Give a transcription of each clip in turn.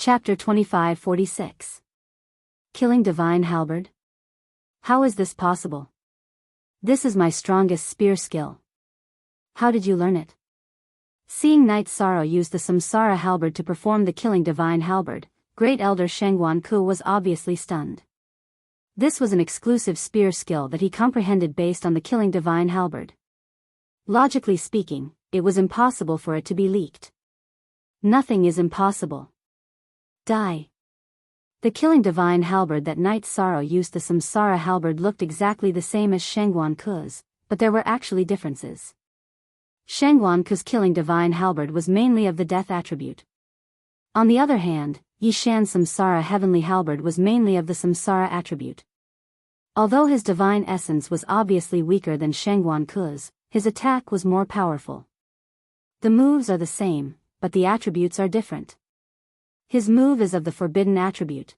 Chapter 2546. Killing Divine Halberd? How is this possible? This is my strongest spear skill. How did you learn it? Seeing Knight Sorrow use the Samsara halberd to perform the killing Divine Halberd, Great Elder Shengguan Ku was obviously stunned. This was an exclusive spear skill that he comprehended based on the killing Divine Halberd. Logically speaking, it was impossible for it to be leaked. Nothing is impossible. Die. The killing Divine Halberd that Knight Sorrow used, the Samsara halberd, looked exactly the same as Shengguan Ku's, but there were actually differences. Shengguan Ku's killing Divine Halberd was mainly of the death attribute. On the other hand, Yishan's Samsara Heavenly Halberd was mainly of the Samsara attribute. Although his divine essence was obviously weaker than Shengguan Ku's, his attack was more powerful. The moves are the same, but the attributes are different. His move is of the forbidden attribute.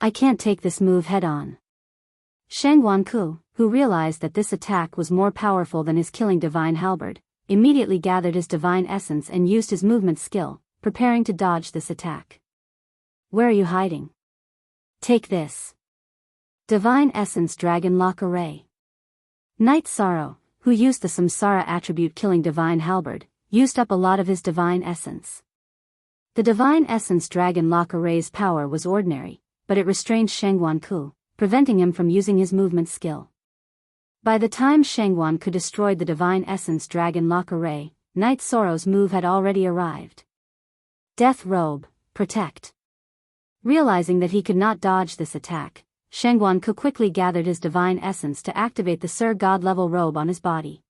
I can't take this move head-on. Shengguan Ku, who realized that this attack was more powerful than his killing Divine Halberd, immediately gathered his divine essence and used his movement skill, preparing to dodge this attack. Where are you hiding? Take this. Divine Essence Dragon Lock Array. Knight Sorrow, who used the Samsara attribute killing Divine Halberd, used up a lot of his divine essence. The Divine Essence Dragon Lock Array's power was ordinary, but it restrained Shengguan Ku, preventing him from using his movement skill. By the time Shengguan Ku destroyed the Divine Essence Dragon Lock Array, Knight Sorrow's move had already arrived. Death Robe, Protect. Realizing that he could not dodge this attack, Shengguan Ku quickly gathered his divine essence to activate the Sir God level robe on his body.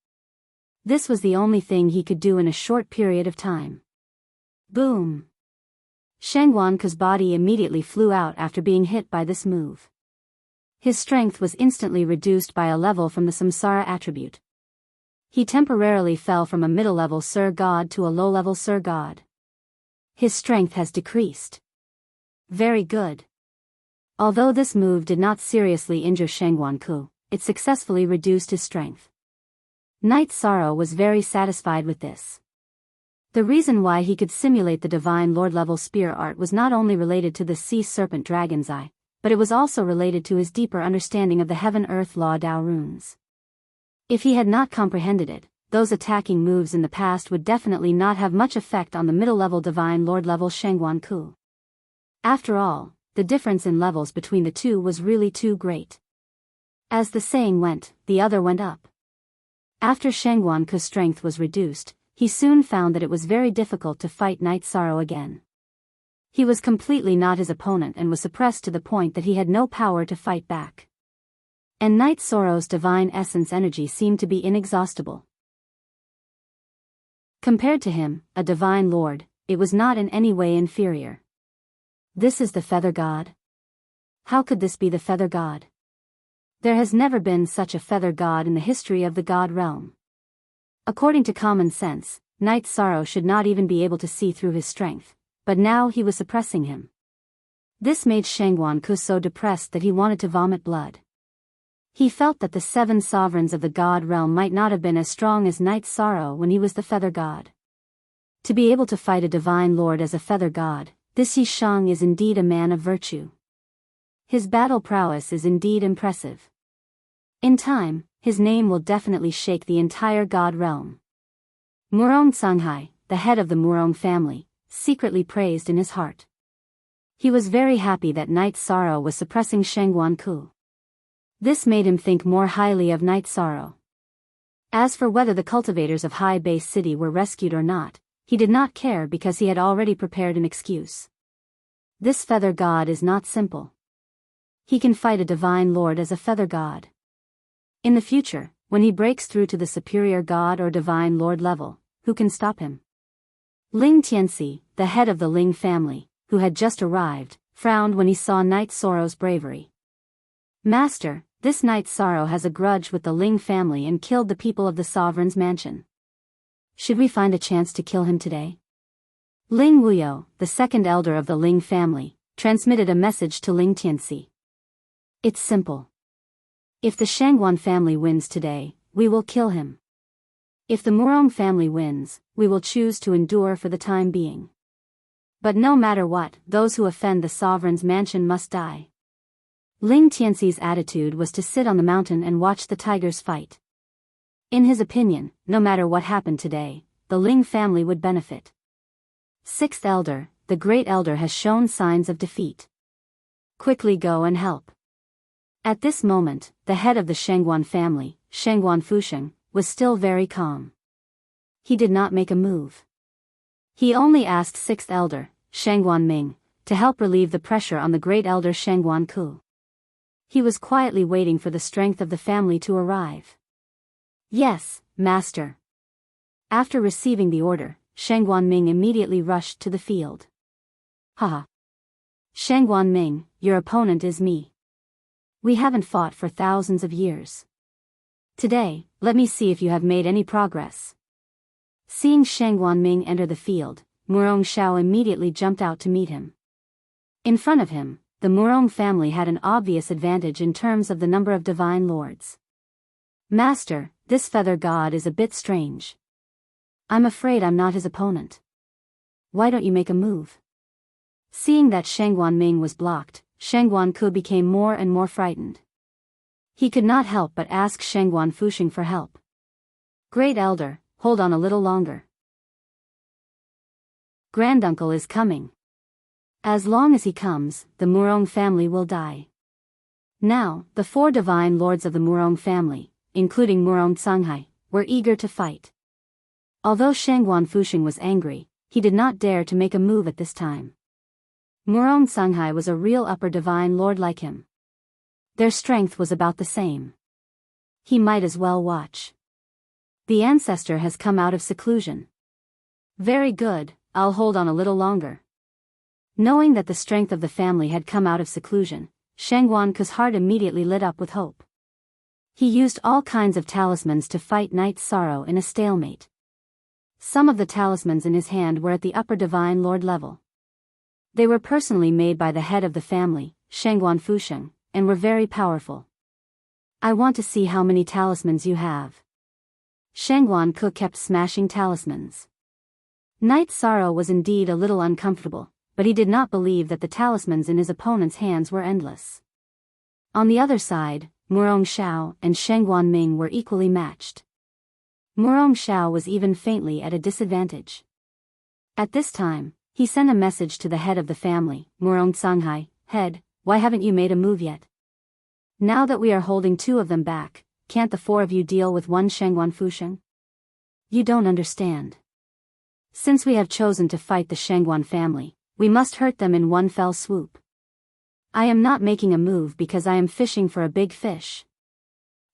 This was the only thing he could do in a short period of time. Boom! Shengguan Ku's body immediately flew out after being hit by this move. His strength was instantly reduced by a level from the Samsara attribute. He temporarily fell from a middle-level Sir God to a low-level Sir God. His strength has decreased. Very good. Although this move did not seriously injure Shengguan Ku, it successfully reduced his strength. Knight Sorrow was very satisfied with this. The reason why he could simulate the Divine Lord level spear art was not only related to the Sea Serpent Dragon's Eye, but it was also related to his deeper understanding of the Heaven-Earth Law Dao runes. If he had not comprehended it, those attacking moves in the past would definitely not have much effect on the middle-level Divine Lord level Shengguan Ku. After all, the difference in levels between the two was really too great. As the saying went, the other went up. After Shengguan Ku's strength was reduced, he soon found that it was very difficult to fight Knight Sorrow again. He was completely not his opponent and was suppressed to the point that he had no power to fight back. And Knight Sorrow's divine essence energy seemed to be inexhaustible. Compared to him, a divine lord, it was not in any way inferior. This is the Feather God? How could this be the Feather God? There has never been such a Feather God in the history of the God realm. According to common sense, Knight Sorrow should not even be able to see through his strength, but now he was suppressing him. This made Shengguan Ku so depressed that he wanted to vomit blood. He felt that the 7 sovereigns of the God realm might not have been as strong as Knight Sorrow when he was the Feather God. To be able to fight a divine lord as a Feather God, this Yishang is indeed a man of virtue. His battle prowess is indeed impressive. In time, his name will definitely shake the entire God realm. Murong Canghai, the head of the Murong family, secretly praised in his heart. He was very happy that Knight Sorrow was suppressing Shengguan Ku. This made him think more highly of Knight Sorrow. As for whether the cultivators of High Base City were rescued or not, he did not care because he had already prepared an excuse. This Feather God is not simple. He can fight a divine lord as a Feather God. In the future, when he breaks through to the superior God or divine lord level, who can stop him? Ling Tianxi, the head of the Ling family, who had just arrived, frowned when he saw Knight Sorrow's bravery. Master, this Knight Sorrow has a grudge with the Ling family and killed the people of the sovereign's mansion. Should we find a chance to kill him today? Ling Wuyo, the second elder of the Ling family, transmitted a message to Ling Tianxi. It's simple. If the Shengguan family wins today, we will kill him. If the Murong family wins, we will choose to endure for the time being. But no matter what, those who offend the sovereign's mansion must die. Ling Tianxi's attitude was to sit on the mountain and watch the tigers fight. In his opinion, no matter what happened today, the Ling family would benefit. Sixth elder, the great elder has shown signs of defeat. Quickly go and help. At this moment, the head of the Shengguan family, Shengguan Fusheng, was still very calm. He did not make a move. He only asked sixth elder, Shengguan Ming, to help relieve the pressure on the great elder Shengguan Ku. He was quietly waiting for the strength of the family to arrive. Yes, master. After receiving the order, Shengguan Ming immediately rushed to the field. Haha. Shengguan Ming, your opponent is me. We haven't fought for thousands of years. Today, let me see if you have made any progress. Seeing Shengguan Ming enter the field, Murong Xiao immediately jumped out to meet him. In front of him, the Murong family had an obvious advantage in terms of the number of divine lords. Master, this feather god is a bit strange. I'm afraid I'm not his opponent. Why don't you make a move? Seeing that Shengguan Ming was blocked, Shengguan Ku became more and more frightened. He could not help but ask Shengguan Fusheng for help. Great elder, hold on a little longer. Granduncle is coming. As long as he comes, the Murong family will die. Now, the 4 divine lords of the Murong family, including Murong Canghai, were eager to fight. Although Shengguan Fusheng was angry, he did not dare to make a move at this time. Murong Canghai was a real upper divine lord like him. Their strength was about the same. He might as well watch. The ancestor has come out of seclusion. Very good, I'll hold on a little longer. Knowing that the strength of the family had come out of seclusion, Shengguan Ku's heart immediately lit up with hope. He used all kinds of talismans to fight Night Sorrow in a stalemate. Some of the talismans in his hand were at the upper divine lord level. They were personally made by the head of the family, Shengguan Fusheng, and were very powerful. I want to see how many talismans you have. Shengguan Ku kept smashing talismans. Night Sorrow was indeed a little uncomfortable, but he did not believe that the talismans in his opponent's hands were endless. On the other side, Murong Xiao and Shengguan Ming were equally matched. Murong Xiao was even faintly at a disadvantage. At this time, he sent a message to the head of the family, Murong Canghai, head, why haven't you made a move yet? Now that we are holding 2 of them back, can't the 4 of you deal with one Shengguan Fusheng? You don't understand. Since we have chosen to fight the Shengguan family, we must hurt them in one fell swoop. I am not making a move because I am fishing for a big fish.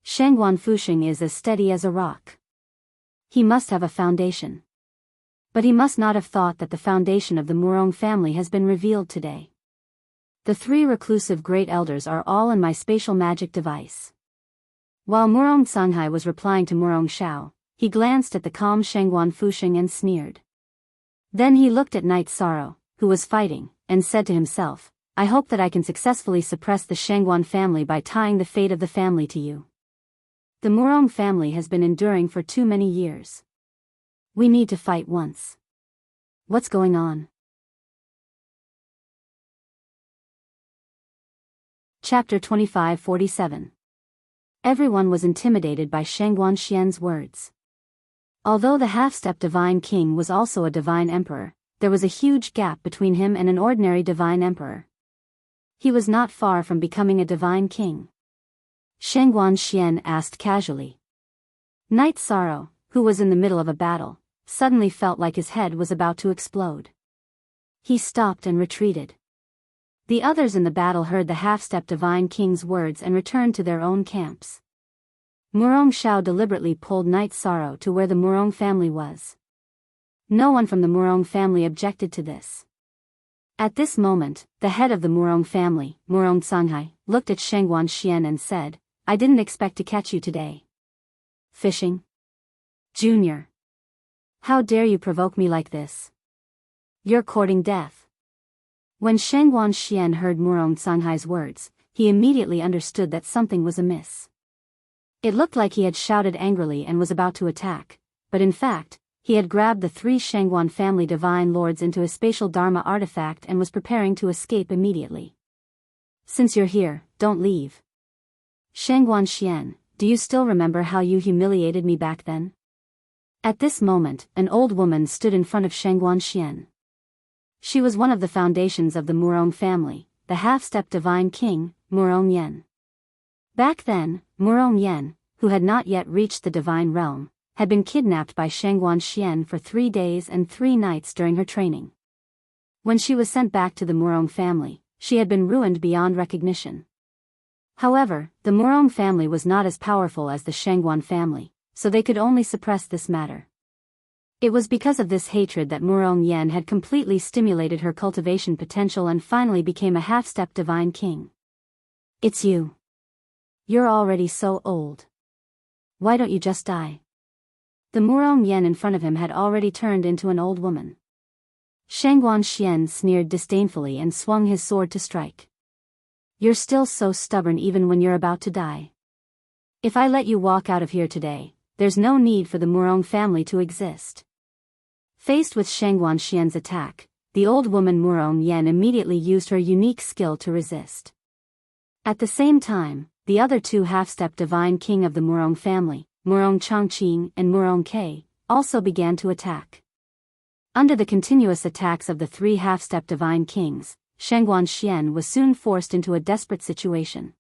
Shengguan Fusheng is as steady as a rock. He must have a foundation. But he must not have thought that the foundation of the Murong family has been revealed today. The 3 reclusive great elders are all in my spatial magic device. While Murong Canghai was replying to Murong Xiao, he glanced at the calm Shengguan Fusheng and sneered. Then he looked at Night Sorrow, who was fighting, and said to himself, I hope that I can successfully suppress the Shengguan family by tying the fate of the family to you. The Murong family has been enduring for too many years. We need to fight once. What's going on? Chapter 2547. Everyone was intimidated by Shengguan Xian's words. Although the half-step divine king was also a divine emperor, there was a huge gap between him and an ordinary divine emperor. He was not far from becoming a divine king. Shengguan Xian asked casually. Night Sorrow, who was in the middle of a battle, suddenly felt like his head was about to explode. He stopped and retreated. The others in the battle heard the half-step divine king's words and returned to their own camps. Murong Xiao deliberately pulled Night Sorrow to where the Murong family was. No one from the Murong family objected to this. At this moment, the head of the Murong family, Murong Canghai, looked at Shengguan Xian and said, I didn't expect to catch you today. Fishing? Junior. How dare you provoke me like this? You're courting death. When Shengguan Xian heard Murong Canghai's words, he immediately understood that something was amiss. It looked like he had shouted angrily and was about to attack, but in fact, he had grabbed the three Shangguan family divine lords into a spatial Dharma artifact and was preparing to escape immediately. Since you're here, don't leave. Shangguan Xian, do you still remember how you humiliated me back then? At this moment, an old woman stood in front of Shangguan Xian. She was one of the foundations of the Murong family, the half-step divine king, Murong Yen. Back then, Murong Yen, who had not yet reached the divine realm, had been kidnapped by Shangguan Xian for 3 days and 3 nights during her training. When she was sent back to the Murong family, she had been ruined beyond recognition. However, the Murong family was not as powerful as the Shangguan family, so they could only suppress this matter. It was because of this hatred that Murong Yen had completely stimulated her cultivation potential and finally became a half-step divine king. It's you. You're already so old. Why don't you just die? The Murong Yen in front of him had already turned into an old woman. Shangguan Xian sneered disdainfully and swung his sword to strike. You're still so stubborn even when you're about to die. If I let you walk out of here today, there's no need for the Murong family to exist. Faced with Shangguan Xian's attack, the old woman Murong Yen immediately used her unique skill to resist. At the same time, the other 2 half-step divine king of the Murong family, Murong Chongqing and Murong Ke, also began to attack. Under the continuous attacks of the 3 half-step divine kings, Shangguan Xian was soon forced into a desperate situation.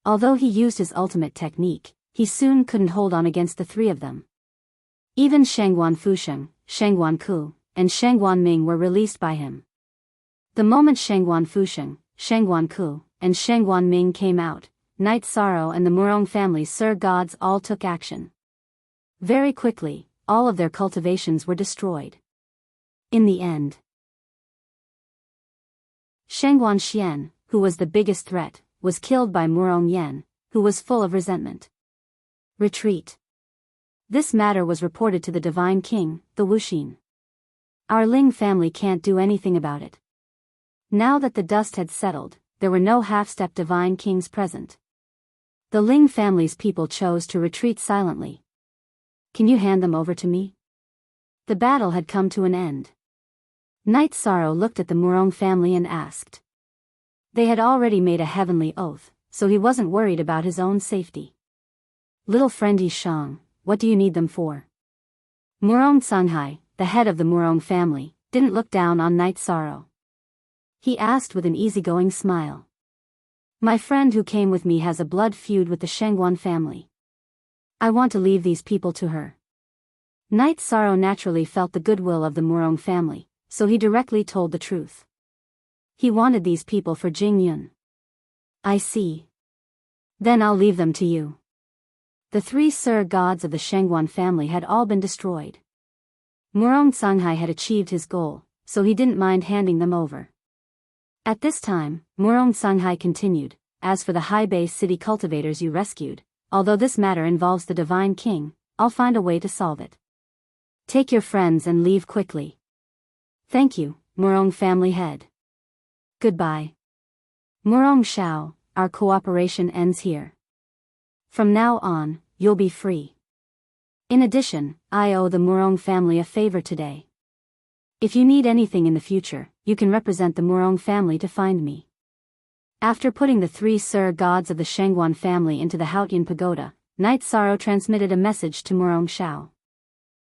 Although he used his ultimate technique, he soon couldn't hold on against the 3 of them. Even Shangguan Fusheng, Shangguan Ku, and Shangguan Ming were released by him. The moment Shangguan Fusheng, Shangguan Ku, and Shangguan Ming came out, Night Sorrow and the Murong family's Sir Gods all took action. Very quickly, all of their cultivations were destroyed. In the end, Shangguan Xian, who was the biggest threat, was killed by Murong Yen, who was full of resentment. Retreat. This matter was reported to the Divine King, the Wuxin. Our Ling family can't do anything about it. Now that the dust had settled, there were no half-step Divine Kings present. The Ling family's people chose to retreat silently. Can you hand them over to me? The battle had come to an end. Night Sorrow looked at the Murong family and asked. They had already made a heavenly oath, so he wasn't worried about his own safety. Little friend Shang, what do you need them for? Murong Songhai, the head of the Murong family, didn't look down on Night Sorrow. He asked with an easygoing smile. My friend who came with me has a blood feud with the Shangguan family. I want to leave these people to her. Night Sorrow naturally felt the goodwill of the Murong family, so he directly told the truth. He wanted these people for Jing Yun. I see. Then I'll leave them to you. The 3 Sir Gods of the Shangguan family had all been destroyed. Murong Songhai had achieved his goal, so he didn't mind handing them over. At this time, Murong Songhai continued, as for the High Bay City cultivators you rescued, although this matter involves the Divine King, I'll find a way to solve it. Take your friends and leave quickly. Thank you, Murong family head. Goodbye. Murong Shao, our cooperation ends here. From now on, you'll be free. In addition, I owe the Murong family a favor today. If you need anything in the future, you can represent the Murong family to find me. After putting the 3 Sir Gods of the Shangguan family into the Haotian pagoda, Night Sorrow transmitted a message to Murong Shao.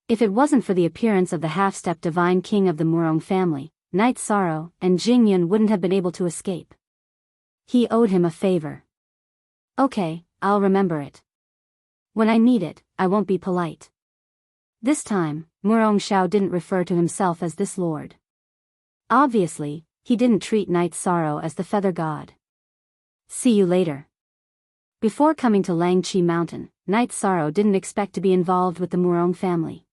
If it wasn't for the appearance of the half-step Divine King of the Murong family, Night Sorrow and Jing Yun wouldn't have been able to escape. He owed him a favor. Okay, I'll remember it. When I need it, I won't be polite. This time, Murong Shao didn't refer to himself as this lord. Obviously, he didn't treat Night Sorrow as the feather god. See you later. Before coming to Langqi Mountain, Night Sorrow didn't expect to be involved with the Murong family.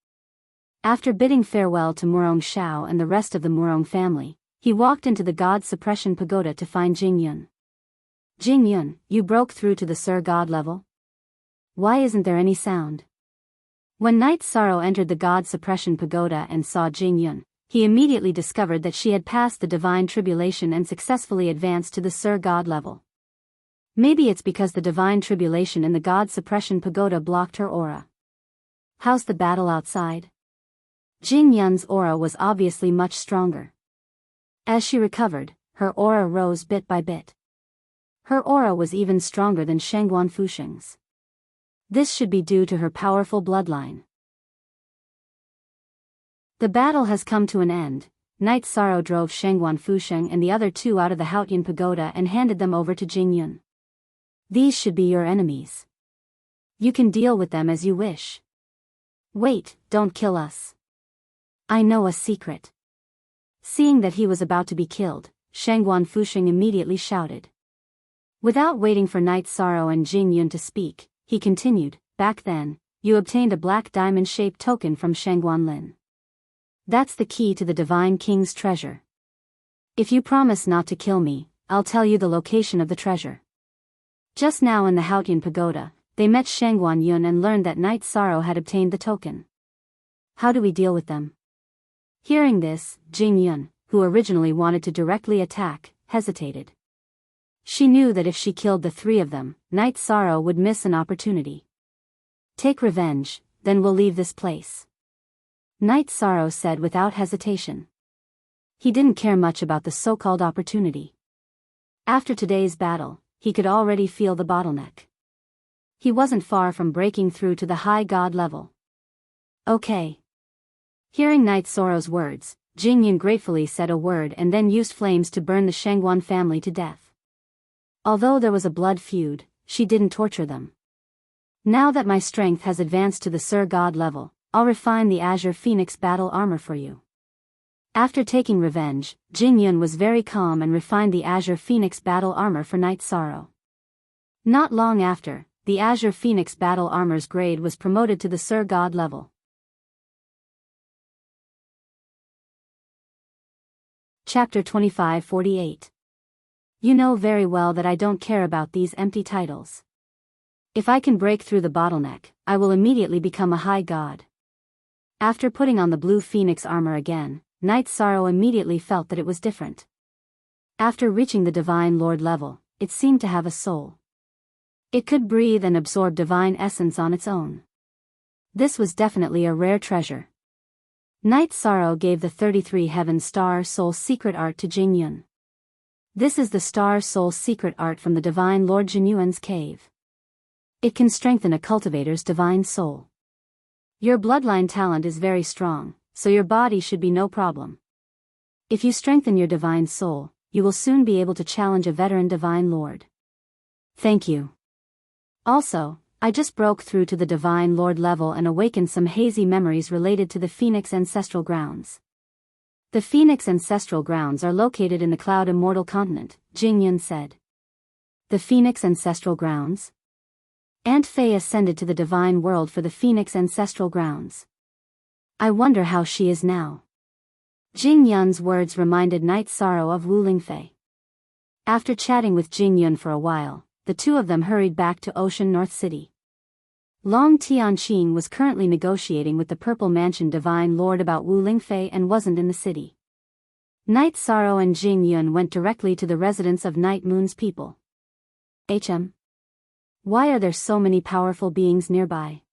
After bidding farewell to Murong Shao and the rest of the Murong family, he walked into the God Suppression Pagoda to find Jing Yun. Jing Yun, you broke through to the Sir God level? Why isn't there any sound? When Night Sorrow entered the God Suppression Pagoda and saw Jing Yun, he immediately discovered that she had passed the Divine Tribulation and successfully advanced to the Sir God level. Maybe it's because the Divine Tribulation in the God Suppression Pagoda blocked her aura. How's the battle outside? Jing Yun's aura was obviously much stronger. As she recovered, her aura rose bit by bit. Her aura was even stronger than Shangguan Fusheng's. This should be due to her powerful bloodline. The battle has come to an end. Night Sorrow drove Shangguan Fusheng and the other two out of the Haotian pagoda and handed them over to Jing Yun. These should be your enemies. You can deal with them as you wish. Wait, don't kill us. I know a secret. Seeing that he was about to be killed, Shangguan Fusheng immediately shouted. Without waiting for Night Sorrow and Jing Yun to speak, he continued, back then, you obtained a black diamond-shaped token from Shangguan Lin. That's the key to the Divine King's treasure. If you promise not to kill me, I'll tell you the location of the treasure. Just now in the Haotian pagoda, they met Shangguan Yun and learned that Night Sorrow had obtained the token. How do we deal with them? Hearing this, Jing Yun, who originally wanted to directly attack, hesitated. She knew that if she killed the three of them, Night Sorrow would miss an opportunity. Take revenge, then we'll leave this place. Night Sorrow said without hesitation. He didn't care much about the so-called opportunity. After today's battle, he could already feel the bottleneck. He wasn't far from breaking through to the high god level. Okay. Hearing Night Sorrow's words, Jing Yun gratefully said a word and then used flames to burn the Shangguan family to death. Although there was a blood feud, she didn't torture them. Now that my strength has advanced to the Sir God level, I'll refine the Azure Phoenix battle armor for you. After taking revenge, Jing Yun was very calm and refined the Azure Phoenix battle armor for Night Sorrow. Not long after, the Azure Phoenix battle armor's grade was promoted to the Sir God level. Chapter 2548. You know very well that I don't care about these empty titles. If I can break through the bottleneck, I will immediately become a high god. After putting on the blue phoenix armor again, Night Sorrow immediately felt that it was different. After reaching the Divine Lord level, it seemed to have a soul. It could breathe and absorb divine essence on its own. This was definitely a rare treasure. Night Sorrow gave the 33 Heaven Star Soul secret art to Jing Yun. This is the Star Soul secret art from the Divine Lord Jinyuan's cave. It can strengthen a cultivator's divine soul. Your bloodline talent is very strong, so your body should be no problem. If you strengthen your divine soul, you will soon be able to challenge a veteran Divine Lord. Thank you. Also, I just broke through to the Divine Lord level and awakened some hazy memories related to the Phoenix Ancestral Grounds. The Phoenix Ancestral Grounds are located in the Cloud Immortal Continent, Jing Yun said. The Phoenix Ancestral Grounds? Aunt Faye ascended to the Divine World for the Phoenix Ancestral Grounds. I wonder how she is now. Jing Yun's words reminded Night Sorrow of Wu Lingfei. After chatting with Jing Yun for a while, the two of them hurried back to Ocean North City. Long Tianqing was currently negotiating with the Purple Mansion Divine Lord about Wu Lingfei and wasn't in the city. Night Sorrow and Jing Yun went directly to the residence of Night Moon's people. Why are there so many powerful beings nearby?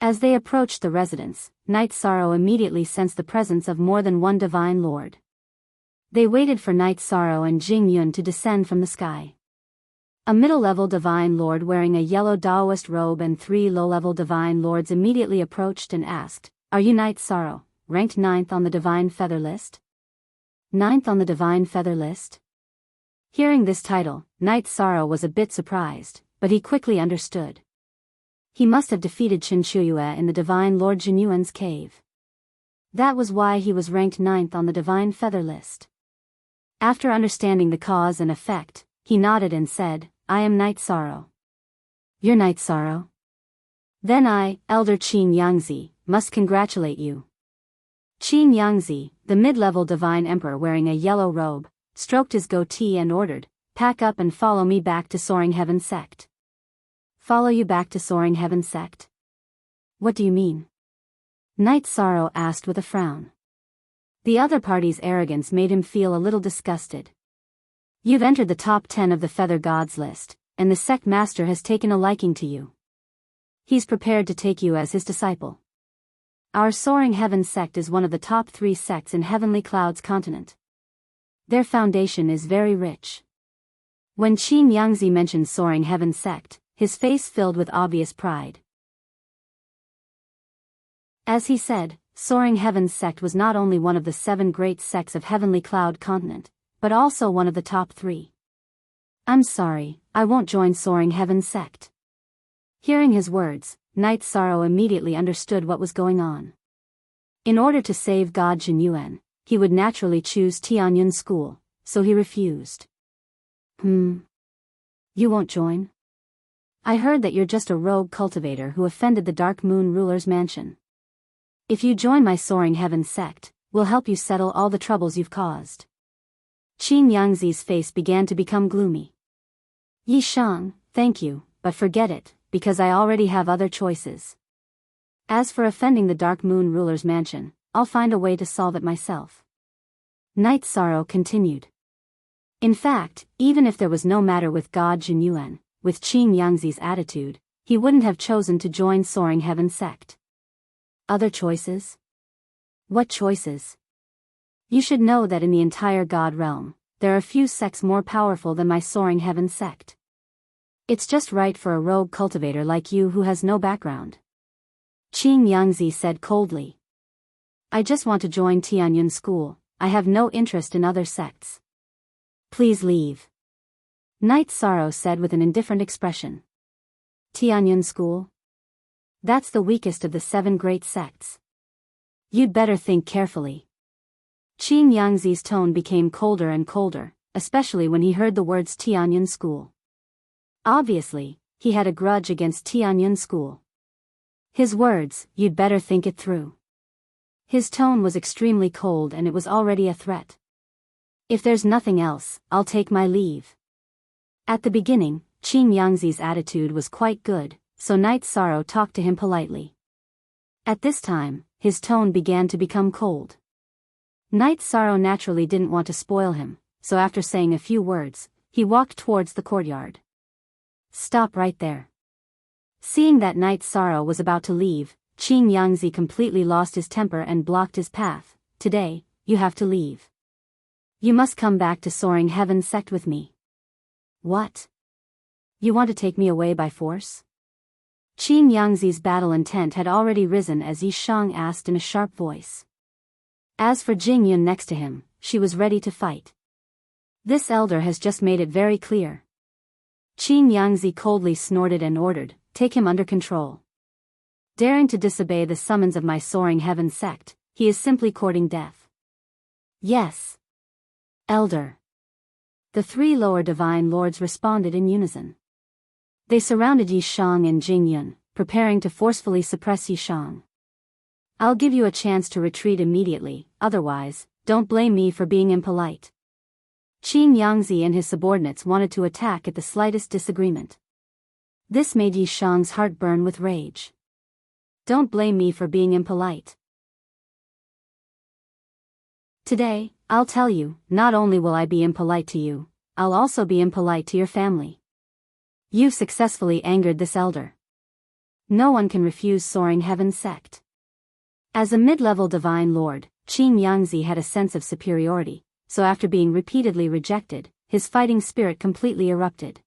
As they approached the residence, Night Sorrow immediately sensed the presence of more than one Divine Lord. They waited for Night Sorrow and Jing Yun to descend from the sky. A middle-level Divine Lord wearing a yellow Daoist robe and 3 low-level Divine Lords immediately approached and asked, "Are you Night Sorrow, ranked 9th on the Divine Feather list?" 9th on the Divine Feather list? Hearing this title, Night Sorrow was a bit surprised, but he quickly understood. He must have defeated Qin Shuyue in the Divine Lord Jinyuan's cave. That was why he was ranked 9th on the Divine Feather list. After understanding the cause and effect, he nodded and said, "I am Night Sorrow." "You're Night Sorrow? Then I, Elder Qin Yangzi, must congratulate you." Qin Yangzi, the mid-level Divine Emperor wearing a yellow robe, stroked his goatee and ordered, "Pack up and follow me back to Soaring Heaven Sect." "Follow you back to Soaring Heaven Sect? What do you mean?" Night Sorrow asked with a frown. The other party's arrogance made him feel a little disgusted. "You've entered the top 10 of the Feather Gods list, and the sect master has taken a liking to you. He's prepared to take you as his disciple." Our Soaring Heaven sect is one of the top 3 sects in Heavenly Cloud's continent. Their foundation is very rich. When Qin Yangzi mentioned Soaring Heaven sect, his face filled with obvious pride. As he said, Soaring Heaven sect was not only one of the 7 great sects of Heavenly Cloud continent, but also one of the top 3. I'm sorry, I won't join Soaring Heaven sect. Hearing his words, Knight Sorrow immediately understood what was going on. In order to save God Jinyuan, he would naturally choose Tianyun school, so he refused. You won't join? I heard that you're just a rogue cultivator who offended the Dark Moon ruler's mansion. If you join my Soaring Heaven sect, we'll help you settle all the troubles you've caused. Qin Yangzi's face began to become gloomy. Yi Shang, thank you, but forget it, because I already have other choices. As for offending the Dark Moon ruler's mansion, I'll find a way to solve it myself. Knight Sorrow continued. In fact, even if there was no matter with God Jinyuan, with Qin Yangzi's attitude, he wouldn't have chosen to join Soaring Heaven sect. Other choices? What choices? You should know that in the entire God realm, there are few sects more powerful than my Soaring Heaven sect. It's just right for a rogue cultivator like you who has no background. Qin Yangzi said coldly. I just want to join Tianyun school, I have no interest in other sects. Please leave. Knight Sorrow said with an indifferent expression. Tianyun school? That's the weakest of the 7 great sects. You'd better think carefully. Qin Yangzi's tone became colder and colder, especially when he heard the words Tianyun school. Obviously, he had a grudge against Tianyun school. His words, you'd better think it through. His tone was extremely cold and it was already a threat. If there's nothing else, I'll take my leave. At the beginning, Qin Yangzi's attitude was quite good, so Knight Sorrow talked to him politely. At this time, his tone began to become cold. Knight Sorrow naturally didn't want to spoil him, so after saying a few words, he walked towards the courtyard. Stop right there. Seeing that Knight Sorrow was about to leave, Qin Yangzi completely lost his temper and blocked his path. Today, you have to leave. You must come back to Soaring Heaven sect with me. What? You want to take me away by force? Qin Yangzi's battle intent had already risen as Yi Shang asked in a sharp voice. As for Jingyun next to him, she was ready to fight. This elder has just made it very clear. Qin Yangzi coldly snorted and ordered, take him under control. Daring to disobey the summons of my Soaring Heaven sect, he is simply courting death. Yes. Elder. The 3 lower divine lords responded in unison. They surrounded Yi Shang and Jingyun, preparing to forcefully suppress Yi Shang. I'll give you a chance to retreat immediately, otherwise, don't blame me for being impolite. Qin Yangzi and his subordinates wanted to attack at the slightest disagreement. This made Yi Shang's heart burn with rage. Don't blame me for being impolite. Today, I'll tell you, not only will I be impolite to you, I'll also be impolite to your family. You've successfully angered this elder. No one can refuse Soaring Heaven sect. As a mid-level divine lord, Qin Yangzi had a sense of superiority, so after being repeatedly rejected, his fighting spirit completely erupted.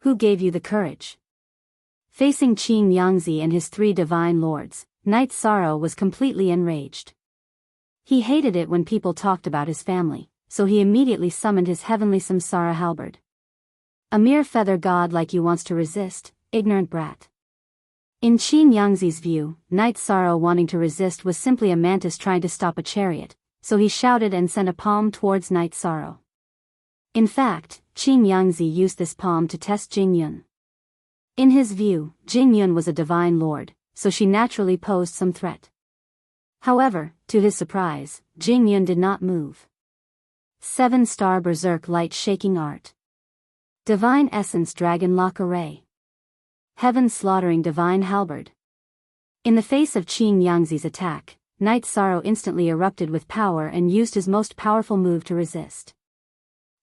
Who gave you the courage? Facing Qin Yangzi and his 3 divine lords, Knight Sorrow was completely enraged. He hated it when people talked about his family, so he immediately summoned his heavenly samsara halberd. A mere feather god like you wants to resist, ignorant brat. In Qin Yangzi's view, Knight Sorrow wanting to resist was simply a mantis trying to stop a chariot, so he shouted and sent a palm towards Knight Sorrow. In fact, Qin Yangzi used this palm to test Jingyun. In his view, Jingyun was a divine lord, so she naturally posed some threat. However, to his surprise, Jingyun did not move. 7-star berserk light shaking art. Divine essence dragon lock array. Heaven slaughtering divine halberd. In the face of Qin Yangzi's attack, Knight Sorrow instantly erupted with power and used his most powerful move to resist.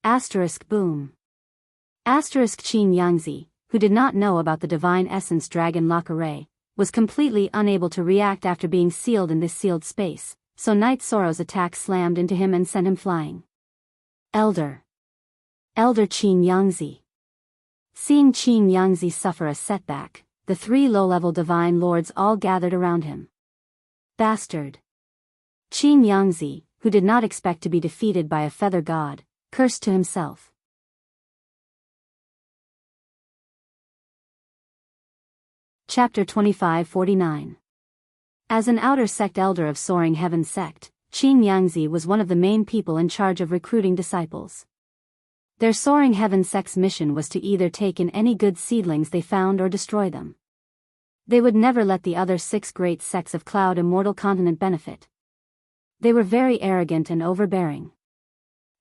Asterisk boom. Asterisk Qin Yangzi, who did not know about the divine essence dragon lock array, was completely unable to react after being sealed in this sealed space, so Night Sorrow's attack slammed into him and sent him flying. Elder Qin Yangzi. Seeing Qin Yangzi suffer a setback, the three low-level divine lords all gathered around him. Bastard! Qin Yangzi, who did not expect to be defeated by a feather god, cursed to himself. Chapter 2549. As an outer sect elder of Soaring Heaven sect, Qin Yangzi was one of the main people in charge of recruiting disciples. Their Soaring Heaven sect's mission was to either take in any good seedlings they found or destroy them. They would never let the other 6 great sects of Cloud Immortal Continent benefit. They were very arrogant and overbearing.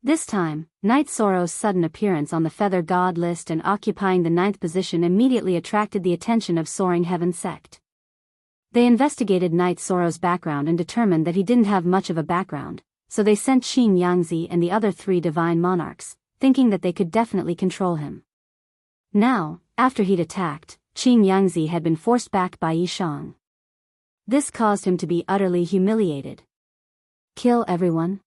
This time, Night Sorrow's sudden appearance on the Feather God list and occupying the 9th position immediately attracted the attention of Soaring Heaven sect. They investigated Night Sorrow's background and determined that he didn't have much of a background, so they sent Qin Yangzi and the other 3 divine monarchs, thinking that they could definitely control him. Now, after he'd attacked, Qin Yangzi had been forced back by Yishang. This caused him to be utterly humiliated. Kill everyone?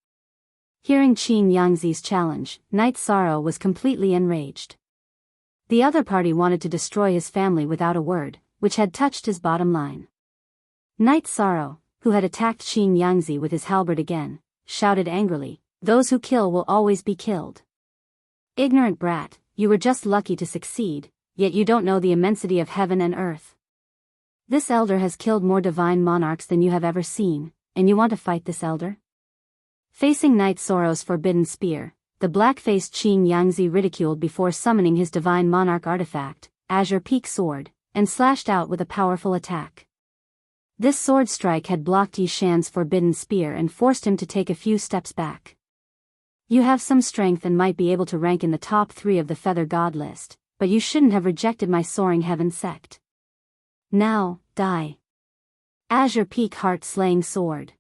Hearing Qin Yangzi's challenge, Night Sorrow was completely enraged. The other party wanted to destroy his family without a word, which had touched his bottom line. Night Sorrow, who had attacked Qin Yangzi with his halberd again, shouted angrily, "Those who kill will always be killed. Ignorant brat, you were just lucky to succeed, yet you don't know the immensity of heaven and earth. This elder has killed more divine monarchs than you have ever seen, and you want to fight this elder?" Facing Night Sorrow's forbidden spear, the black-faced Qin Yangzi ridiculed before summoning his divine monarch artifact, Azure Peak Sword, and slashed out with a powerful attack. This sword strike had blocked Yishan's forbidden spear and forced him to take a few steps back. You have some strength and might be able to rank in the top 3 of the Feather God list, but you shouldn't have rejected my Soaring Heaven sect. Now, die. Azure Peak Heart-Slaying Sword.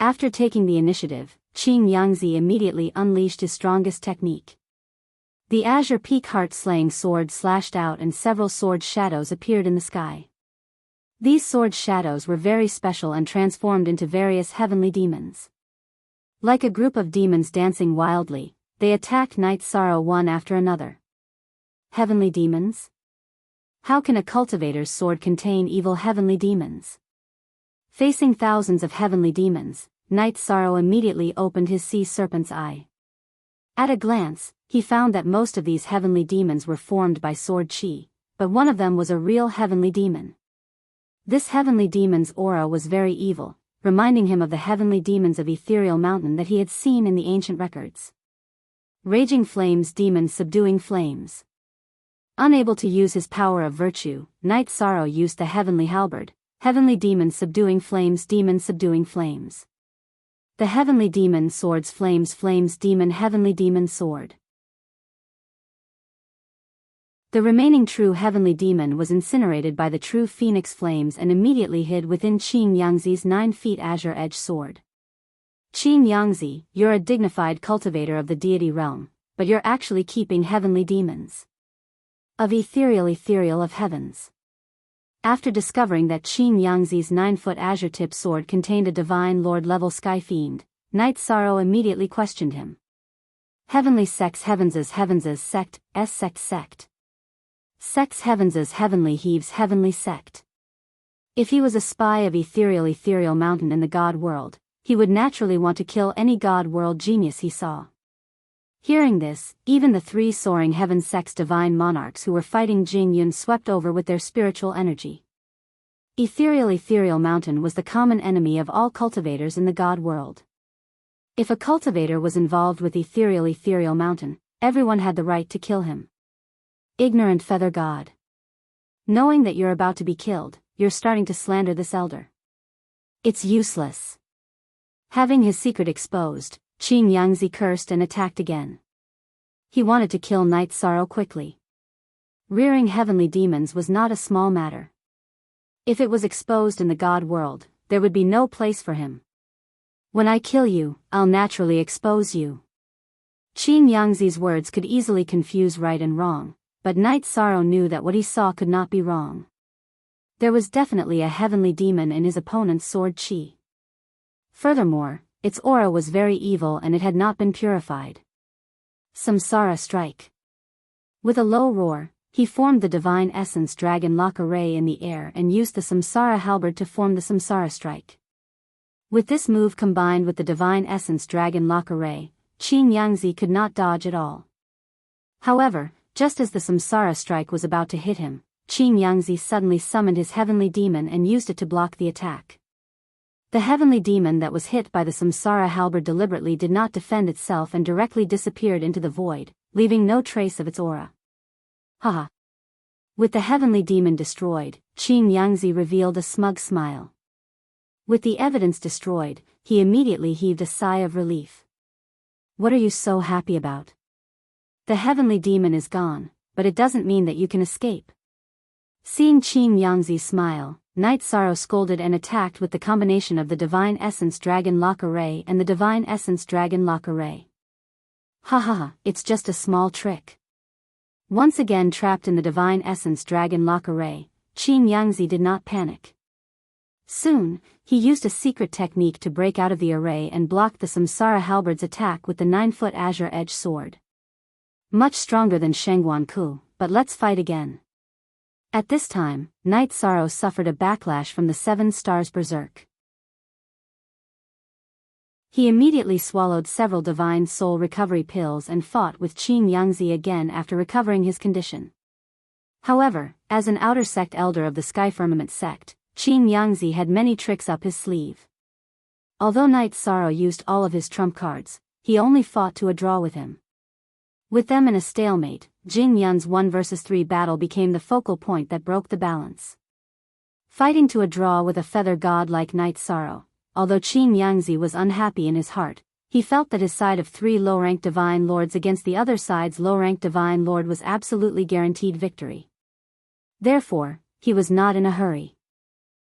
After taking the initiative, Qin Yangzi immediately unleashed his strongest technique. The Azure Peak Heart-Slaying Sword slashed out and several sword shadows appeared in the sky. These sword shadows were very special and transformed into various heavenly demons. Like a group of demons dancing wildly, they attacked Night Sorrow one after another. Heavenly demons? How can a cultivator's sword contain evil heavenly demons? Facing thousands of heavenly demons, Night Sorrow immediately opened his sea serpent's eye. At a glance, he found that most of these heavenly demons were formed by sword chi, but one of them was a real heavenly demon. This heavenly demon's aura was very evil, reminding him of the heavenly demons of Ethereal Mountain that he had seen in the ancient records. Raging Flames Demon Subduing Flames. Unable to use his power of virtue, Night Sorrow used the heavenly halberd, Heavenly Demon Subduing Flames Demon Subduing Flames. The Heavenly Demon Swords Flames Flames Demon Heavenly Demon Sword. The remaining true heavenly demon was incinerated by the true phoenix flames and immediately hid within Qin Yangzi's 9 feet azure edge sword. Qin Yangzi, you're a dignified cultivator of the deity realm, but you're actually keeping heavenly demons. Of ethereal of heavens. After discovering that Qin Yangzi's 9-foot azure tip sword contained a divine lord-level sky fiend, Night Sorrow immediately questioned him. Heavenly sex heavens' sect, sect. Sex heavens' heavenly heaves heavenly sect. If he was a spy of ethereal mountain in the god world, he would naturally want to kill any god world genius he saw. Hearing this, even the 3 Soaring Heaven sect's divine monarchs who were fighting Jing Yun swept over with their spiritual energy. Ethereal mountain was the common enemy of all cultivators in the god world. If a cultivator was involved with ethereal mountain, everyone had the right to kill him. Ignorant feather god. Knowing that you're about to be killed, you're starting to slander this elder. It's useless. Having his secret exposed, Qin Yangzi cursed and attacked again. He wanted to kill Night Sorrow quickly. Rearing heavenly demons was not a small matter. If it was exposed in the god world, there would be no place for him. When I kill you, I'll naturally expose you. Qin Yangzi's words could easily confuse right and wrong, but Night Sorrow knew that what he saw could not be wrong. There was definitely a heavenly demon in his opponent's sword chi. Furthermore, its aura was very evil and it had not been purified. Samsara Strike. With a low roar, he formed the Divine Essence Dragon Lock Array in the air and used the Samsara Halberd to form the Samsara Strike. With this move combined with the Divine Essence Dragon Lock Array, Qin Yangzi could not dodge at all. However, just as the Samsara Strike was about to hit him, Qin Yangzi suddenly summoned his heavenly demon and used it to block the attack. The heavenly demon that was hit by the Samsara Halberd deliberately did not defend itself and directly disappeared into the void, leaving no trace of its aura. Haha. With the heavenly demon destroyed, Qin Yangzi revealed a smug smile. With the evidence destroyed, he immediately heaved a sigh of relief. What are you so happy about? The heavenly demon is gone, but it doesn't mean that you can escape. Seeing Qin Yangzi smile, Night Sorrow scolded and attacked with the combination of the Divine Essence Dragon Lock Array and the Divine Essence Dragon Lock Array. Haha, it's just a small trick. Once again trapped in the Divine Essence Dragon Lock Array, Qin Yangzi did not panic. Soon, he used a secret technique to break out of the array and block the Samsara Halberd's attack with the 9-foot Azure Edge sword. Much stronger than Shengguan Ku, but let's fight again. At this time, Night Sorrow suffered a backlash from the 7 Stars Berserk. He immediately swallowed several Divine Soul Recovery pills and fought with Qin Yangzi again after recovering his condition. However, as an outer sect elder of the Sky Firmament sect, Qin Yangzi had many tricks up his sleeve. Although Night Sorrow used all of his trump cards, he only fought to a draw with him. With them in a stalemate, Jing Yun's 1 vs 3 battle became the focal point that broke the balance. Fighting to a draw with a feather god like Night Sorrow, although Qin Yangzi was unhappy in his heart, he felt that his side of 3 low-ranked Divine Lords against the other side's low-ranked Divine Lord was absolutely guaranteed victory. Therefore, he was not in a hurry.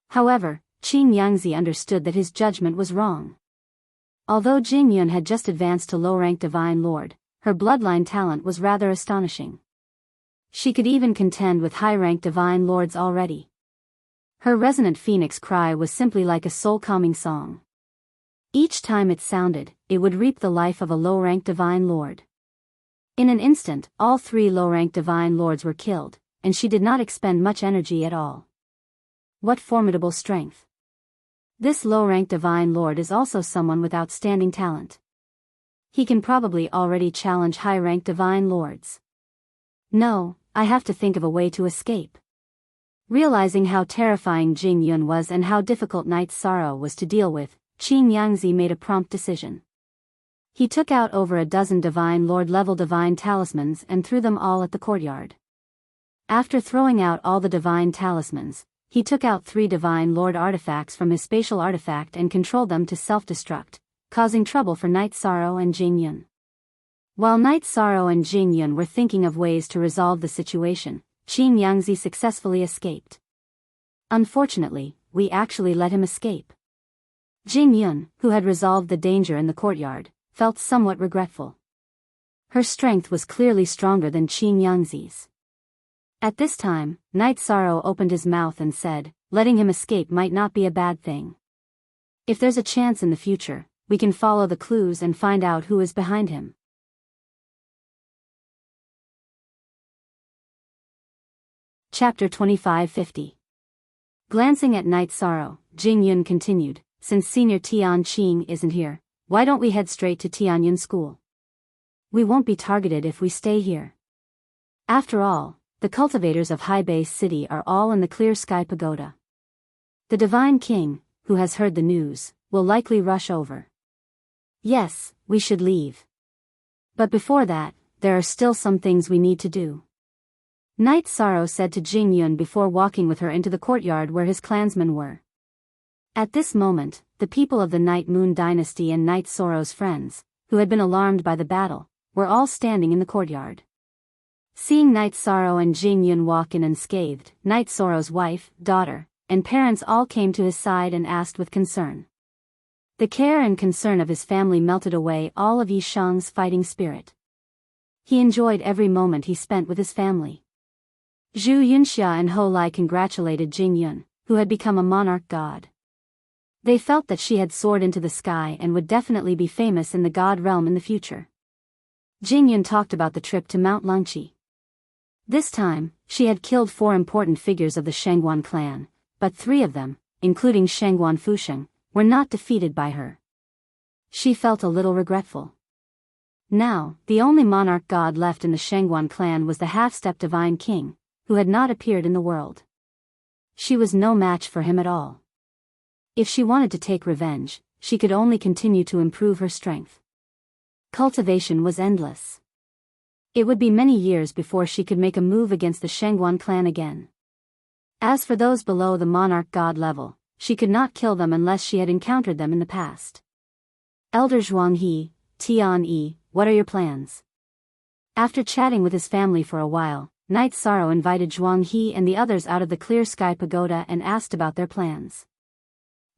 However, Qin Yangzi understood that his judgment was wrong. Although Jing Yun had just advanced to low-ranked Divine Lord, her bloodline talent was rather astonishing. She could even contend with high-ranked Divine Lords already. Her resonant phoenix cry was simply like a soul-calming song. Each time it sounded, it would reap the life of a low-ranked Divine Lord. In an instant, all 3 low-ranked Divine Lords were killed, and she did not expend much energy at all. What formidable strength! This low-ranked Divine Lord is also someone with outstanding talent. He can probably already challenge high-ranked Divine Lords. No, I have to think of a way to escape. Realizing how terrifying Jing Yun was and how difficult Night Sorrow was to deal with, Qin Yangzi made a prompt decision. He took out over a dozen Divine Lord-level Divine Talismans and threw them all at the courtyard. After throwing out all the Divine Talismans, he took out 3 Divine Lord artifacts from his spatial artifact and controlled them to self-destruct, causing trouble for Night Sorrow and Jing Yun. While Night Sorrow and Jing Yun were thinking of ways to resolve the situation, Qin Yangzi successfully escaped. Unfortunately, we actually let him escape. Jing Yun, who had resolved the danger in the courtyard, felt somewhat regretful. Her strength was clearly stronger than Qin Yangzi's. At this time, Night Sorrow opened his mouth and said, letting him escape might not be a bad thing. If there's a chance in the future, we can follow the clues and find out who is behind him. Chapter 2550. Glancing at Night Sorrow, Jing Yun continued, since Senior Tian Qing isn't here, why don't we head straight to Tianyun School? We won't be targeted if we stay here. After all, the cultivators of High Base City are all in the Clear Sky Pagoda. The Divine King, who has heard the news, will likely rush over. Yes, we should leave. But before that, there are still some things we need to do. Night Sorrow said to Jing Yun before walking with her into the courtyard where his clansmen were. At this moment, the people of the Night Moon Dynasty and Night Sorrow's friends, who had been alarmed by the battle, were all standing in the courtyard. Seeing Night Sorrow and Jing Yun walk in unscathed, Night Sorrow's wife, daughter, and parents all came to his side and asked with concern. The care and concern of his family melted away all of Yi Shang's fighting spirit. He enjoyed every moment he spent with his family. Zhu Yunxia and Ho Lai congratulated Jing Yun, who had become a monarch god. They felt that she had soared into the sky and would definitely be famous in the god realm in the future. Jing Yun talked about the trip to Mount Lungqi. This time, she had killed 4 important figures of the Shengguan clan, but 3 of them, including Shengguan Fusheng, were not defeated by her. She felt a little regretful. Now, the only monarch god left in the Shengguan clan was the half-step divine king, who had not appeared in the world. She was no match for him at all. If she wanted to take revenge, she could only continue to improve her strength. Cultivation was endless. It would be many years before she could make a move against the Shengguan clan again. As for those below the monarch god level, she could not kill them unless she had encountered them in the past. Elder Zhuanghe, Tian, what are your plans? After chatting with his family for a while, Knight Sorrow invited Zhuanghe and the others out of the Clear Sky Pagoda and asked about their plans.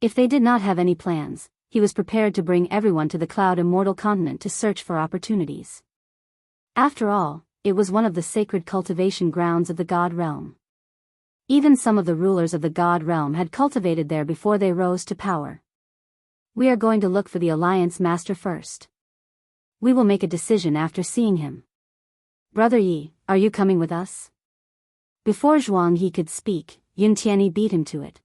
If they did not have any plans, he was prepared to bring everyone to the Cloud Immortal Continent to search for opportunities. After all, it was one of the sacred cultivation grounds of the God Realm. Even some of the rulers of the God Realm had cultivated there before they rose to power. We are going to look for the Alliance Master first. We will make a decision after seeing him. Brother Yi, are you coming with us? Before Zhuanghe could speak, Yun Tianyi beat him to it.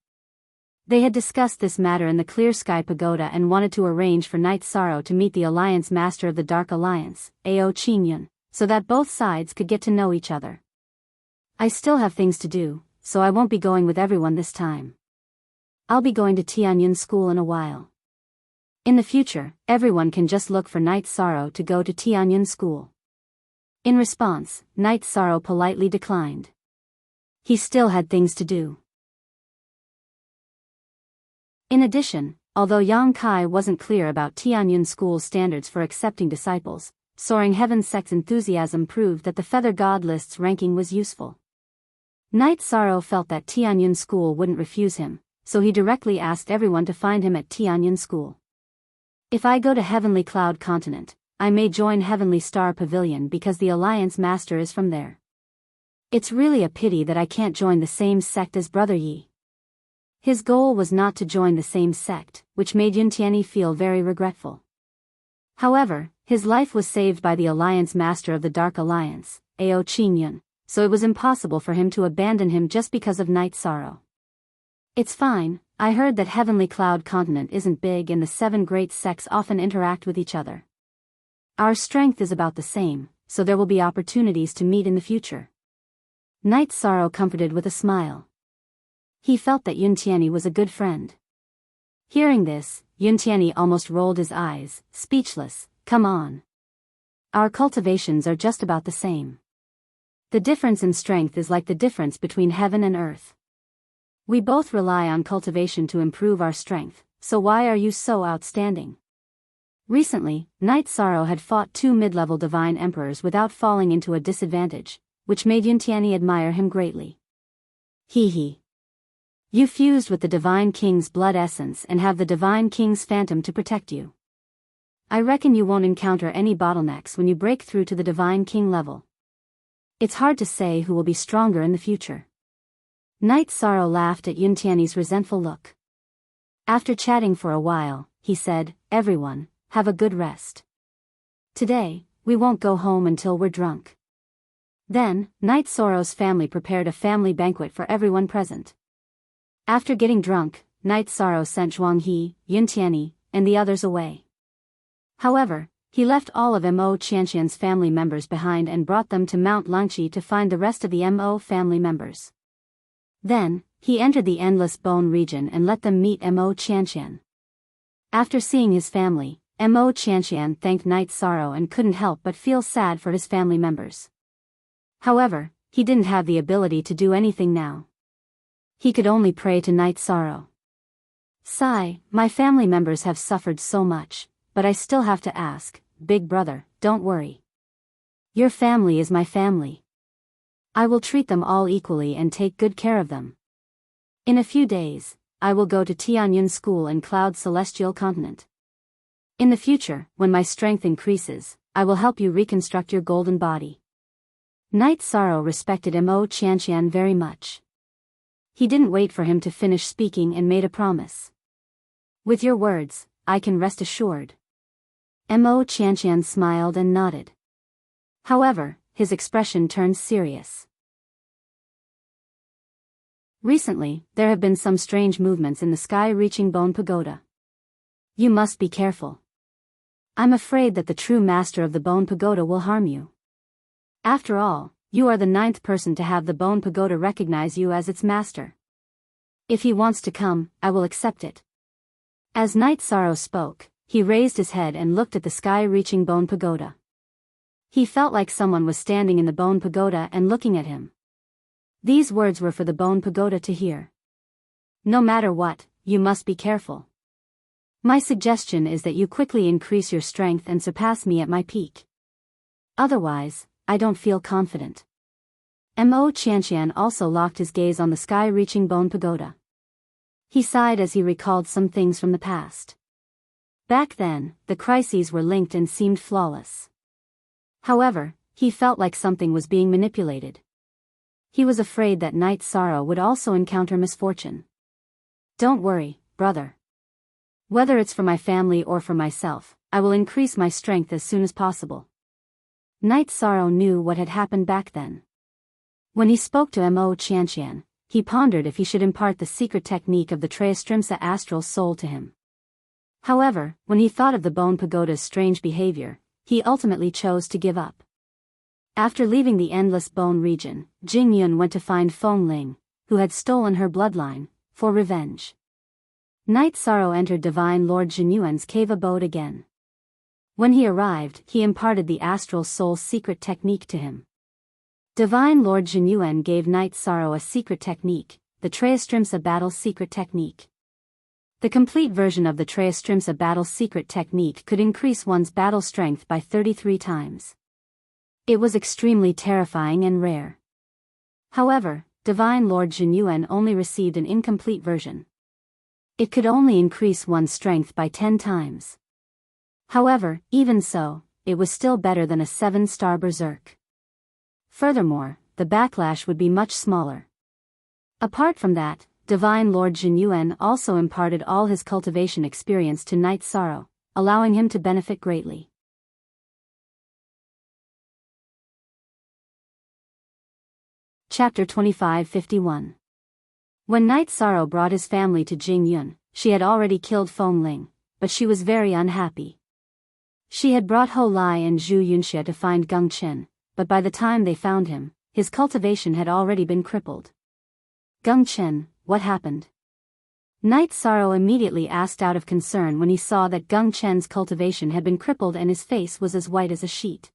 They had discussed this matter in the Clear Sky Pagoda and wanted to arrange for Knight Sorrow to meet the Alliance Master of the Dark Alliance, Ao Qingyun, so that both sides could get to know each other. I still have things to do, so I won't be going with everyone this time. I'll be going to Tianyun School in a while. In the future, everyone can just look for Knight Sorrow to go to Tianyun School. In response, Knight Sorrow politely declined. He still had things to do. In addition, although Yang Kai wasn't clear about Tianyun School's standards for accepting disciples, Soaring Heaven sect's enthusiasm proved that the Feather God list's ranking was useful. Knight Sorrow felt that Tianyun School wouldn't refuse him, so he directly asked everyone to find him at Tianyun School. If I go to Heavenly Cloud Continent, I may join Heavenly Star Pavilion because the Alliance Master is from there. It's really a pity that I can't join the same sect as Brother Yi. His goal was not to join the same sect, which made Yun Tianyi feel very regretful. However, his life was saved by the Alliance Master of the Dark Alliance, Ao Qingyun, so it was impossible for him to abandon him just because of Knight Sorrow. It's fine, I heard that Heavenly Cloud Continent isn't big and the 7 great sects often interact with each other. Our strength is about the same, so there will be opportunities to meet in the future. Knight Sorrow comforted with a smile. He felt that Yun Tianyi was a good friend. Hearing this, Yun Tianyi almost rolled his eyes, speechless. Come on. Our cultivations are just about the same. The difference in strength is like the difference between heaven and earth. We both rely on cultivation to improve our strength, so why are you so outstanding? Recently, Knight Sorrow had fought 2 mid-level divine emperors without falling into a disadvantage, which made Yun Tianyi admire him greatly. Hee. You fused with the Divine King's blood essence and have the Divine King's phantom to protect you. I reckon you won't encounter any bottlenecks when you break through to the Divine King level. It's hard to say who will be stronger in the future. Knight Sorrow laughed at Yun Tianyi's resentful look. After chatting for a while, he said, Everyone, have a good rest. Today, we won't go home until we're drunk. Then, Knight Sorrow's family prepared a family banquet for everyone present. After getting drunk, Knight Sorrow sent Zhuanghe, Yun Tianyi, and the others away. However, he left all of Mo Qianqian's family members behind and brought them to Mount Lungqi to find the rest of the Mo family members. Then, he entered the Endless Bone region and let them meet Mo Qianqian. After seeing his family, Mo Qianqian thanked Knight Sorrow and couldn't help but feel sad for his family members. However, he didn't have the ability to do anything now. He could only pray to Knight Sorrow. Sigh, my family members have suffered so much, but I still have to ask, big brother, don't worry. Your family is my family. I will treat them all equally and take good care of them. In a few days, I will go to Tianyun School in Cloud Celestial Continent. In the future, when my strength increases, I will help you reconstruct your golden body. Knight Sorrow respected Mo Qianqian very much. He didn't wait for him to finish speaking and made a promise. With your words, I can rest assured. Mo Qianqian smiled and nodded. However, his expression turned serious. Recently, there have been some strange movements in the sky reaching Bone Pagoda. You must be careful. I'm afraid that the true master of the Bone Pagoda will harm you. After all, you are the 9th person to have the Bone Pagoda recognize you as its master. If he wants to come, I will accept it. As Knight Sorrow spoke, he raised his head and looked at the sky-reaching Bone Pagoda. He felt like someone was standing in the Bone Pagoda and looking at him. These words were for the Bone Pagoda to hear. No matter what, you must be careful. My suggestion is that you quickly increase your strength and surpass me at my peak. Otherwise, I don't feel confident. Mo Qianqian also locked his gaze on the sky-reaching Bone Pagoda. He sighed as he recalled some things from the past. Back then, the crises were linked and seemed flawless. However, he felt like something was being manipulated. He was afraid that Knight Sorrow would also encounter misfortune. Don't worry, brother. Whether it's for my family or for myself, I will increase my strength as soon as possible. Knight Sorrow knew what had happened back then. When he spoke to Mo Qianqian, he pondered if he should impart the secret technique of the Treastrimsa astral soul to him. However, when he thought of the Bone Pagoda's strange behavior, he ultimately chose to give up. After leaving the Endless Bone region, Jing Yun went to find Feng Ling, who had stolen her bloodline, for revenge. Knight Sorrow entered Divine Lord Jinyuan's cave abode again. When he arrived, he imparted the astral soul's secret technique to him. Divine Lord Jinyuan gave Knight Sorrow a secret technique, the Treastrimsa battle secret technique. The complete version of the Treastrimsa battle secret technique could increase one's battle strength by 33 times. It was extremely terrifying and rare. However, Divine Lord Jinyuan only received an incomplete version. It could only increase one's strength by 10 times. However, even so, it was still better than a 7-star berserk. Furthermore, the backlash would be much smaller. Apart from that, Divine Lord Jinyuan also imparted all his cultivation experience to Knight Sorrow, allowing him to benefit greatly. Chapter 2551. When Knight Sorrow brought his family to Jing Yun, she had already killed Feng Ling, but she was very unhappy. She had brought Ho Lai and Zhu Yunxia to find Geng Chen, but by the time they found him, his cultivation had already been crippled. Geng Chen, what happened? Knight Sorrow immediately asked out of concern when he saw that Geng Chen's cultivation had been crippled and his face was as white as a sheet.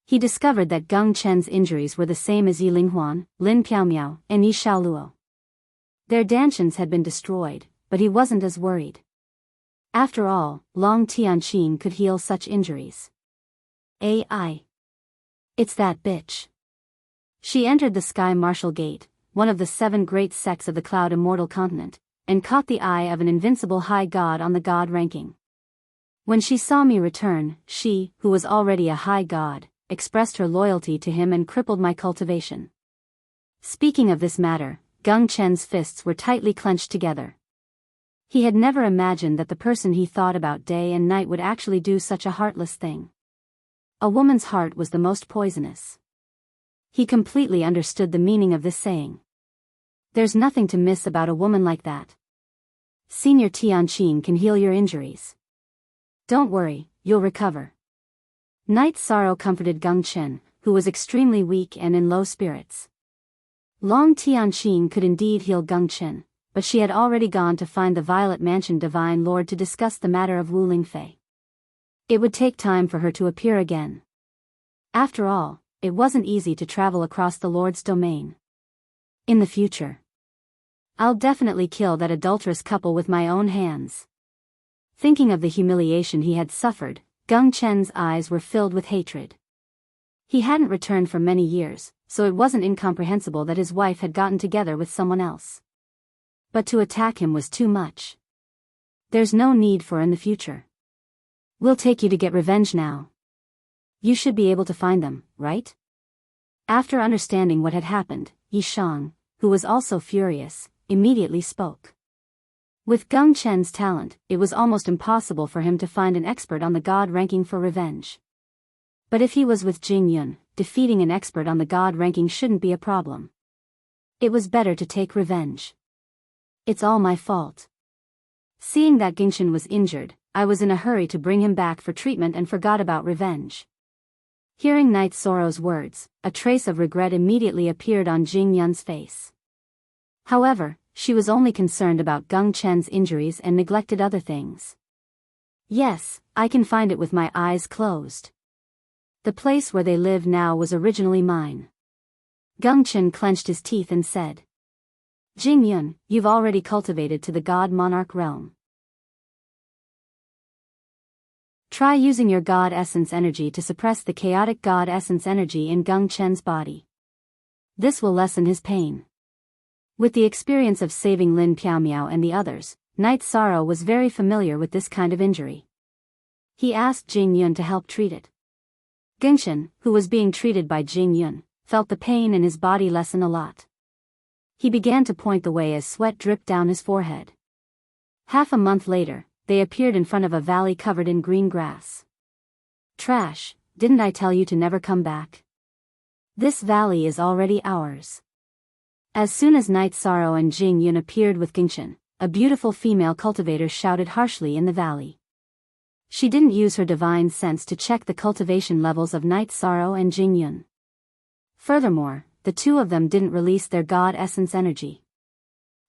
He discovered that Geng Chen's injuries were the same as Yi Linghuan, Lin Piaomiao, and Yi Xiaoluo. Their dantians had been destroyed, but he wasn't as worried. After all, Long Tianqin could heal such injuries. AI. It's that bitch. She entered the Sky Martial Gate, one of the 7 great sects of the Cloud Immortal Continent, and caught the eye of an invincible high god on the god ranking. When she saw me return, she, who was already a high god, expressed her loyalty to him and crippled my cultivation. Speaking of this matter, Geng Chen's fists were tightly clenched together. He had never imagined that the person he thought about day and night would actually do such a heartless thing. A woman's heart was the most poisonous. He completely understood the meaning of this saying. There's nothing to miss about a woman like that. Senior Tianqin can heal your injuries. Don't worry, you'll recover. Knight Sorrow comforted Geng Chen, who was extremely weak and in low spirits. Long Tianqin could indeed heal Geng Chen, but she had already gone to find the Violet Mansion Divine Lord to discuss the matter of Wu Lingfei. It would take time for her to appear again. After all, it wasn't easy to travel across the Lord's domain. In the future, I'll definitely kill that adulterous couple with my own hands. Thinking of the humiliation he had suffered, Geng Chen's eyes were filled with hatred. He hadn't returned for many years, so it wasn't incomprehensible that his wife had gotten together with someone else. But to attack him was too much. There's no need for in the future. We'll take you to get revenge now. You should be able to find them, right? After understanding what had happened, Yi Shang, who was also furious, immediately spoke. With Geng Chen's talent, it was almost impossible for him to find an expert on the god ranking for revenge. But if he was with Jing Yun, defeating an expert on the god ranking shouldn't be a problem. It was better to take revenge. It's all my fault. Seeing that Gengchen was injured, I was in a hurry to bring him back for treatment and forgot about revenge. Hearing Night Sorrow's words, a trace of regret immediately appeared on Jing Yun's face. However, she was only concerned about Geng Chen's injuries and neglected other things. Yes, I can find it with my eyes closed. The place where they live now was originally mine. Geng Chen clenched his teeth and said. Jing Yun, you've already cultivated to the God Monarch realm. Try using your God Essence energy to suppress the chaotic God Essence energy in Geng Chen's body. This will lessen his pain. With the experience of saving Lin Piaomiao and the others, Night Sorrow was very familiar with this kind of injury. He asked Jing Yun to help treat it. Gengchen, who was being treated by Jing Yun, felt the pain in his body lessen a lot. He began to point the way as sweat dripped down his forehead. Half a month later, they appeared in front of a valley covered in green grass. Trash, didn't I tell you to never come back? This valley is already ours. As soon as Night Sorrow and Jing Yun appeared with Gengchen, a beautiful female cultivator shouted harshly in the valley. She didn't use her divine sense to check the cultivation levels of Night Sorrow and Jing Yun. Furthermore, the two of them didn't release their God Essence energy.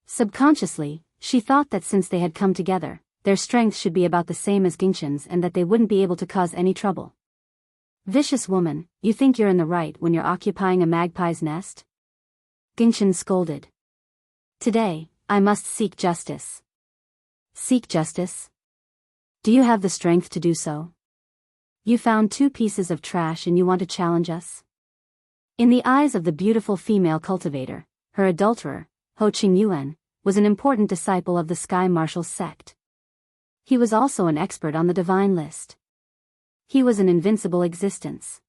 Subconsciously, she thought that since they had come together, their strength should be about the same as Gengchen's and that they wouldn't be able to cause any trouble. Vicious woman, you think you're in the right when you're occupying a magpie's nest? Gengchen scolded. Today, I must seek justice. Seek justice? Do you have the strength to do so? You found 2 pieces of trash and you want to challenge us? In the eyes of the beautiful female cultivator, her adulterer, Ho Qingyuan, was an important disciple of the Sky Marshals sect. He was also an expert on the divine list. He was an invincible existence.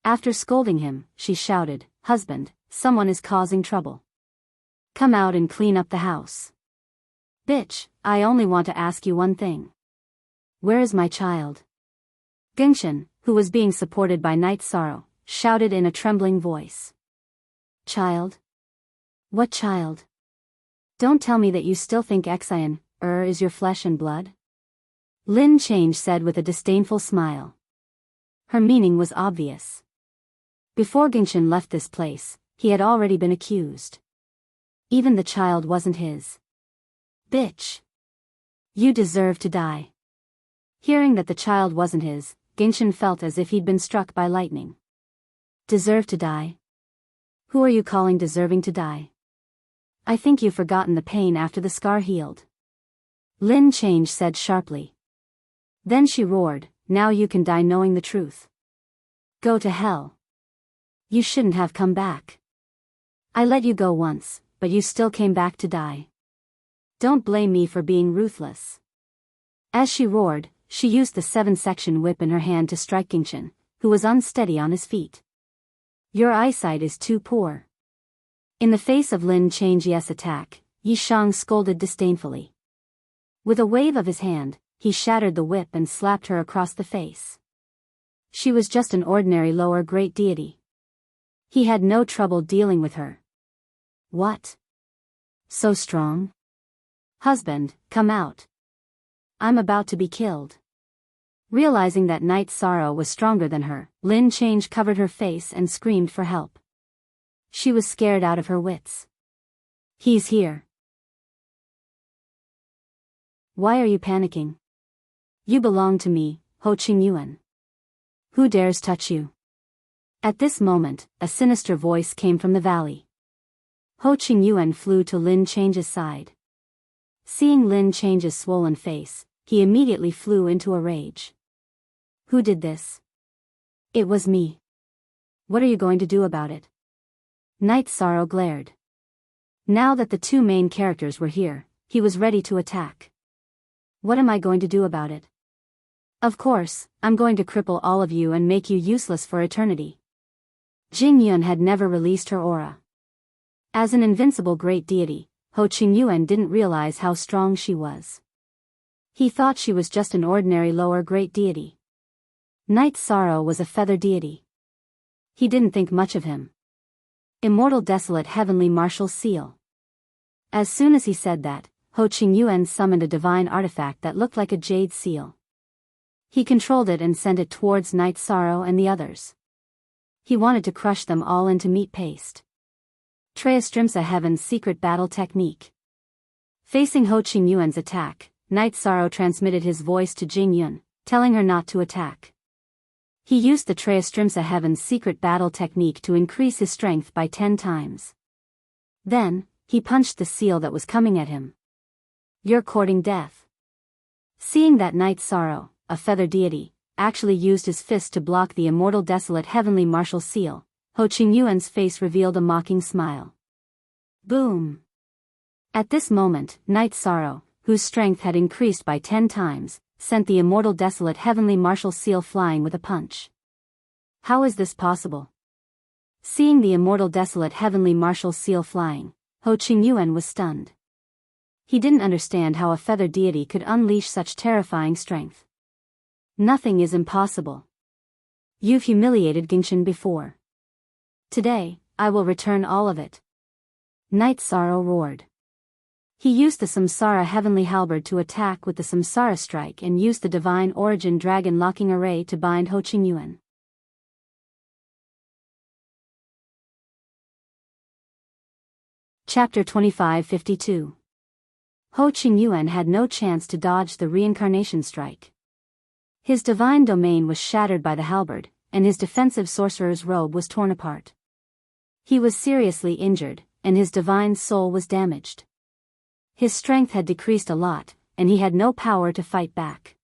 After scolding him, she shouted, Husband, someone is causing trouble. Come out and clean up the house. Bitch, I only want to ask you one thing. Where is my child? Gengchen, who was being supported by Night Sorrow, shouted in a trembling voice. Child? What child? Don't tell me that you still think Xian, is your flesh and blood? Lin Change said with a disdainful smile. Her meaning was obvious. Before Gengchen left this place, he had already been accused. Even the child wasn't his. Bitch! You deserve to die. Hearing that the child wasn't his, Gengchen felt as if he'd been struck by lightning. Deserve to die? Who are you calling deserving to die? I think you've forgotten the pain after the scar healed. Lin Change said sharply. Then she roared, now you can die knowing the truth. Go to hell. You shouldn't have come back. I let you go once, but you still came back to die. Don't blame me for being ruthless. As she roared, she used the 7-section whip in her hand to strike Gengchen, who was unsteady on his feet. Your eyesight is too poor. In the face of Lin Change's attack, Yi Shang scolded disdainfully. With a wave of his hand, he shattered the whip and slapped her across the face. She was just an ordinary lower great deity. He had no trouble dealing with her. What? So strong? Husband, come out. I'm about to be killed. Realizing that Night Sorrow was stronger than her, Lin Change covered her face and screamed for help. She was scared out of her wits. He's here. Why are you panicking? You belong to me, Ho Qingyuan. Who dares touch you? At this moment, a sinister voice came from the valley. Ho Qingyuan flew to Lin Change's side. Seeing Lin Change's swollen face, he immediately flew into a rage. Who did this? It was me. What are you going to do about it? Night Sorrow glared. Now that the 2 main characters were here, he was ready to attack. What am I going to do about it? Of course, I'm going to cripple all of you and make you useless for eternity. Jing Yun had never released her aura. As an invincible great deity, Ho Qingyuan didn't realize how strong she was. He thought she was just an ordinary lower great deity. Night Sorrow was a feather deity. He didn't think much of him. Immortal desolate heavenly martial seal. As soon as he said that, Ho Qingyuan summoned a divine artifact that looked like a jade seal. He controlled it and sent it towards Night Sorrow and the others. He wanted to crush them all into meat paste. Treastrimsa Heaven's secret battle technique. Facing Ho Qingyuan's attack, Night Sorrow transmitted his voice to Jing Yun, telling her not to attack. He used the Treastrimsa Heaven's secret battle technique to increase his strength by 10 times. Then, he punched the seal that was coming at him. You're courting death. Seeing that Night Sorrow, a feather deity, actually used his fist to block the immortal desolate heavenly martial seal, Ho Qingyuan's face revealed a mocking smile. Boom! At this moment, Night Sorrow, whose strength had increased by 10 times, sent the immortal desolate heavenly martial seal flying with a punch. How is this possible? Seeing the immortal desolate heavenly martial seal flying, Ho Qingyuan was stunned. He didn't understand how a feather deity could unleash such terrifying strength. Nothing is impossible. You've humiliated Gingshan before. Today, I will return all of it. Night Sorrow roared. He used the Samsara Heavenly Halberd to attack with the Samsara Strike and used the Divine Origin Dragon Locking Array to bind Ho Qingyuan. Chapter 2552. Ho Qingyuan had no chance to dodge the Reincarnation Strike. His divine domain was shattered by the halberd, and his defensive sorcerer's robe was torn apart. He was seriously injured, and his divine soul was damaged. His strength had decreased a lot, and he had no power to fight back.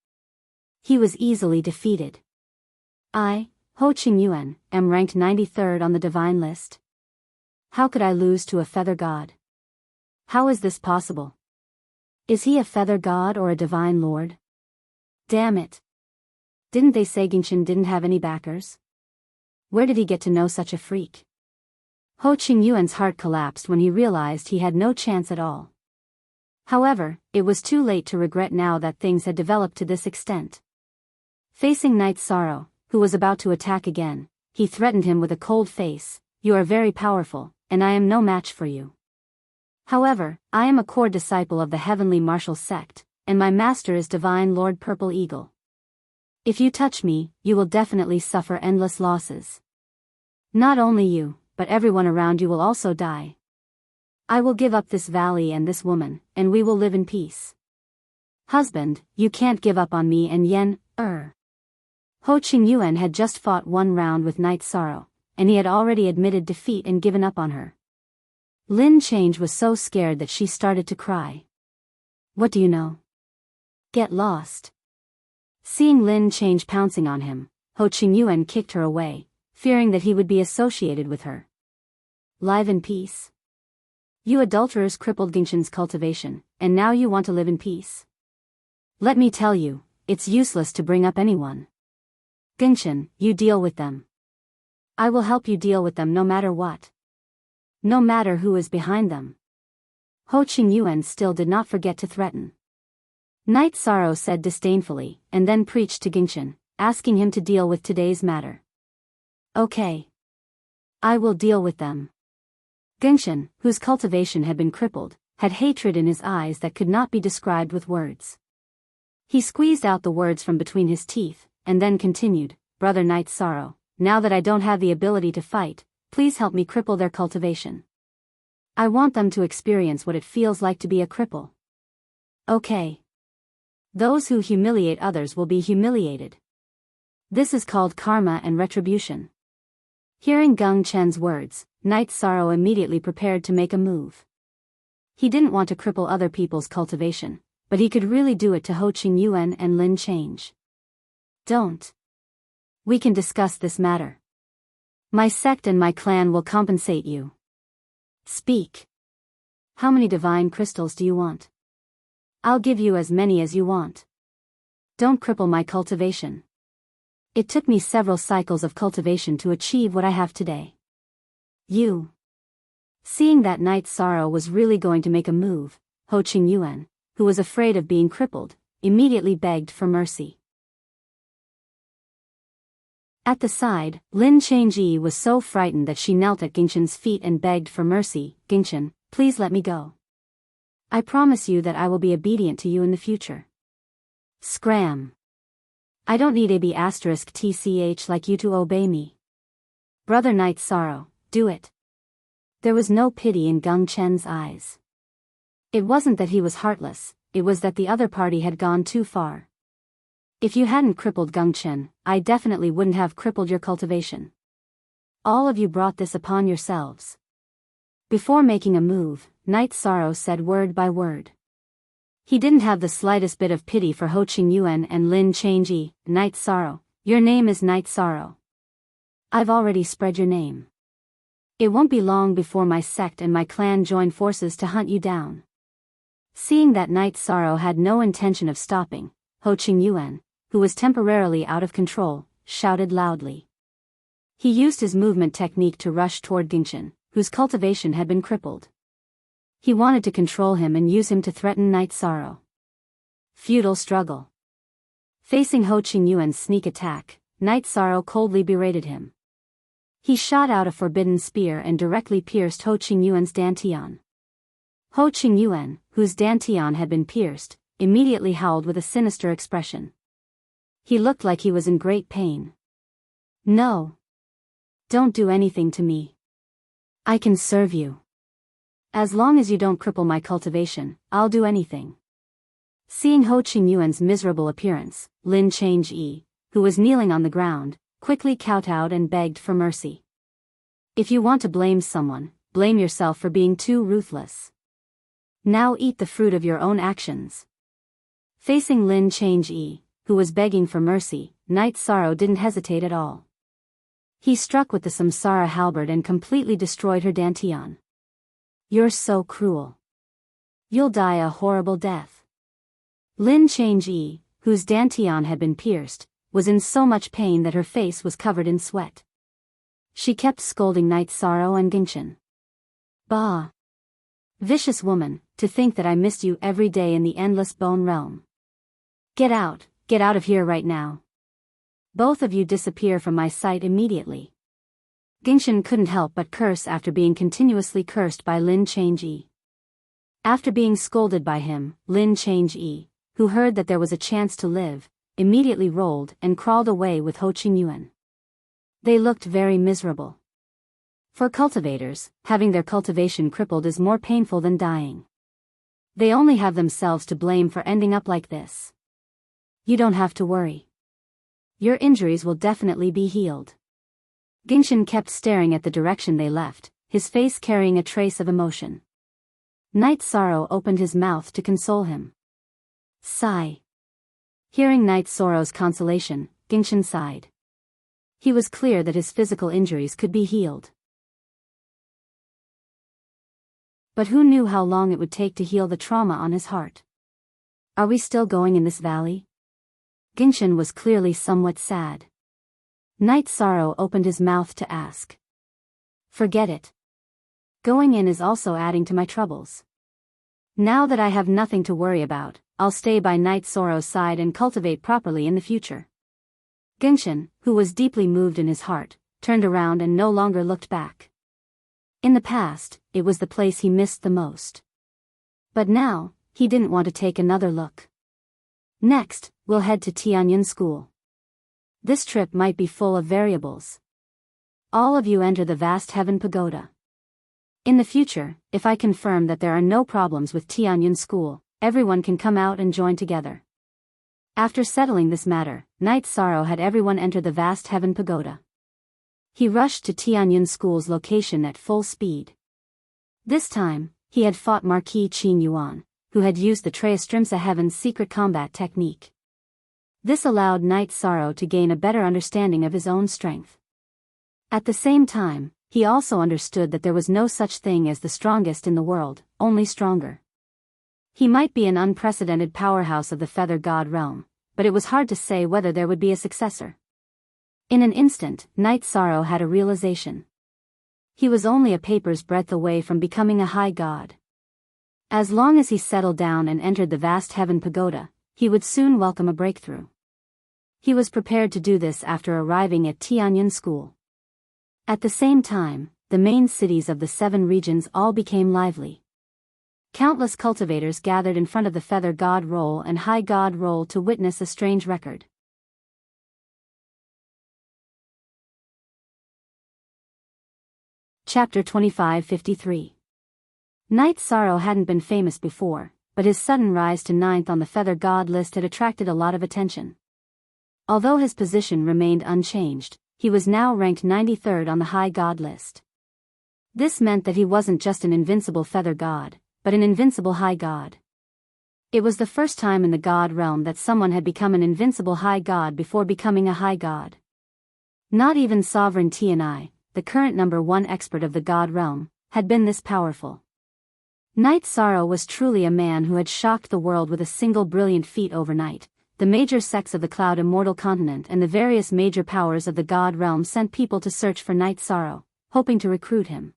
He was easily defeated. I, Ho Qingyuan, am ranked 93rd on the divine list. How could I lose to a feather god? How is this possible? Is he a feather god or a divine lord? Damn it. Didn't they say Gingshan didn't have any backers? Where did he get to know such a freak? Ho Qingyuan's heart collapsed when he realized he had no chance at all. However, it was too late to regret now that things had developed to this extent. Facing Night Sorrow, who was about to attack again, he threatened him with a cold face. You are very powerful, and I am no match for you. However, I am a core disciple of the Heavenly Martial Sect, and my master is Divine Lord Purple Eagle. If you touch me, you will definitely suffer endless losses. Not only you, but everyone around you will also die. I will give up this valley and this woman, and we will live in peace. Husband, you can't give up on me and Yen, Ho Qingyuan had just fought one round with Night Sorrow, and he had already admitted defeat and given up on her. Lin Change was so scared that she started to cry. What do you know? Get lost. Seeing Lin Change pouncing on him, Ho Qingyuan kicked her away, fearing that he would be associated with her. Live in peace? You adulterers crippled Gingshan's cultivation, and now you want to live in peace? Let me tell you, it's useless to bring up anyone. Gingshan, you deal with them. I will help you deal with them no matter what. No matter who is behind them. Ho Qingyuan still did not forget to threaten. Night Sorrow said disdainfully, and then preached to Gingshan, asking him to deal with today's matter. Okay. I will deal with them. Gingshan, whose cultivation had been crippled, had hatred in his eyes that could not be described with words. He squeezed out the words from between his teeth, and then continued, Brother Night Sorrow, now that I don't have the ability to fight, please help me cripple their cultivation. I want them to experience what it feels like to be a cripple. Okay. Those who humiliate others will be humiliated. This is called karma and retribution. Hearing Gung Chen's words, Night Sorrow immediately prepared to make a move. He didn't want to cripple other people's cultivation, but he could really do it to Ho Qingyuan and Lin Change. Don't. We can discuss this matter. My sect and my clan will compensate you. Speak. How many divine crystals do you want? I'll give you as many as you want. Don't cripple my cultivation. It took me several cycles of cultivation to achieve what I have today. You. Seeing that Night Sorrow was really going to make a move, Ho Ching Yuan, who was afraid of being crippled, immediately begged for mercy. At the side, Lin Changyi was so frightened that she knelt at Gingshen's feet and begged for mercy. Gingshen, please let me go. I promise you that I will be obedient to you in the future. Scram. I don't need *tch like you to obey me. Brother Night Sorrow, do it. There was no pity in Gung Chen's eyes. It wasn't that he was heartless, it was that the other party had gone too far. If you hadn't crippled Gung Chen, I definitely wouldn't have crippled your cultivation. All of you brought this upon yourselves. Before making a move, Night Sorrow said word by word. He didn't have the slightest bit of pity for Ho Ching Yuan and Lin Changyi. Night Sorrow, your name is Night Sorrow. I've already spread your name. It won't be long before my sect and my clan join forces to hunt you down. Seeing that Night Sorrow had no intention of stopping, Ho Ching Yuan, who was temporarily out of control, shouted loudly. He used his movement technique to rush toward Gingshen, whose cultivation had been crippled. He wanted to control him and use him to threaten Night Sorrow. Futile struggle. Facing Ho Ching Yuan's sneak attack, Night Sorrow coldly berated him. He shot out a forbidden spear and directly pierced Ho Ching Yuan's dantian. Ho Ching Yuan, whose dantian had been pierced, immediately howled with a sinister expression. He looked like he was in great pain. No. Don't do anything to me. I can serve you. As long as you don't cripple my cultivation, I'll do anything. Seeing Ho Ching Yuan's miserable appearance, Lin Changyi, who was kneeling on the ground, quickly kowtowed and begged for mercy. If you want to blame someone, blame yourself for being too ruthless. Now eat the fruit of your own actions. Facing Lin Changyi, who was begging for mercy, Night Sorrow didn't hesitate at all. He struck with the Samsara halberd and completely destroyed her dantian. You're so cruel. You'll die a horrible death. Lin Changyi, whose dantian had been pierced, was in so much pain that her face was covered in sweat. She kept scolding Night Sorrow and Gingshen. Bah! Vicious woman, to think that I missed you every day in the endless bone realm. Get out of here right now. Both of you disappear from my sight immediately. Gingshen couldn't help but curse after being continuously cursed by Lin Changyi. After being scolded by him, Lin Changyi, who heard that there was a chance to live, immediately rolled and crawled away with Ho Ching Yuan. They looked very miserable. For cultivators, having their cultivation crippled is more painful than dying. They only have themselves to blame for ending up like this. You don't have to worry. Your injuries will definitely be healed. Gingshen kept staring at the direction they left, his face carrying a trace of emotion. Night Sorrow opened his mouth to console him. Sigh. Hearing Night Sorrow's consolation, Gingshen sighed. He was clear that his physical injuries could be healed. But who knew how long it would take to heal the trauma on his heart? Are we still going in this valley? Gingshen was clearly somewhat sad. Night Sorrow opened his mouth to ask. Forget it. Going in is also adding to my troubles. Now that I have nothing to worry about, I'll stay by Night Sorrow's side and cultivate properly in the future. Gingshen, who was deeply moved in his heart, turned around and no longer looked back. In the past, it was the place he missed the most. But now, he didn't want to take another look. Next, we'll head to Tianyun School. This trip might be full of variables. All of you enter the vast heaven pagoda. In the future, if I confirm that there are no problems with Tianyun School, everyone can come out and join together. After settling this matter, Night Sorrow had everyone enter the vast heaven pagoda. He rushed to Tianyun School's location at full speed. This time, he had fought Marquis Qin Yuan, who had used the Treastrimsa Heaven's secret combat technique. This allowed Night Sorrow to gain a better understanding of his own strength. At the same time, he also understood that there was no such thing as the strongest in the world, only stronger. He might be an unprecedented powerhouse of the Feather God realm, but it was hard to say whether there would be a successor. In an instant, Night Sorrow had a realization. He was only a paper's breadth away from becoming a high god. As long as he settled down and entered the vast heaven pagoda, he would soon welcome a breakthrough. He was prepared to do this after arriving at Tianyun School. At the same time, the main cities of the 7 regions all became lively. Countless cultivators gathered in front of the Feather God Roll and High God Roll to witness a strange record. Chapter 2553. Knight Sorrow hadn't been famous before, but his sudden rise to 9th on the Feather God list had attracted a lot of attention. Although his position remained unchanged, he was now ranked 93rd on the High God list. This meant that he wasn't just an invincible Feather God, but an invincible High God. It was the first time in the God realm that someone had become an invincible High God before becoming a High God. Not even Sovereign Tianai, the current #1 expert of the God realm, had been this powerful. Knight Sorrow was truly a man who had shocked the world with a single brilliant feat overnight. The major sects of the Cloud Immortal continent and the various major powers of the God realm sent people to search for Knight Sorrow, hoping to recruit him.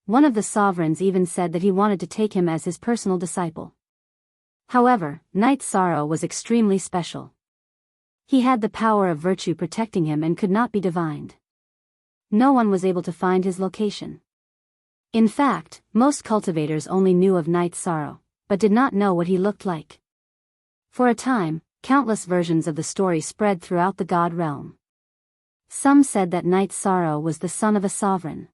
One of the sovereigns even said that he wanted to take him as his personal disciple. However, Knight Sorrow was extremely special. He had the power of virtue protecting him and could not be divined. No one was able to find his location. In fact, most cultivators only knew of Knight Sorrow, but did not know what he looked like. For a time, countless versions of the story spread throughout the God realm. Some said that Knight Sorrow was the son of a sovereign.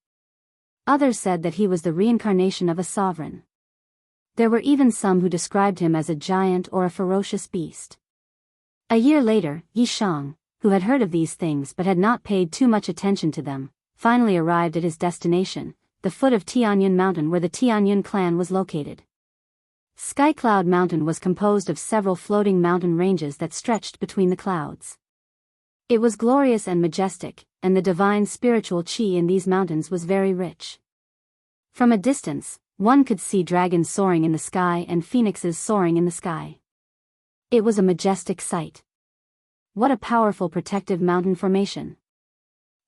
Others said that he was the reincarnation of a sovereign. There were even some who described him as a giant or a ferocious beast. A year later, Yi Shang, who had heard of these things but had not paid too much attention to them, finally arrived at his destination, the foot of Tianyun Mountain where the Tianyun clan was located. Skycloud Mountain was composed of several floating mountain ranges that stretched between the clouds. It was glorious and majestic, and the divine spiritual chi in these mountains was very rich. From a distance, one could see dragons soaring in the sky and phoenixes soaring in the sky. It was a majestic sight. What a powerful protective mountain formation.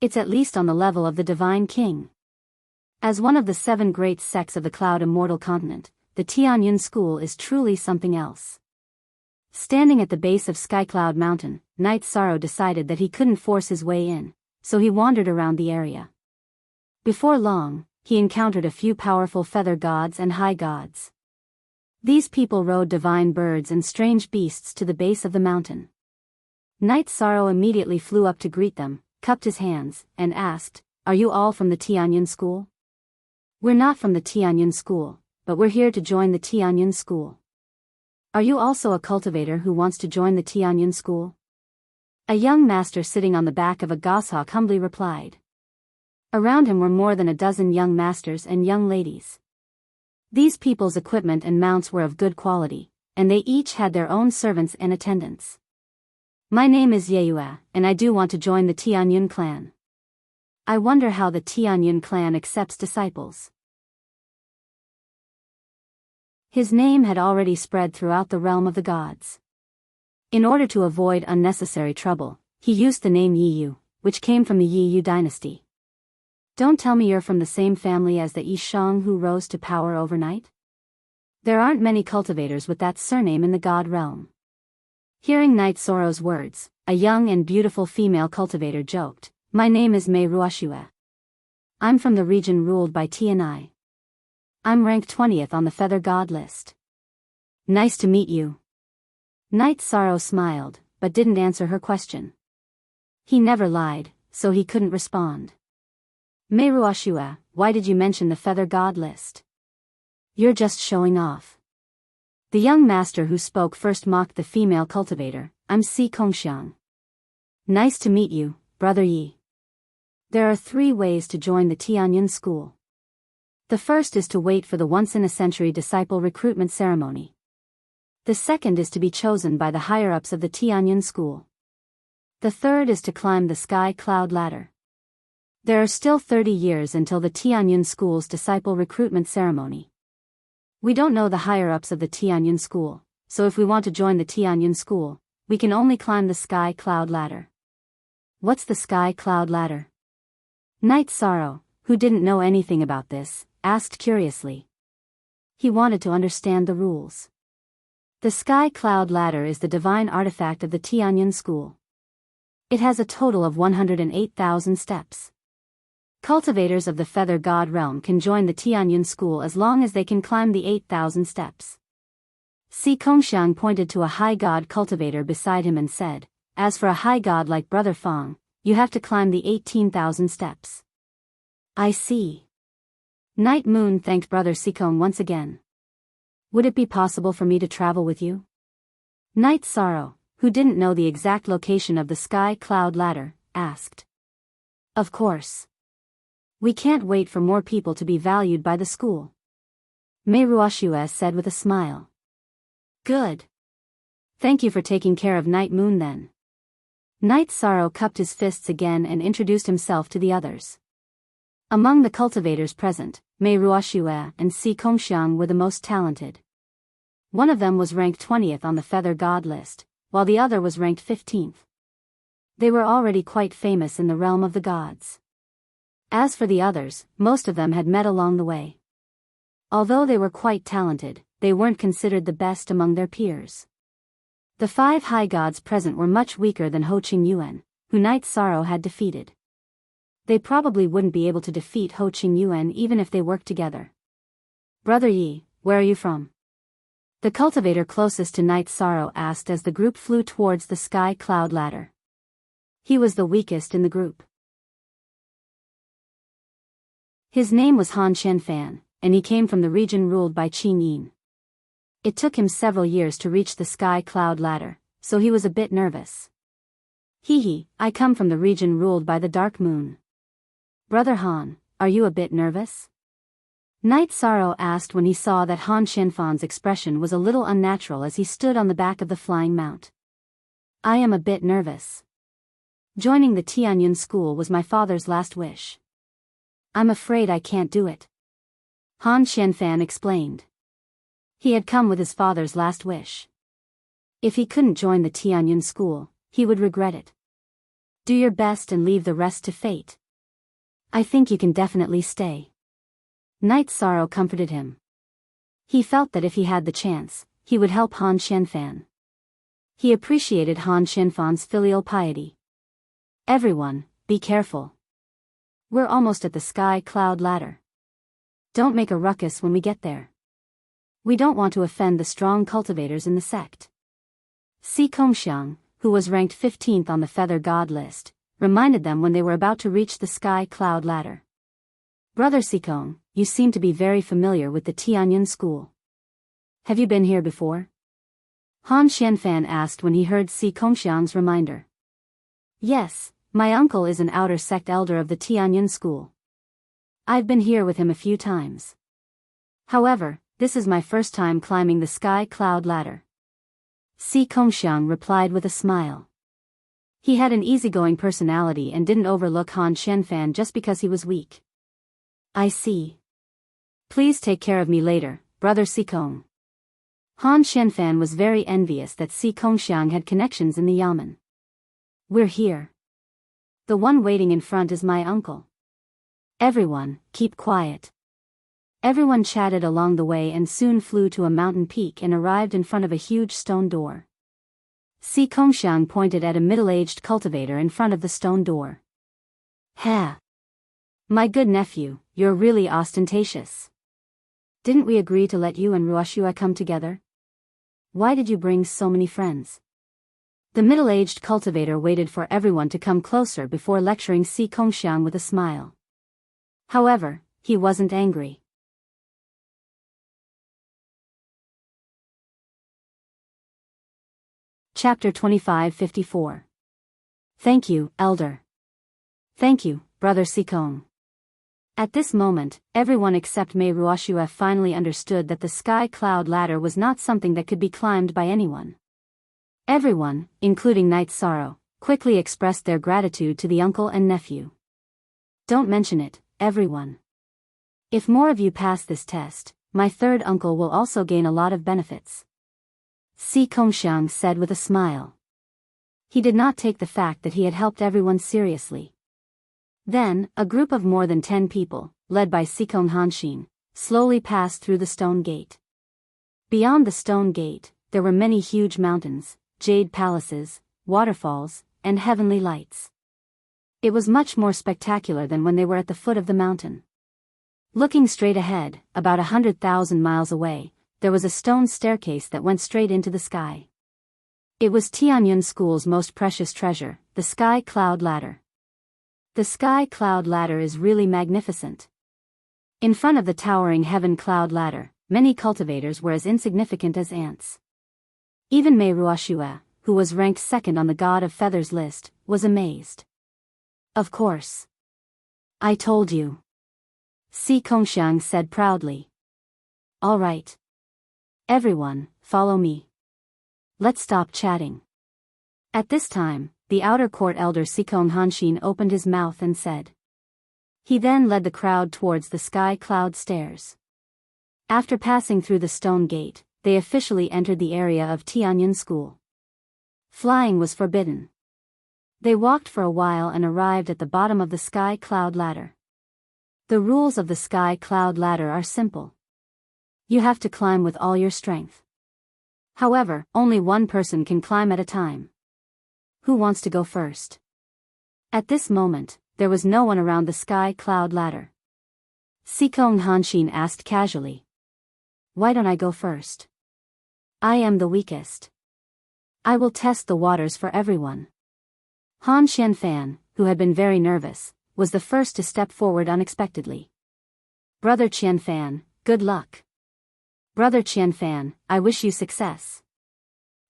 It's at least on the level of the Divine King. As one of the 7 great sects of the Cloud Immortal continent, the Tianyun School is truly something else. Standing at the base of Skycloud Mountain, Knight Sorrow decided that he couldn't force his way in, so he wandered around the area. Before long, he encountered a few powerful feather gods and high gods. These people rode divine birds and strange beasts to the base of the mountain. Knight Sorrow immediately flew up to greet them, cupped his hands, and asked, "Are you all from the Tianyun School?" "We're not from the Tianyun School, but we're here to join the Tianyun School." "Are you also a cultivator who wants to join the Tianyun School?" A young master sitting on the back of a goshawk humbly replied. Around him were more than a dozen young masters and young ladies. These people's equipment and mounts were of good quality, and they each had their own servants and attendants. "My name is Yeua, and I do want to join the Tianyun clan. I wonder how the Tianyun clan accepts disciples." His name had already spread throughout the realm of the gods. In order to avoid unnecessary trouble, he used the name Yiyu, which came from the Yiyu dynasty. "Don't tell me you're from the same family as the Yi Shang who rose to power overnight? There aren't many cultivators with that surname in the god realm." Hearing Knight Sorrow's words, a young and beautiful female cultivator joked, "My name is Mei Ruoshue. I'm from the region ruled by Tianai. I'm ranked 20th on the Feather God list." "Nice to meet you." Knight Sorrow smiled, but didn't answer her question. He never lied, so he couldn't respond. "Mei Ruoshue, why did you mention the Feather God list?" "You're just showing off." The young master who spoke first mocked the female cultivator, "I'm Si Kongxiang. Nice to meet you, Brother Yi. There are 3 ways to join the Tianyun School. The first is to wait for the once-in-a-century disciple recruitment ceremony. The second is to be chosen by the higher-ups of the Tianyun School. The third is to climb the sky cloud ladder. There are still 30 years until the Tianyun School's disciple recruitment ceremony. We don't know the higher-ups of the Tianyun School, so if we want to join the Tianyun School, we can only climb the sky cloud ladder." "What's the sky cloud ladder?" Knight Sorrow, who didn't know anything about this, asked curiously. He wanted to understand the rules. The Sky Cloud Ladder is the divine artifact of the Tianyan school. It has a total of 108,000 steps. Cultivators of the Feather God realm can join the Tianyan school as long as they can climb the 8,000 steps. Si Kongxiang pointed to a high god cultivator beside him and said, "As for a high god like Brother Fang, you have to climb the 18,000 steps." "I see." Night Moon thanked Brother Sikong once again. "Would it be possible for me to travel with you?" Night Sorrow, who didn't know the exact location of the Sky Cloud Ladder, asked. "Of course. We can't wait for more people to be valued by the school," Mei Ruoxue said with a smile. "Good. Thank you for taking care of Night Moon then." Night Sorrow cupped his fists again and introduced himself to the others. Among the cultivators present, Mei Ruoxue and Si Kongxiang were the most talented. One of them was ranked 20th on the Feather God list, while the other was ranked 15th. They were already quite famous in the realm of the gods. As for the others, most of them had met along the way. Although they were quite talented, they weren't considered the best among their peers. The 5 high gods present were much weaker than Ho Qingyuan, who Night Sorrow had defeated. They probably wouldn't be able to defeat Ho Qingyuan even if they worked together. "Brother Yi, where are you from?" The cultivator closest to Night Sorrow asked as the group flew towards the Sky Cloud Ladder. He was the weakest in the group. His name was Han Qianfan, and he came from the region ruled by Qin Yin. It took him several years to reach the Sky Cloud Ladder, so he was a bit nervous. "Hee, I come from the region ruled by the Dark Moon." "Brother Han, are you a bit nervous?" Night Sorrow asked when he saw that Han Qianfan's expression was a little unnatural as he stood on the back of the flying mount. "I am a bit nervous. Joining the Tianyan school was my father's last wish. I'm afraid I can't do it," Han Qianfan explained. He had come with his father's last wish. If he couldn't join the Tianyan school, he would regret it. "Do your best and leave the rest to fate. I think you can definitely stay." Night Sorrow comforted him. He felt that if he had the chance, he would help Han Qianfan. He appreciated Han Qianfan's filial piety. "Everyone, be careful. We're almost at the Sky Cloud Ladder. Don't make a ruckus when we get there. We don't want to offend the strong cultivators in the sect." Si Kongxiang, who was ranked 15th on the Feather God list, reminded them when they were about to reach the Sky Cloud Ladder. "Brother Sikong, you seem to be very familiar with the Tianyan school. Have you been here before?" Han Qianfan asked when he heard Si Kongxiang's reminder. "Yes, my uncle is an outer sect elder of the Tianyan school. I've been here with him a few times. However, this is my first time climbing the Sky Cloud Ladder." Si Kongxiang replied with a smile. He had an easygoing personality and didn't overlook Han Qianfan just because he was weak. "I see. Please take care of me later, Brother Sikong." Han Qianfan was very envious that Si Kongxiang had connections in the Yamen. "We're here. The one waiting in front is my uncle. Everyone, keep quiet." Everyone chatted along the way and soon flew to a mountain peak and arrived in front of a huge stone door. Si Kongxiang pointed at a middle-aged cultivator in front of the stone door. "Ha! My good nephew, you're really ostentatious. Didn't we agree to let you and Ruoxue come together? Why did you bring so many friends?" The middle-aged cultivator waited for everyone to come closer before lecturing Si Kongxiang with a smile. However, he wasn't angry. Chapter 2554. Thank you, Elder. Thank you, Brother Sikong. At this moment, everyone except Mei Ruoxue finally understood that the Sky Cloud Ladder was not something that could be climbed by anyone. Everyone, including Night Sorrow, quickly expressed their gratitude to the uncle and nephew. "Don't mention it, everyone. If more of you pass this test, my third uncle will also gain a lot of benefits," Si Kongxiang said with a smile. He did not take the fact that he had helped everyone seriously. Then, a group of more than 10 people, led by Sikong Hanshin, slowly passed through the stone gate. Beyond the stone gate, there were many huge mountains, jade palaces, waterfalls, and heavenly lights. It was much more spectacular than when they were at the foot of the mountain. Looking straight ahead, about 100,000 miles away, there was a stone staircase that went straight into the sky. It was Tianyun School's most precious treasure, the Sky Cloud Ladder. The Sky Cloud Ladder is really magnificent. In front of the towering Heaven Cloud Ladder, many cultivators were as insignificant as ants. Even Mei Ruoxue, who was ranked second on the God of Feathers list, was amazed. Of course. I told you. Si Kongxiang said proudly. All right. Everyone, follow me. Let's stop chatting. At this time, the outer court elder Sikong Hanshin opened his mouth and said. He then led the crowd towards the Sky Cloud Stairs. After passing through the stone gate, they officially entered the area of Tianyun School. Flying was forbidden. They walked for a while and arrived at the bottom of the Sky Cloud Ladder. The rules of the Sky Cloud Ladder are simple. You have to climb with all your strength. However, only one person can climb at a time. Who wants to go first? At this moment, there was no one around the Sky Cloud Ladder. Sikong Hanshin asked casually. Why don't I go first? I am the weakest. I will test the waters for everyone. Han Qianfan, who had been very nervous, was the first to step forward unexpectedly. Brother Qianfan, good luck. Brother Qianfan, I wish you success.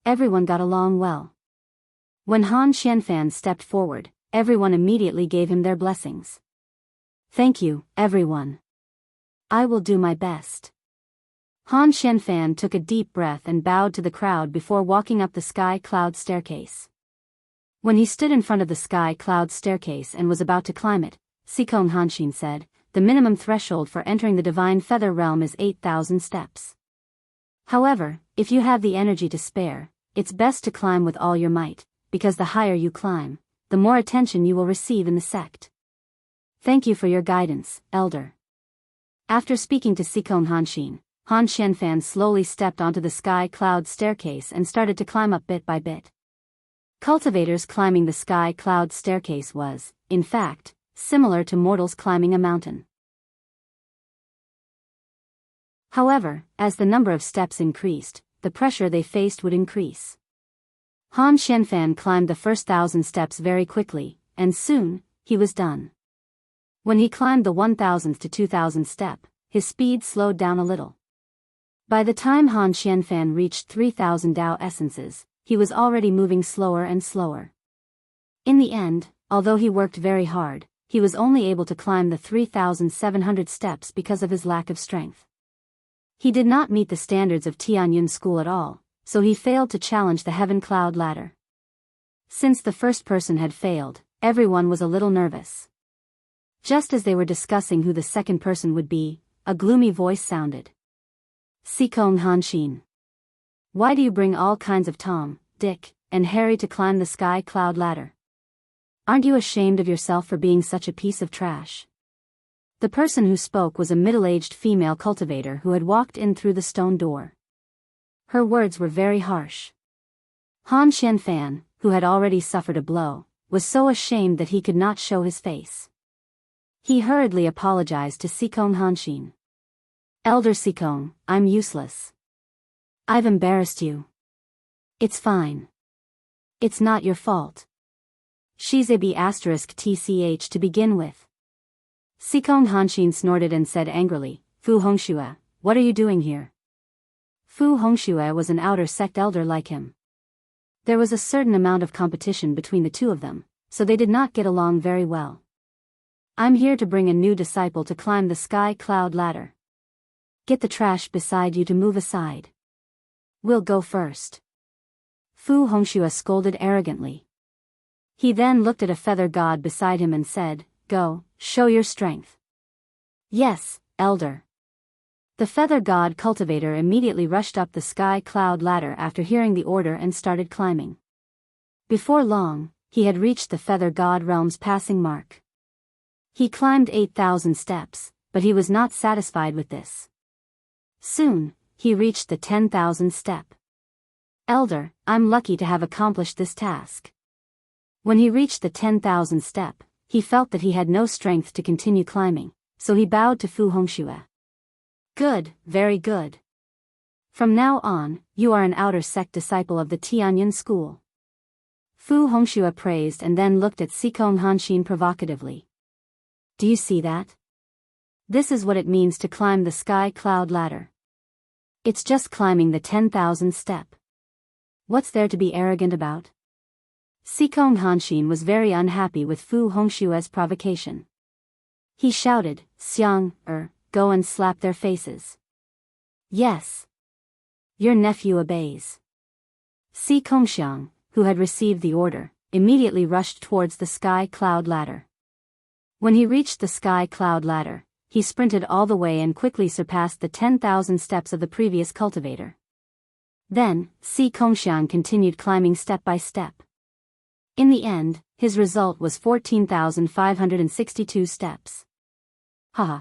Everyone got along well. When Han Qianfan stepped forward, everyone immediately gave him their blessings. Thank you, everyone. I will do my best. Han Qianfan took a deep breath and bowed to the crowd before walking up the Sky Cloud Staircase. When he stood in front of the Sky Cloud Staircase and was about to climb it, Sikong Hanshin said, the minimum threshold for entering the Divine Feather Realm is 8,000 steps. However, if you have the energy to spare, it's best to climb with all your might, because the higher you climb, the more attention you will receive in the sect. Thank you for your guidance, Elder. After speaking to Sikong Hanshin, Han Qianfan slowly stepped onto the Sky Cloud Staircase and started to climb up bit by bit. Cultivators climbing the Sky Cloud Staircase was, in fact, similar to mortals climbing a mountain. However, as the number of steps increased, the pressure they faced would increase. Han Qianfan climbed the first 1,000 steps very quickly, and soon, he was done. When he climbed the 1,000th to 2,000th step, his speed slowed down a little. By the time Han Qianfan reached 3,000 Dao essences, he was already moving slower and slower. In the end, although he worked very hard, he was only able to climb the 3,700 steps because of his lack of strength. He did not meet the standards of Tianyun School at all, so he failed to challenge the Heaven Cloud Ladder. Since the first person had failed, everyone was a little nervous. Just as they were discussing who the second person would be, a gloomy voice sounded. Sikong Hanshin. Why do you bring all kinds of Tom, Dick, and Harry to climb the Sky Cloud Ladder? Aren't you ashamed of yourself for being such a piece of trash? The person who spoke was a middle-aged female cultivator who had walked in through the stone door. Her words were very harsh. Han Qianfan, who had already suffered a blow, was so ashamed that he could not show his face. He hurriedly apologized to Sikong Hanshin. Elder Sikong, I'm useless. I've embarrassed you. It's fine. It's not your fault. She's a B***TCH to begin with. Sikong Hanshin snorted and said angrily, Fu Hongxue, what are you doing here? Fu Hongxue was an outer sect elder like him. There was a certain amount of competition between the two of them, so they did not get along very well. I'm here to bring a new disciple to climb the Sky Cloud Ladder. Get the trash beside you to move aside. We'll go first. Fu Hongxue scolded arrogantly. He then looked at a feather god beside him and said, Go, show your strength. Yes, Elder. The feather god cultivator immediately rushed up the Sky Cloud Ladder after hearing the order and started climbing. Before long, he had reached the feather god realm's passing mark. He climbed 8,000 steps, but he was not satisfied with this. Soon, he reached the 10,000th step. Elder, I'm lucky to have accomplished this task. When he reached the 10,000th step, he felt that he had no strength to continue climbing, so he bowed to Fu Hongxue. Good, very good. From now on, you are an outer sect disciple of the Tianyun school. Fu Hongxue praised and then looked at Sikong Hanshin provocatively. Do you see that? This is what it means to climb the sky cloud ladder. It's just climbing the 10,000th step. What's there to be arrogant about? Sikong Hanshin was very unhappy with Fu Hongxue's provocation. He shouted, Xiang, go and slap their faces. Yes. Your nephew obeys. Si Kongxiang, who had received the order, immediately rushed towards the sky cloud ladder. When he reached the sky cloud ladder, he sprinted all the way and quickly surpassed the 10,000 steps of the previous cultivator. Then, Si Kongxiang continued climbing step by step. In the end, his result was 14,562 steps. Haha.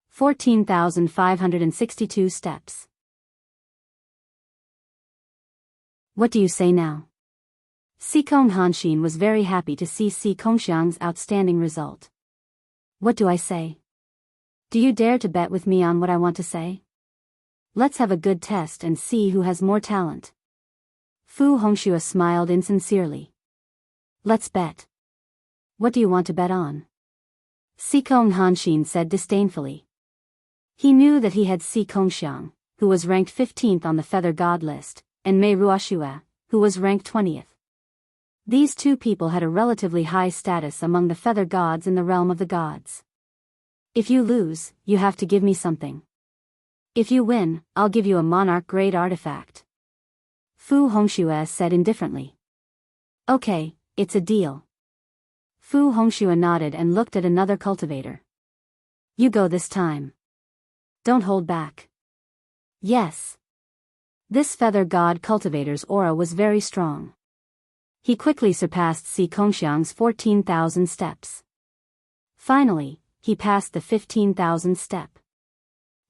14,562 steps. What do you say now? Sikong Hanshin was very happy to see Si Kongxiang's outstanding result. What do I say? Do you dare to bet with me on what I want to say? Let's have a good test and see who has more talent. Fu Hongxue smiled insincerely. Let's bet. What do you want to bet on? Sikong Hanshin said disdainfully. He knew that he had Si Kongxiang, who was ranked 15th on the Feather God list, and Mei Ruoxue, who was ranked 20th. These two people had a relatively high status among the feather gods in the realm of the gods. If you lose, you have to give me something. If you win, I'll give you a monarch-grade artifact. Fu Hongxue said indifferently. Okay, it's a deal. Fu Hongxue nodded and looked at another cultivator. You go this time. Don't hold back. Yes. This feather god cultivator's aura was very strong. He quickly surpassed Si Kongxiang's 14,000 steps. Finally, he passed the 15,000th step.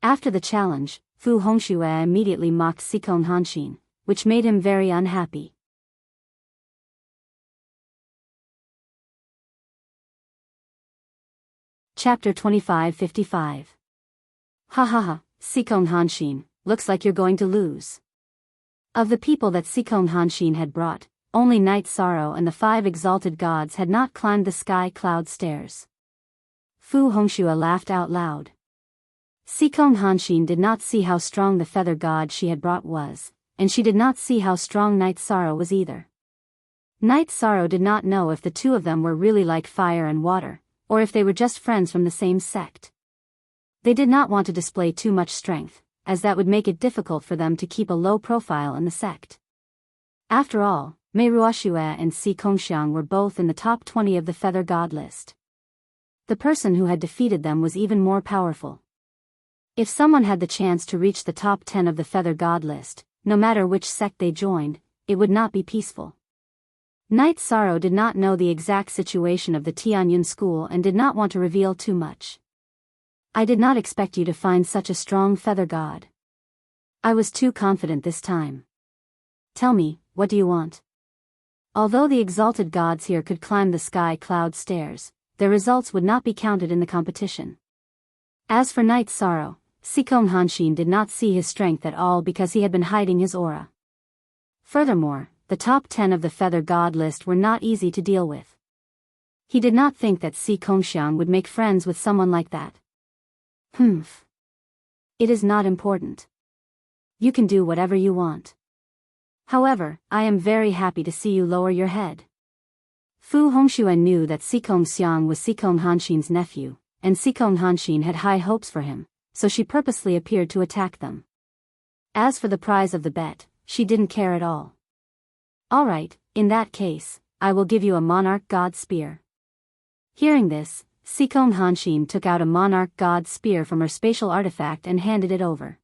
After the challenge, Fu Hongxue immediately mocked Sikong Hanshin, which made him very unhappy. Chapter 2555. Ha ha ha, Sikong Hanshin, looks like you're going to lose. Of the people that Sikong Hanshin had brought, only Night Sorrow and the 5 exalted gods had not climbed the sky cloud stairs. Fu Hongxue laughed out loud. Sikong Hanshin did not see how strong the feather god she had brought was, and she did not see how strong Night Sorrow was either. Night Sorrow did not know if the two of them were really like fire and water, or if they were just friends from the same sect. They did not want to display too much strength, as that would make it difficult for them to keep a low profile in the sect. After all, Mei Ruoxue and Si Kongxiang were both in the top 20 of the feather god list. The person who had defeated them was even more powerful. If someone had the chance to reach the top 10 of the feather god list, no matter which sect they joined, it would not be peaceful. Night Sorrow did not know the exact situation of the Tianyun school and did not want to reveal too much. I did not expect you to find such a strong feather god. I was too confident this time. Tell me, what do you want? Although the exalted gods here could climb the sky cloud stairs, their results would not be counted in the competition. As for Night Sorrow, Sikong Hanshin did not see his strength at all because he had been hiding his aura. Furthermore, the top 10 of the feather god list were not easy to deal with. He did not think that Si Kongxiang would make friends with someone like that. Humph. It is not important. You can do whatever you want. However, I am very happy to see you lower your head. Fu Hongxue knew that Si Kongxiang was Sikong Hanshin's nephew, and Sikong Hanshin had high hopes for him, so she purposely appeared to attack them. As for the prize of the bet, she didn't care at all. Alright, in that case, I will give you a monarch god spear. Hearing this, Sikong Hanshin took out a monarch god spear from her spatial artifact and handed it over.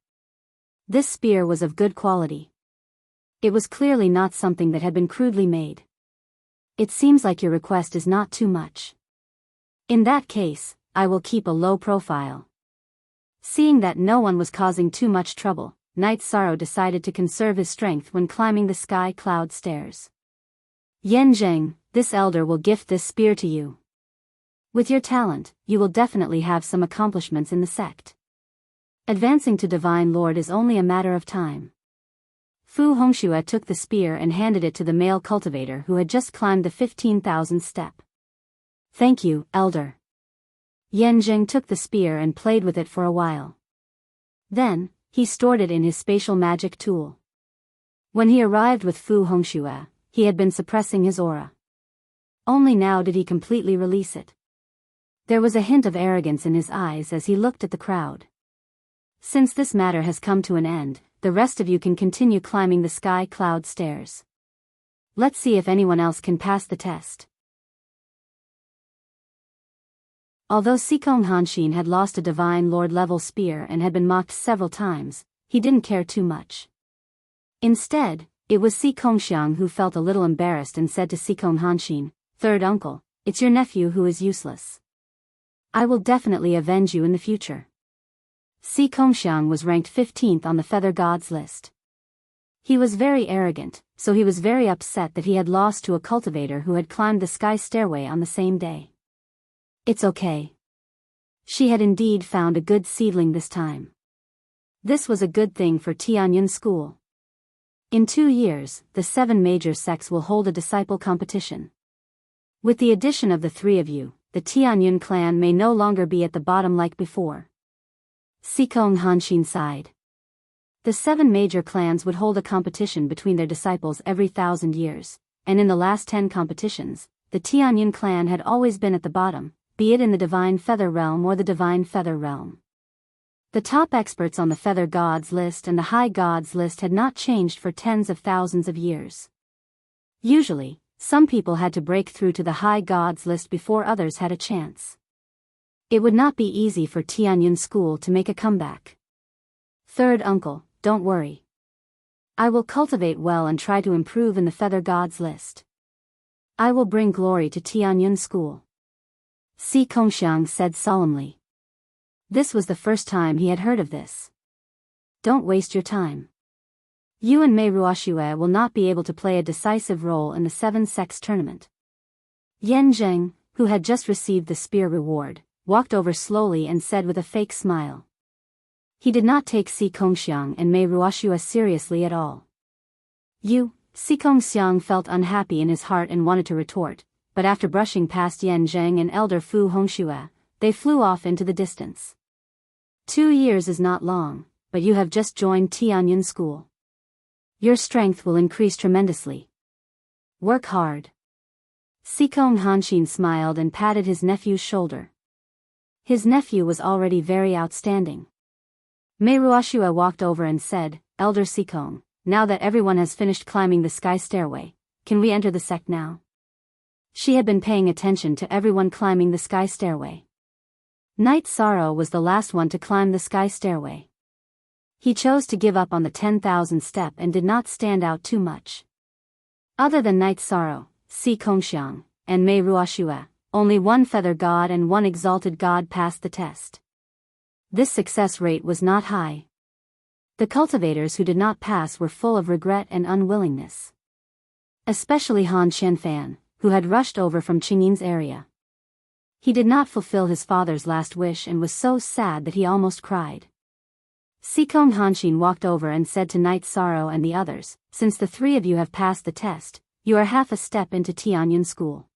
This spear was of good quality. It was clearly not something that had been crudely made. It seems like your request is not too much. In that case, I will keep a low profile. Seeing that no one was causing too much trouble, Knight Sorrow decided to conserve his strength when climbing the sky cloud stairs. Yan Zheng, this elder will gift this spear to you. With your talent, you will definitely have some accomplishments in the sect. Advancing to Divine Lord is only a matter of time. Fu Hongxue took the spear and handed it to the male cultivator who had just climbed the 15,000th step. Thank you, elder. Yan Zheng took the spear and played with it for a while. Then, he stored it in his spatial magic tool. When he arrived with Fu Hongxue, he had been suppressing his aura. Only now did he completely release it. There was a hint of arrogance in his eyes as he looked at the crowd. Since this matter has come to an end, the rest of you can continue climbing the sky cloud stairs. Let's see if anyone else can pass the test. Although Sikong Hanshin had lost a Divine Lord level spear and had been mocked several times, he didn't care too much. Instead, it was Sikong Xiang who felt a little embarrassed and said to Sikong Hanshin, "Third uncle, it's your nephew who is useless. I will definitely avenge you in the future." Sikong Xiang was ranked 15th on the Feather Gods list. He was very arrogant, so he was very upset that he had lost to a cultivator who had climbed the sky stairway on the same day. It's okay. She had indeed found a good seedling this time. This was a good thing for Tianyun School. In 2 years, the 7 major sects will hold a disciple competition. With the addition of the 3 of you, the Tianyun clan may no longer be at the bottom like before. Sikong Hanshin sighed. The 7 major clans would hold a competition between their disciples every 1,000 years, and in the last 10 competitions, the Tianyun clan had always been at the bottom, be it in the Divine Feather Realm or the Divine Feather Realm. The top experts on the Feather Gods list and the High Gods list had not changed for tens of thousands of years. Usually, some people had to break through to the High Gods list before others had a chance. It would not be easy for Tianyun School to make a comeback. Third uncle, don't worry. I will cultivate well and try to improve in the Feather Gods list. I will bring glory to Tianyun School. Si Kongxiang said solemnly. This was the first time he had heard of this. Don't waste your time. You and Mei Ruoxue will not be able to play a decisive role in the 7 sects tournament. Yan Zheng, who had just received the spear reward, walked over slowly and said with a fake smile. He did not take Si Kongxiang and Mei Ruoxue seriously at all. Si Kongxiang felt unhappy in his heart and wanted to retort, but after brushing past Yan Zheng and elder Fu Hongxue, they flew off into the distance. 2 years is not long, but you have just joined Tianyun School. Your strength will increase tremendously. Work hard. Sikong Hanshin smiled and patted his nephew's shoulder. His nephew was already very outstanding. Mei Ruoxue walked over and said, Elder Sikong, now that everyone has finished climbing the sky stairway, can we enter the sect now? She had been paying attention to everyone climbing the sky stairway. Knight Sorrow was the last one to climb the sky stairway. He chose to give up on the 10,000th step and did not stand out too much. Other than Knight Sorrow, Si Kongxiang, and Mei Ruoxue, only 1 feather god and 1 exalted god passed the test. This success rate was not high. The cultivators who did not pass were full of regret and unwillingness. Especially Han Qianfan, who had rushed over from Qingyin's area. He did not fulfill his father's last wish and was so sad that he almost cried. Sikong Hanshin walked over and said to Knight Sorrow and the others, since the 3 of you have passed the test, you are half a step into Tianyun School.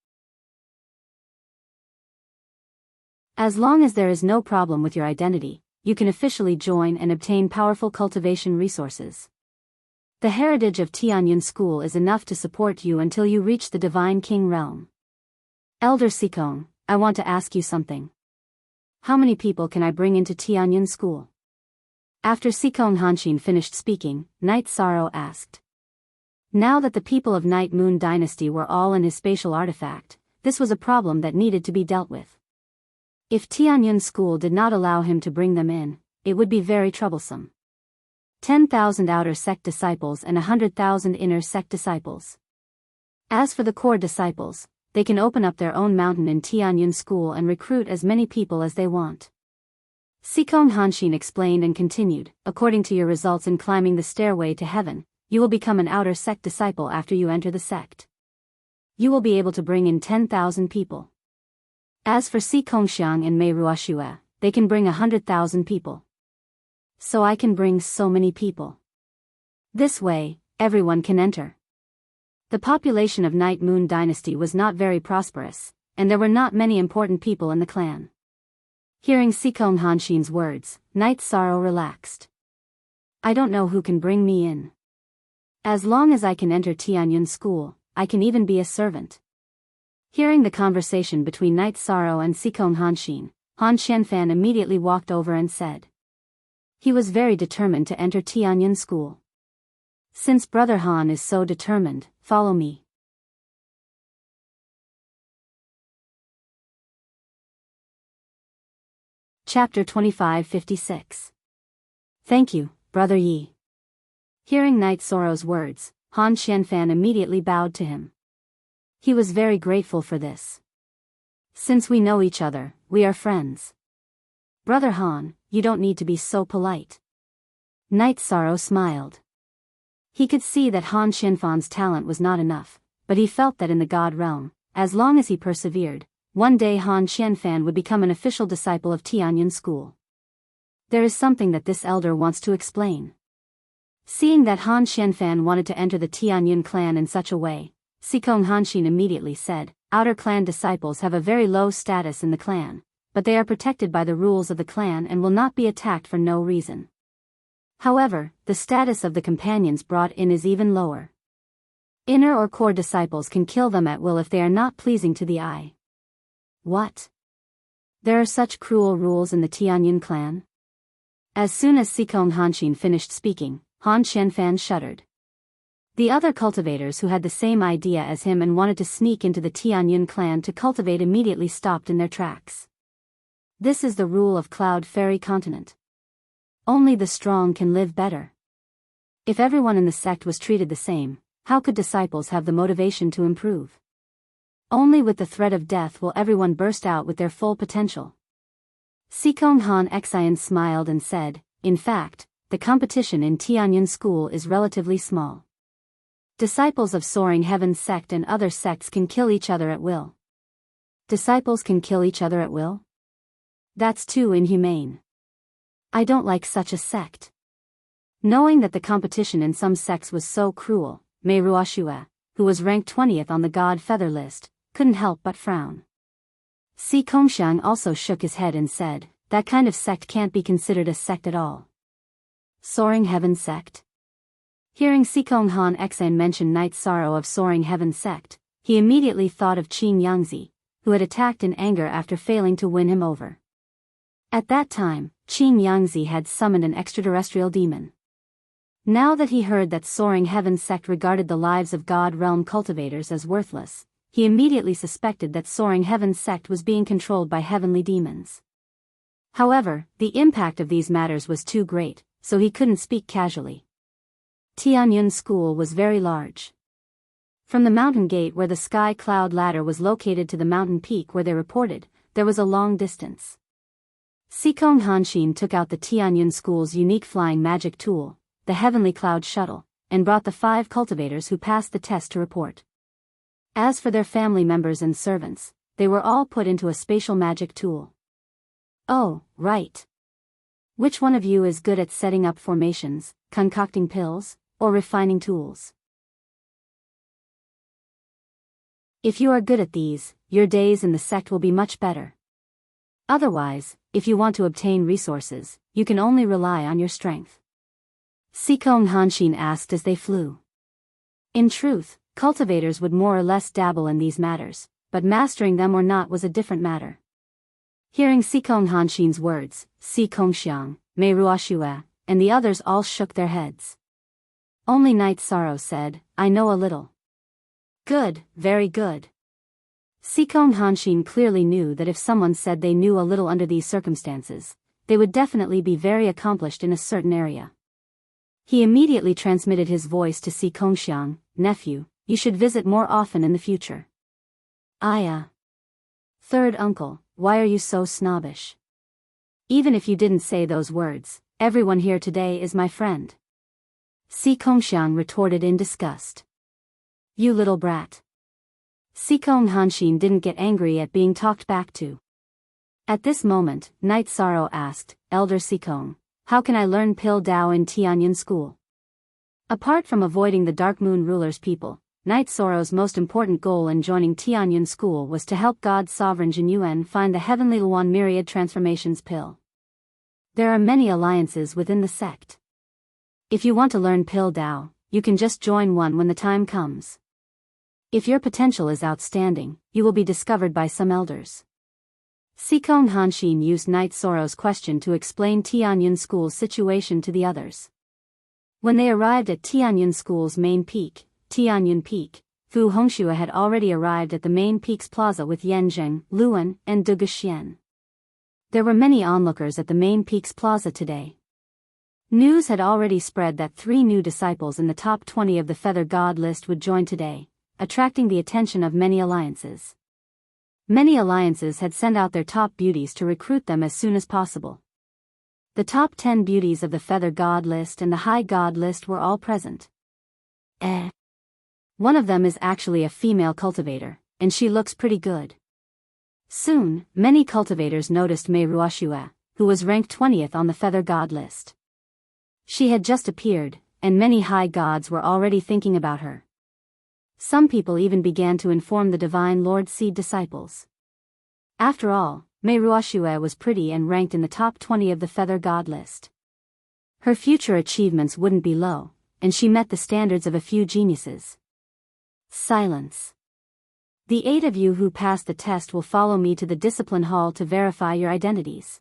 As long as there is no problem with your identity, you can officially join and obtain powerful cultivation resources. The heritage of Tianyun School is enough to support you until you reach the Divine King realm. Elder Sikong, I want to ask you something. How many people can I bring into Tianyun School? After Sikong Hanshin finished speaking, Knight Sorrow asked. Now that the people of Night Moon Dynasty were all in his spatial artifact, this was a problem that needed to be dealt with. If Tianyun School did not allow him to bring them in, it would be very troublesome. 10,000 outer sect disciples and 100,000 inner sect disciples. As for the core disciples, they can open up their own mountain in Tianyun School and recruit as many people as they want. Sikong Hanshin explained and continued, according to your results in climbing the stairway to heaven, you will become an outer sect disciple after you enter the sect. You will be able to bring in 10,000 people. As for Sikong Xiang and Mei Ruoxue, they can bring 100,000 people. So I can bring so many people. This way, everyone can enter. The population of Night Moon Dynasty was not very prosperous, and there were not many important people in the clan. Hearing Sikong Hanshin's words, Night Sorrow relaxed. I don't know who can bring me in. As long as I can enter Tianyun School, I can even be a servant. Hearing the conversation between Night Sorrow and Sikong Hanshin, Han Xianfan immediately walked over and said. He was very determined to enter Tianyun School. Since Brother Han is so determined, follow me. Chapter 2556. Thank you, Brother Yi. Hearing Night Sorrow's words, Han Xianfan immediately bowed to him. He was very grateful for this. Since we know each other, we are friends. Brother Han, you don't need to be so polite. Night Sorrow smiled. He could see that Han Xianfan's talent was not enough, but he felt that in the God realm, as long as he persevered, one day Han Xianfan would become an official disciple of Tianyun School. There is something that this elder wants to explain. Seeing that Han Xianfan wanted to enter the Tianyun clan in such a way, Sikong Hanshin immediately said, outer clan disciples have a very low status in the clan, but they are protected by the rules of the clan and will not be attacked for no reason. However, the status of the companions brought in is even lower. Inner or core disciples can kill them at will if they are not pleasing to the eye. What? There are such cruel rules in the Tianyun clan? As soon as Sikong Hanshin finished speaking, Han Xianfan shuddered. The other cultivators who had the same idea as him and wanted to sneak into the Tianyun clan to cultivate immediately stopped in their tracks. This is the rule of Cloud Fairy Continent. Only the strong can live better. If everyone in the sect was treated the same, how could disciples have the motivation to improve? Only with the threat of death will everyone burst out with their full potential. Sikong Han Xian smiled and said, in fact, the competition in Tianyun School is relatively small. Disciples of Soaring Heaven sect and other sects can kill each other at will. Disciples can kill each other at will? That's too inhumane. I don't like such a sect. Knowing that the competition in some sects was so cruel, Mei Ruoxue, who was ranked 20th on the God Feather list, couldn't help but frown. Si Kongxiang also shook his head and said, that kind of sect can't be considered a sect at all. Soaring Heaven sect? Hearing Sikong Han Xian mention Night Sorrow of Soaring Heaven sect, he immediately thought of Qin Yangzi, who had attacked in anger after failing to win him over. At that time, Qin Yangzi had summoned an extraterrestrial demon. Now that he heard that Soaring Heaven sect regarded the lives of God realm cultivators as worthless, he immediately suspected that Soaring Heaven sect was being controlled by heavenly demons. However, the impact of these matters was too great, so he couldn't speak casually. Tianyun School was very large. From the mountain gate where the sky cloud ladder was located to the mountain peak where they reported, there was a long distance. Sikong Hanshin took out the Tianyun School's unique flying magic tool, the Heavenly Cloud Shuttle, and brought the 5 cultivators who passed the test to report. As for their family members and servants, they were all put into a spatial magic tool. Oh, right. Which one of you is good at setting up formations, concocting pills, or refining tools? If you are good at these, your days in the sect will be much better. Otherwise, if you want to obtain resources, you can only rely on your strength. Sikong Hanshin asked as they flew. In truth, cultivators would more or less dabble in these matters, but mastering them or not was a different matter. Hearing Sikong Hanshin's words, Si Kongxiang, Mei Ruoxue, and the others all shook their heads. Only Night Sorrow said, I know a little. Good, very good. Sikong Hanshin clearly knew that if someone said they knew a little under these circumstances, they would definitely be very accomplished in a certain area. He immediately transmitted his voice to Si Kongxiang, nephew, you should visit more often in the future. Third uncle, why are you so snobbish? Even if you didn't say those words, everyone here today is my friend. Si Kongxiang retorted in disgust. You little brat. Si Kong Hanshin didn't get angry at being talked back to. At this moment, Night Sorrow asked, Elder Sikong, how can I learn Pil Dao in Tianyan school? Apart from avoiding the Dark Moon ruler's people, Night Sorrow's most important goal in joining Tianyan school was to help God's sovereign Jin Yuan find the heavenly Luan myriad transformations pill. There are many alliances within the sect. If you want to learn Pil Dao, you can just join one when the time comes. If your potential is outstanding, you will be discovered by some elders. Sikong Hanshin used Night Sorrow's question to explain Tianyan School's situation to the others. When they arrived at Tianyan School's main peak, Tianyan Peak, Fu Hongxue had already arrived at the main peak's plaza with Yanzheng, Luan, and De Guxian. There were many onlookers at the main peak's plaza today. News had already spread that 3 new disciples in the top 20 of the Feather God list would join today, attracting the attention of many alliances. Many alliances had sent out their top beauties to recruit them as soon as possible. The top 10 beauties of the Feather God list and the High God list were all present. One of them is actually a female cultivator, and she looks pretty good. Soon, many cultivators noticed Mei Ruoxue, who was ranked 20th on the Feather God list. She had just appeared, and many high gods were already thinking about her. Some people even began to inform the Divine Lord Seed disciples. After all, Mei Ruoxue was pretty and ranked in the top 20 of the Feather God list. Her future achievements wouldn't be low, and she met the standards of a few geniuses. Silence. The 8 of you who passed the test will follow me to the discipline hall to verify your identities.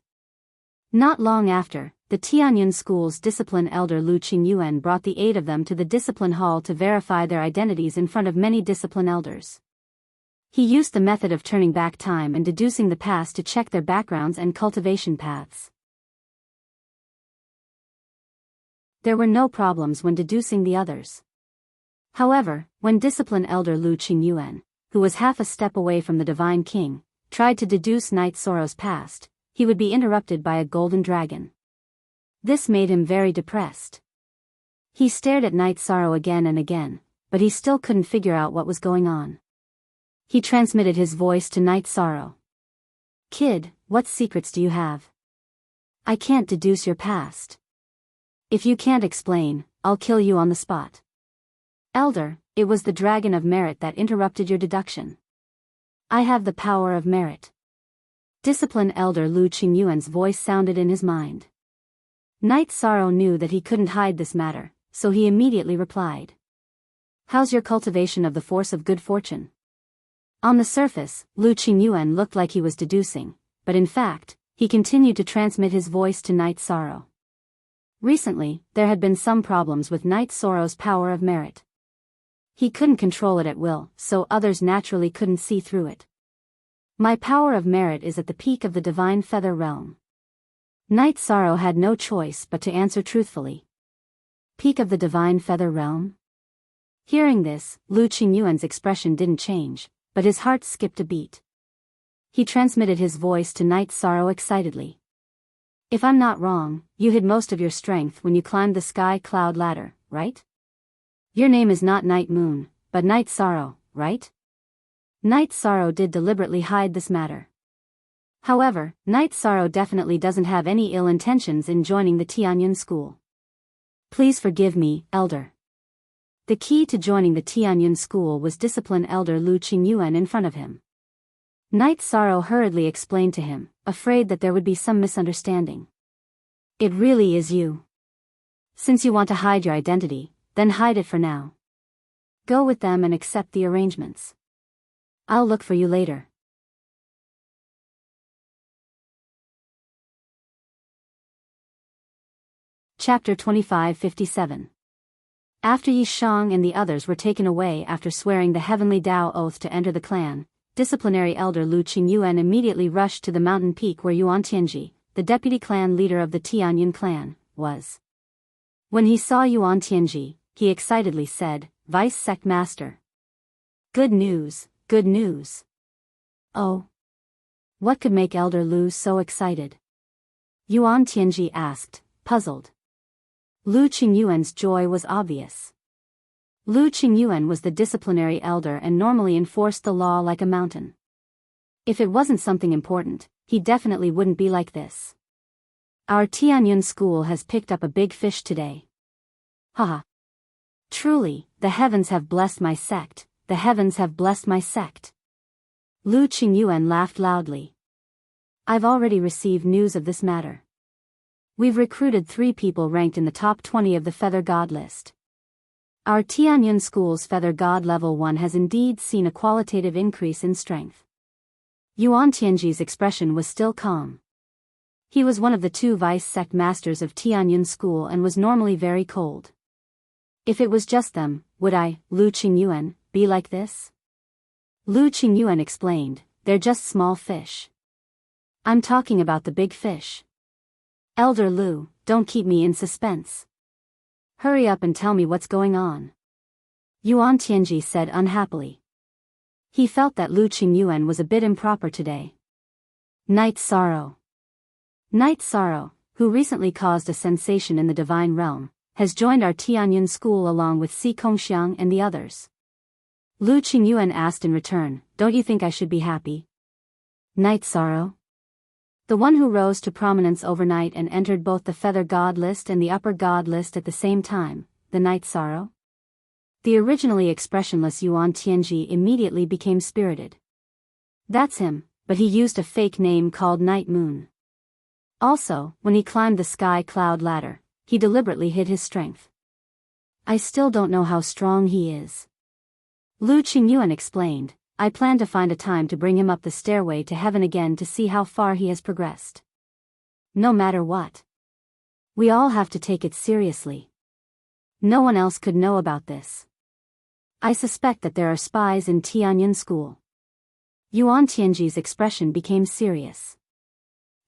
Not long after, the Tianyan School's discipline elder Lu Qingyuan brought the 8 of them to the discipline hall to verify their identities in front of many discipline elders. He used the method of turning back time and deducing the past to check their backgrounds and cultivation paths. There were no problems when deducing the others. However, when discipline elder Lu Qingyuan, who was half a step away from the Divine King, tried to deduce Night Sorrow's past, he would be interrupted by a golden dragon. This made him very depressed. He stared at Night Sorrow again and again, but he still couldn't figure out what was going on. He transmitted his voice to Night Sorrow. Kid, what secrets do you have? I can't deduce your past. If you can't explain, I'll kill you on the spot. Elder, it was the dragon of merit that interrupted your deduction. I have the power of merit. Discipline elder Lu Qingyuan's voice sounded in his mind. Night Sorrow knew that he couldn't hide this matter, so he immediately replied. How's your cultivation of the force of good fortune? On the surface, Lu Qingyuan looked like he was deducing, but in fact, he continued to transmit his voice to Night Sorrow. Recently, there had been some problems with Night Sorrow's power of merit. He couldn't control it at will, so others naturally couldn't see through it. My power of merit is at the peak of the Divine Feather Realm. Night Sorrow had no choice but to answer truthfully. Peak of the Divine Feather Realm? Hearing this, Lu Qingyuan's expression didn't change, but his heart skipped a beat. He transmitted his voice to Night Sorrow excitedly. If I'm not wrong, you hid most of your strength when you climbed the sky cloud ladder, right? Your name is not Night Moon, but Night Sorrow, right? Night Sorrow did deliberately hide this matter. However, Night Sorrow definitely doesn't have any ill intentions in joining the Tianyan school. Please forgive me, Elder. The key to joining the Tianyan school was discipline elder Lu Qingyuan in front of him. Night Sorrow hurriedly explained to him, afraid that there would be some misunderstanding. It really is you. Since you want to hide your identity, then hide it for now. Go with them and accept the arrangements. I'll look for you later. Chapter 2557. After Yi Shang and the others were taken away after swearing the heavenly Tao oath to enter the clan, disciplinary elder Lu Qingyuan immediately rushed to the mountain peak where Yuan Tianji, the deputy clan leader of the Tianyan clan, was. When he saw Yuan Tianji, he excitedly said, Vice Sect Master. Good news, good news. Oh. What could make Elder Lu so excited? Yuan Tianji asked, puzzled. Lu Qingyuan's joy was obvious. Lu Qingyuan was the disciplinary elder and normally enforced the law like a mountain. If it wasn't something important, he definitely wouldn't be like this. Our Tianyun school has picked up a big fish today. Haha. Truly, the heavens have blessed my sect, the heavens have blessed my sect. Lu Qingyuan laughed loudly. I've already received news of this matter. We've recruited 3 people ranked in the top 20 of the Feather God list. Our Tianyun school's Feather God level 1 has indeed seen a qualitative increase in strength. Yuan Tianji's expression was still calm. He was one of the 2 vice sect masters of Tianyun school and was normally very cold. If it was just them, would I, Lu Qingyuan, be like this? Lu Qingyuan explained, they're just small fish. I'm talking about the big fish. Elder Lu, don't keep me in suspense. Hurry up and tell me what's going on. Yuan Tianji said unhappily. He felt that Lu Qingyuan was a bit improper today. Night Sorrow. Night Sorrow, who recently caused a sensation in the divine realm, has joined our Tianyun school along with Si Kongxiang and the others. Lu Qingyuan asked in return, don't you think I should be happy? Night Sorrow? The one who rose to prominence overnight and entered both the Feather God list and the Upper God list at the same time, the Night Sorrow? The originally expressionless Yuan Tianji immediately became spirited. That's him, but he used a fake name called Night Moon. Also, when he climbed the sky cloud ladder, he deliberately hid his strength. I still don't know how strong he is. Lu Qingyuan explained, I plan to find a time to bring him up the stairway to heaven again to see how far he has progressed. No matter what. We all have to take it seriously. No one else could know about this. I suspect that there are spies in Tianyun school. Yuan Tianji's expression became serious.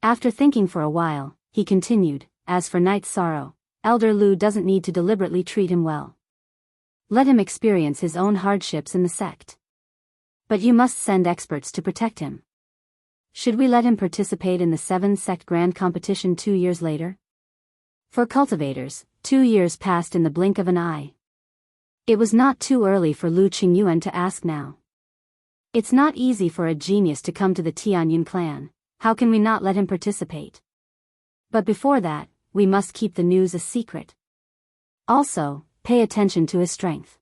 After thinking for a while, he continued, as for Night Sorrow, Elder Lu doesn't need to deliberately treat him well. Let him experience his own hardships in the sect. But you must send experts to protect him. Should we let him participate in the 7-sect grand competition 2 years later? For cultivators, 2 years passed in the blink of an eye. It was not too early for Lu Qingyuan to ask now. It's not easy for a genius to come to the Tianyun clan, how can we not let him participate? But before that, we must keep the news a secret. Also, pay attention to his strength.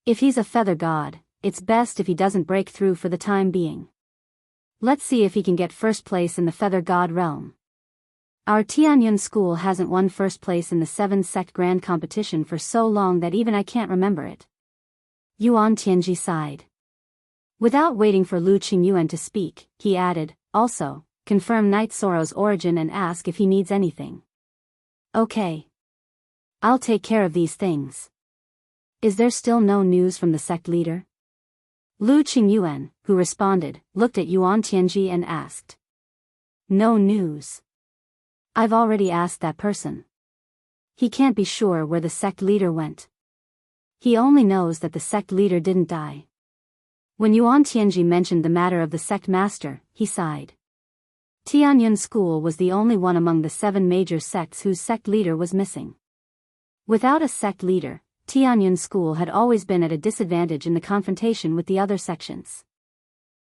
If he's a feather god, it's best if he doesn't break through for the time being. Let's see if he can get first place in the feather god realm. Our Tianyun school hasn't won first place in the 7-sect grand competition for so long that even I can't remember it. Yuan Tianji sighed. Without waiting for Lu Qingyuan to speak, he added, also, confirm Night Sorrow's origin and ask if he needs anything. Okay. I'll take care of these things. Is there still no news from the sect leader? Lu Qingyuan, who responded, looked at Yuan Tianji and asked. No news. I've already asked that person. He can't be sure where the sect leader went. He only knows that the sect leader didn't die. When Yuan Tianji mentioned the matter of the sect master, he sighed. Tianyun school was the only one among the 7 major sects whose sect leader was missing. Without a sect leader, Tianyun school had always been at a disadvantage in the confrontation with the other sections.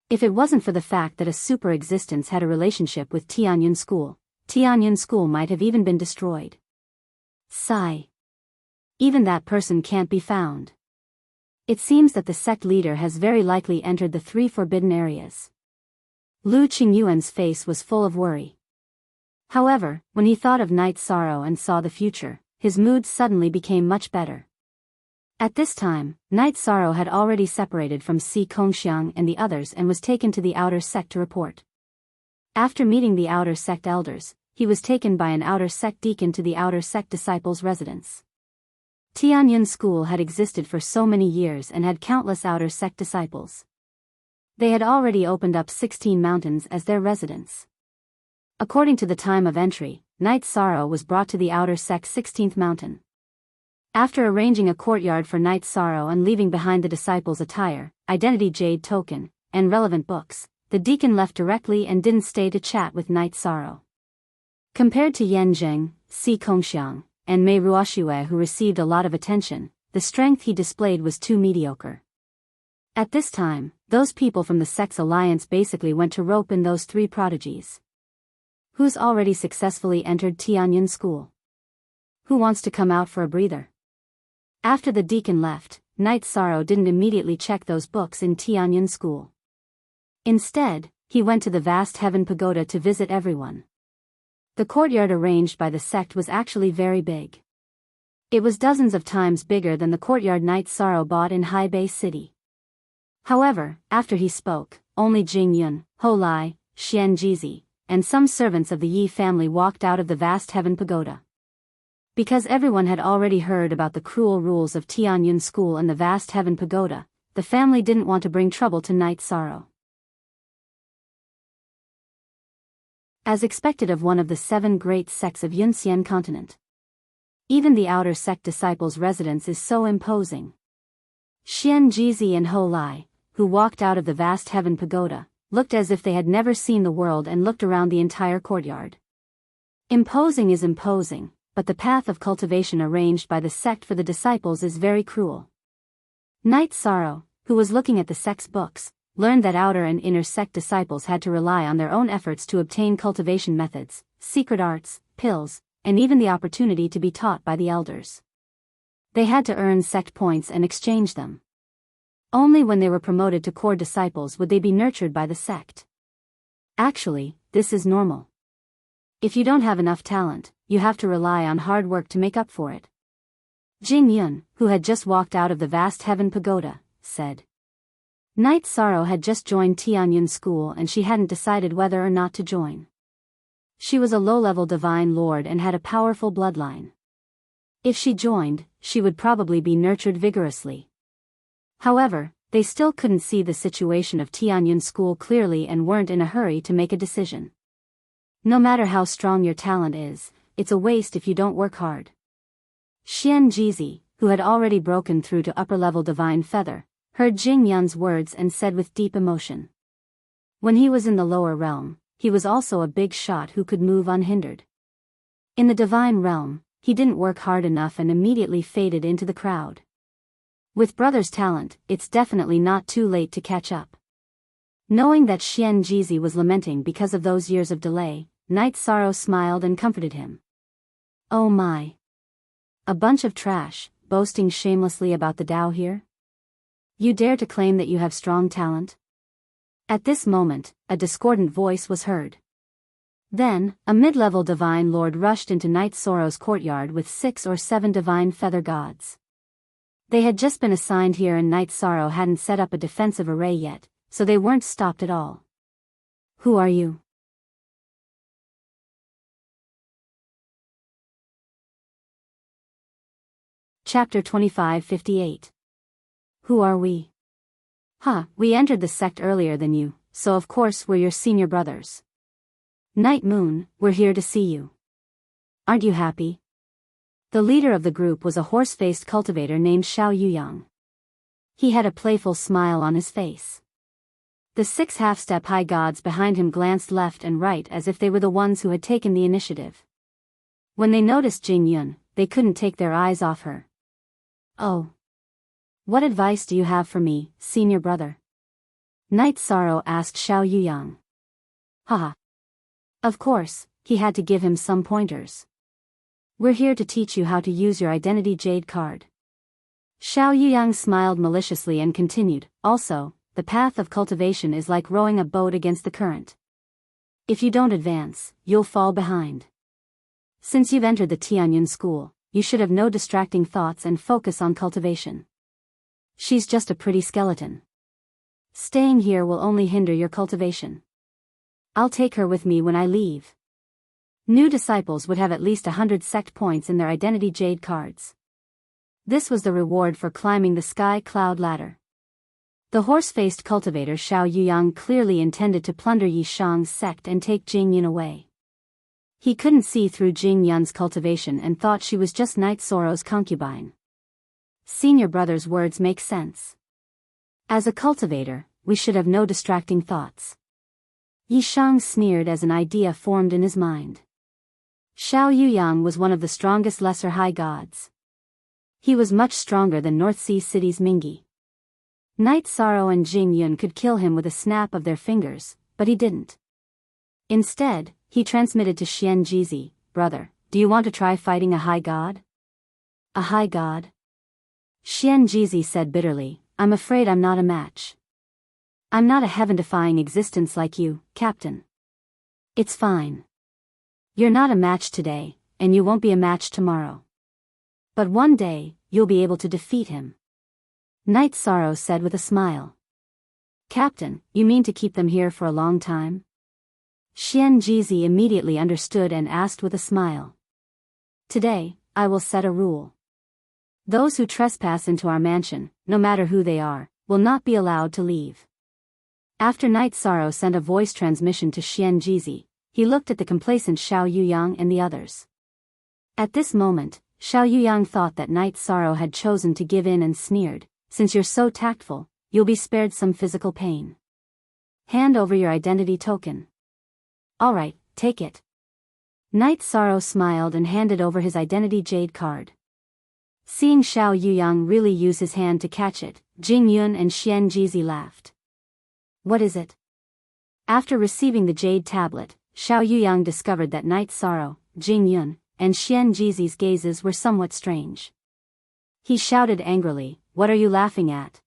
If it wasn't for the fact that a super existence had a relationship with Tianyun school might have even been destroyed. Sigh. Even that person can't be found. It seems that the sect leader has very likely entered the 3 forbidden areas. Lu Qingyuan's face was full of worry. However, when he thought of Night Sorrow and saw the future, his mood suddenly became much better. At this time, Night Sorrow had already separated from Si Kongxiang and the others and was taken to the outer sect to report. After meeting the outer sect elders, he was taken by an outer sect deacon to the outer sect disciples' residence. Tianyun school had existed for so many years and had countless outer sect disciples. They had already opened up 16 mountains as their residence. According to the time of entry, Night Sorrow was brought to the outer sect's 16th mountain. After arranging a courtyard for Night Sorrow and leaving behind the disciples' attire, identity jade token, and relevant books, the deacon left directly and didn't stay to chat with Night Sorrow. Compared to Yan Zheng, Si Kongxiang, and Mei Ruoxue, who received a lot of attention, the strength he displayed was too mediocre. At this time, those people from the Sex Alliance basically went to rope in those three prodigies. Who's already successfully entered Tianyun school? Who wants to come out for a breather? After the deacon left, Night Sorrow didn't immediately check those books in Tianyun school. Instead, he went to the vast Heaven Pagoda to visit everyone. The courtyard arranged by the sect was actually very big. It was dozens of times bigger than the courtyard Night Sorrow bought in Haibei City. However, after he spoke, only Jing Yun, Ho Lai, Xian Jizi, and some servants of the Yi family walked out of the vast Heaven Pagoda. Because everyone had already heard about the cruel rules of Tianyun School and the vast Heaven Pagoda, the family didn't want to bring trouble to Night Sorrow. As expected of one of the 7 great sects of Yunxian continent. Even the outer sect disciples' residence is so imposing. Xian Jizi and Ho Lai, who walked out of the vast Heaven Pagoda, looked as if they had never seen the world and looked around the entire courtyard. Imposing is imposing, but the path of cultivation arranged by the sect for the disciples is very cruel. Night Sorrow, who was looking at the sect's books, learned that outer and inner sect disciples had to rely on their own efforts to obtain cultivation methods, secret arts, pills, and even the opportunity to be taught by the elders. They had to earn sect points and exchange them. Only when they were promoted to core disciples would they be nurtured by the sect. Actually, this is normal. If you don't have enough talent, you have to rely on hard work to make up for it. Jing Yun, who had just walked out of the vast Heaven Pagoda, said. Night Sorrow had just joined Tianyun School and she hadn't decided whether or not to join. She was a low-level divine lord and had a powerful bloodline. If she joined, she would probably be nurtured vigorously. However, they still couldn't see the situation of Tianyun School clearly and weren't in a hurry to make a decision. No matter how strong your talent is, it's a waste if you don't work hard. Xian Jizi, who had already broken through to upper-level divine feather, heard Jing Yun's words and said with deep emotion. When he was in the lower realm, he was also a big shot who could move unhindered. In the divine realm, he didn't work hard enough and immediately faded into the crowd. With brother's talent, it's definitely not too late to catch up. Knowing that Xian Jizi was lamenting because of those years of delay, Night Sorrow smiled and comforted him. Oh my! A bunch of trash, boasting shamelessly about the Tao here? You dare to claim that you have strong talent? At this moment, a discordant voice was heard. Then, a mid-level divine lord rushed into Night Sorrow's courtyard with 6 or 7 divine feather gods. They had just been assigned here and Night Sorrow hadn't set up a defensive array yet, so they weren't stopped at all. Who are you? Chapter 2558. Who are we? We entered the sect earlier than you, so of course we're your senior brothers. Night Moon, we're here to see you. Aren't you happy? The leader of the group was a horse-faced cultivator named Xiao Yuyang. He had a playful smile on his face. The 6 half-step high gods behind him glanced left and right as if they were the ones who had taken the initiative. When they noticed Jing Yun, they couldn't take their eyes off her. Oh. What advice do you have for me, senior brother? Night Sorrow asked Xiao Yuyang. Haha. Of course, he had to give him some pointers. We're here to teach you how to use your identity jade card. Xiao Yuyang smiled maliciously and continued, also, the path of cultivation is like rowing a boat against the current. If you don't advance, you'll fall behind. Since you've entered the Tianyun school, you should have no distracting thoughts and focus on cultivation. She's just a pretty skeleton. Staying here will only hinder your cultivation. I'll take her with me when I leave. New disciples would have at least 100 sect points in their identity jade cards. This was the reward for climbing the sky cloud ladder. The horse-faced cultivator Xiao Yuyang clearly intended to plunder Yi Shang's sect and take Jing Yun away. He couldn't see through Jing Yun's cultivation and thought she was just Night Sorrow's concubine. Seeing your brother's words make sense. As a cultivator, we should have no distracting thoughts. Yi Shang sneered as an idea formed in his mind. Xiao Yuyang was one of the strongest lesser high gods. He was much stronger than North Sea City's Mingi. Night Sorrow and Jing Yun could kill him with a snap of their fingers, but he didn't. Instead, he transmitted to Xian Jizi, "Brother, do you want to try fighting a high god?" "A high god?" Xian Jizi said bitterly, "I'm afraid I'm not a match. I'm not a heaven-defying existence like you, Captain." "It's fine. You're not a match today, and you won't be a match tomorrow. But one day, you'll be able to defeat him," Night Sorrow said with a smile. "Captain, you mean to keep them here for a long time?" Xian Jizi immediately understood and asked with a smile. "Today, I will set a rule. Those who trespass into our mansion, no matter who they are, will not be allowed to leave." After Night Sorrow sent a voice transmission to Xian Jizi, he looked at the complacent Xiao Yuyang and the others. At this moment, Xiao Yuyang thought that Night Sorrow had chosen to give in and sneered, "Since you're so tactful, you'll be spared some physical pain. Hand over your identity token." "All right, take it." Night Sorrow smiled and handed over his identity jade card. Seeing Xiao Yuyang really use his hand to catch it, Jing Yun and Xian Jizi laughed. "What is it?" After receiving the jade tablet, Xiao Yuyang discovered that Night Sorrow, Jing Yun, and Xian Jizi's gazes were somewhat strange. He shouted angrily, "What are you laughing at?"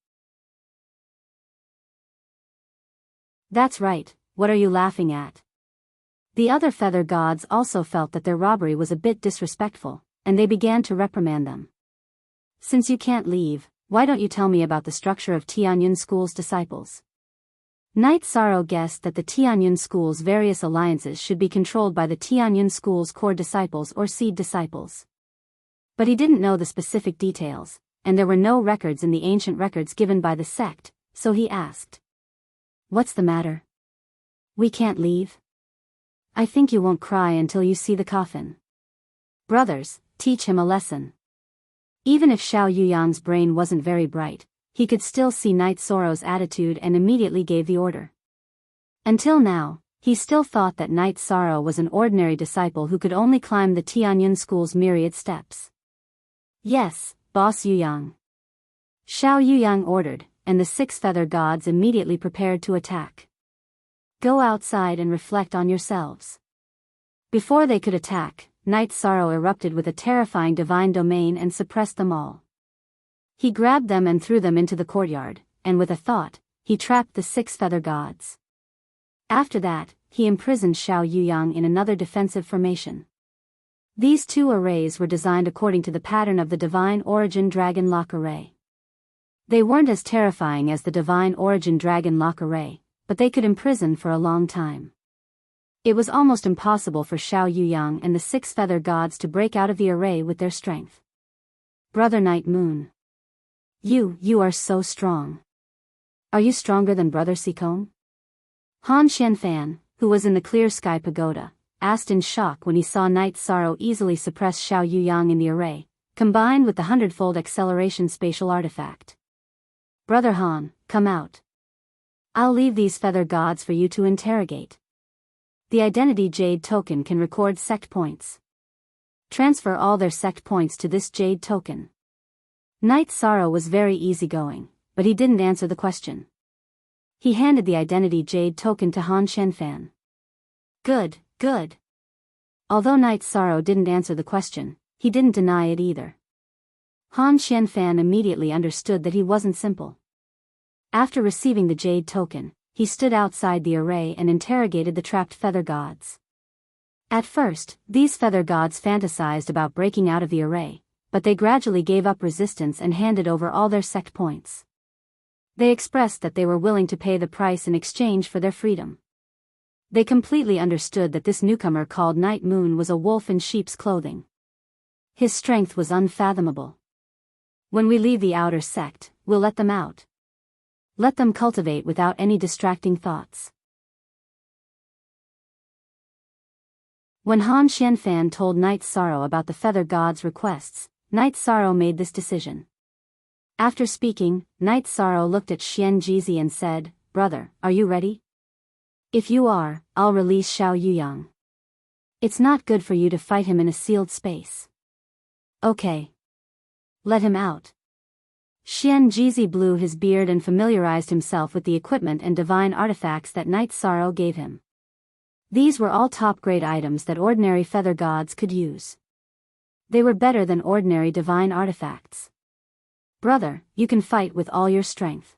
"That's right, what are you laughing at?" The other feather gods also felt that their robbery was a bit disrespectful, and they began to reprimand them. "Since you can't leave, why don't you tell me about the structure of Tianyun School's disciples?" Night Sorrow guessed that the Tianyun School's various alliances should be controlled by the Tianyun School's core disciples or seed disciples. But he didn't know the specific details, and there were no records in the ancient records given by the sect, so he asked. "What's the matter? We can't leave? I think you won't cry until you see the coffin. Brothers, teach him a lesson." Even if Xiao Yuyang's brain wasn't very bright, he could still see Night Sorrow's attitude and immediately gave the order. Until now, he still thought that Night Sorrow was an ordinary disciple who could only climb the Tianyun School's myriad steps. "Yes, Boss Yuyang." Xiao Yuyang ordered, and the six feather gods immediately prepared to attack. "Go outside and reflect on yourselves." Before they could attack, Night Sorrow erupted with a terrifying divine domain and suppressed them all. He grabbed them and threw them into the courtyard, and with a thought, he trapped the six feather gods. After that, he imprisoned Xiao Yuyang in another defensive formation. These two arrays were designed according to the pattern of the Divine Origin Dragon Lock Array. They weren't as terrifying as the Divine Origin Dragon Lock Array, but they could imprison for a long time. It was almost impossible for Xiao Yuyang and the six feather gods to break out of the array with their strength. "Brother Night Moon. You are so strong. Are you stronger than Brother Sikong?" Han Xianfan, who was in the Clear Sky Pagoda, asked in shock when he saw Night Sorrow easily suppress Xiao Yuyang in the array, combined with the 100-fold acceleration spatial artifact. "Brother Han, come out. I'll leave these feather gods for you to interrogate. The Identity Jade token can record sect points. Transfer all their sect points to this Jade token." Night Sorrow was very easygoing, but he didn't answer the question. He handed the Identity Jade token to Han Xianfan. Good. Although Night Sorrow didn't answer the question, he didn't deny it either. Han Xianfan immediately understood that he wasn't simple. After receiving the Jade token, he stood outside the array and interrogated the trapped feather gods. At first, these feather gods fantasized about breaking out of the array, but they gradually gave up resistance and handed over all their sect points. They expressed that they were willing to pay the price in exchange for their freedom. They completely understood that this newcomer called Night Moon was a wolf in sheep's clothing. His strength was unfathomable. "When we leave the outer sect, we'll let them out. Let them cultivate without any distracting thoughts." When Han Xianfan told Night Sorrow about the feather god's requests, Night Sorrow made this decision. After speaking, Night Sorrow looked at Xian Jizi and said, "Brother, are you ready? If you are, I'll release Xiao Yuyang. It's not good for you to fight him in a sealed space." "Okay. Let him out." Xian Jizi blew his beard and familiarized himself with the equipment and divine artifacts that Night Sorrow gave him. These were all top-grade items that ordinary feather gods could use. They were better than ordinary divine artifacts. "Brother, you can fight with all your strength.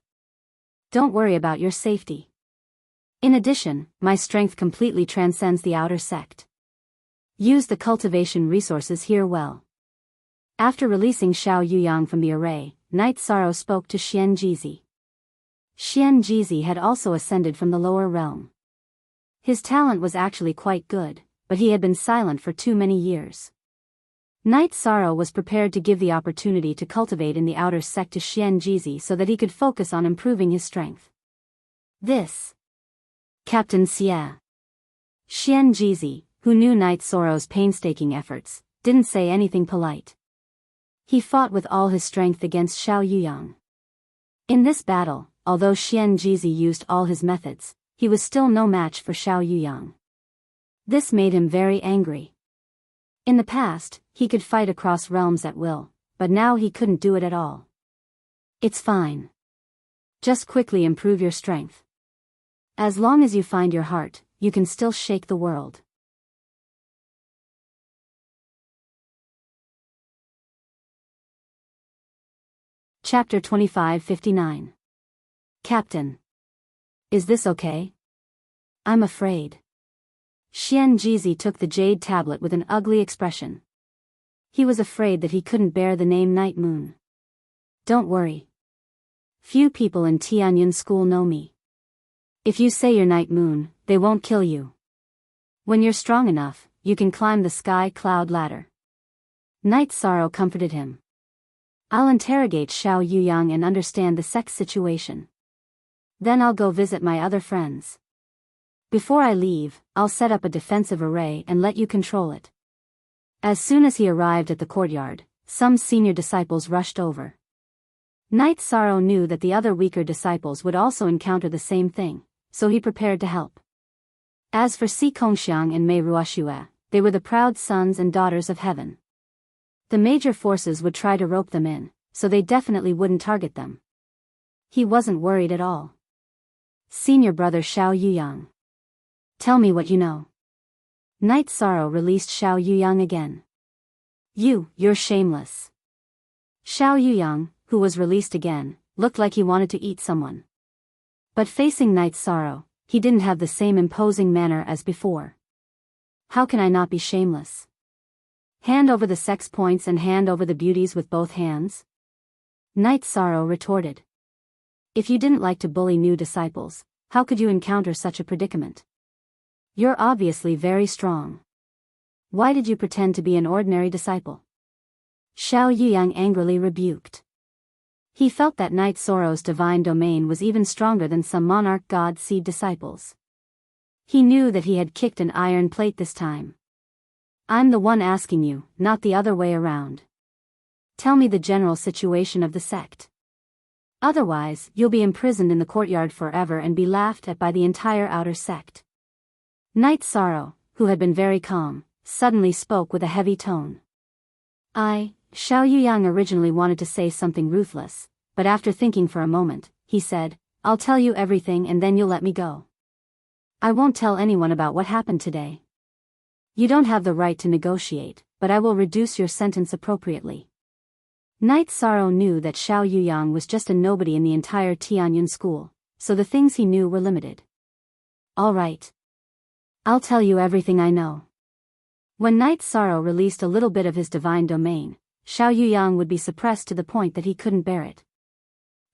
Don't worry about your safety. In addition, my strength completely transcends the outer sect. Use the cultivation resources here well." After releasing Xiao Yuyang from the array, Night Sorrow spoke to Xian Jizi. Xian Jizi had also ascended from the lower realm. His talent was actually quite good, but he had been silent for too many years. Night Sorrow was prepared to give the opportunity to cultivate in the outer sect to Xian Jizi so that he could focus on improving his strength. "This. Captain Xie." Xian Jizi, who knew Night Sorrow's painstaking efforts, didn't say anything polite. He fought with all his strength against Xiao Yuyang. In this battle, although Xian Jizi used all his methods, he was still no match for Xiao Yuyang. This made him very angry. In the past, he could fight across realms at will, but now he couldn't do it at all. "It's fine. Just quickly improve your strength. As long as you find your heart, you can still shake the world." Chapter 2559. Captain. "Is this okay? I'm afraid." Xian Jizi took the jade tablet with an ugly expression. He was afraid that he couldn't bear the name Night Moon. "Don't worry. Few people in Tianyun School know me. If you say you're Night Moon, they won't kill you. When you're strong enough, you can climb the sky cloud ladder." Night Sorrow comforted him. "I'll interrogate Xiao Yuyang and understand the sex situation. Then I'll go visit my other friends. Before I leave, I'll set up a defensive array and let you control it." As soon as he arrived at the courtyard, some senior disciples rushed over. Night Sorrow knew that the other weaker disciples would also encounter the same thing, so he prepared to help. As for Si Kongxiang and Mei Ruoxue, they were the proud sons and daughters of heaven. The major forces would try to rope them in, so they definitely wouldn't target them. He wasn't worried at all. "Senior brother Xiao Yuyang. Tell me what you know." Night Sorrow released Xiao Yuyang again. You're shameless." Xiao Yuyang, who was released again, looked like he wanted to eat someone. But facing Night Sorrow, he didn't have the same imposing manner as before. "How can I not be shameless? Hand over the sex points and hand over the beauties with both hands?" Night Sorrow retorted. "If you didn't like to bully new disciples, how could you encounter such a predicament? You're obviously very strong. Why did you pretend to be an ordinary disciple?" Xiao Yuyang angrily rebuked. He felt that Night Sorrow's divine domain was even stronger than some monarch god seed disciples. He knew that he had kicked an iron plate this time. "I'm the one asking you, not the other way around. Tell me the general situation of the sect. Otherwise, you'll be imprisoned in the courtyard forever and be laughed at by the entire outer sect." Night Sorrow, who had been very calm, suddenly spoke with a heavy tone. Xiao Yuyang originally wanted to say something ruthless, but after thinking for a moment, he said, "I'll tell you everything and then you'll let me go. I won't tell anyone about what happened today. You don't have the right to negotiate, but I will reduce your sentence appropriately." Night Sorrow knew that Xiao Yuyang was just a nobody in the entire Tianyun school, so the things he knew were limited. "All right. I'll tell you everything I know." When Night Sorrow released a little bit of his divine domain, Xiao Yuyang would be suppressed to the point that he couldn't bear it.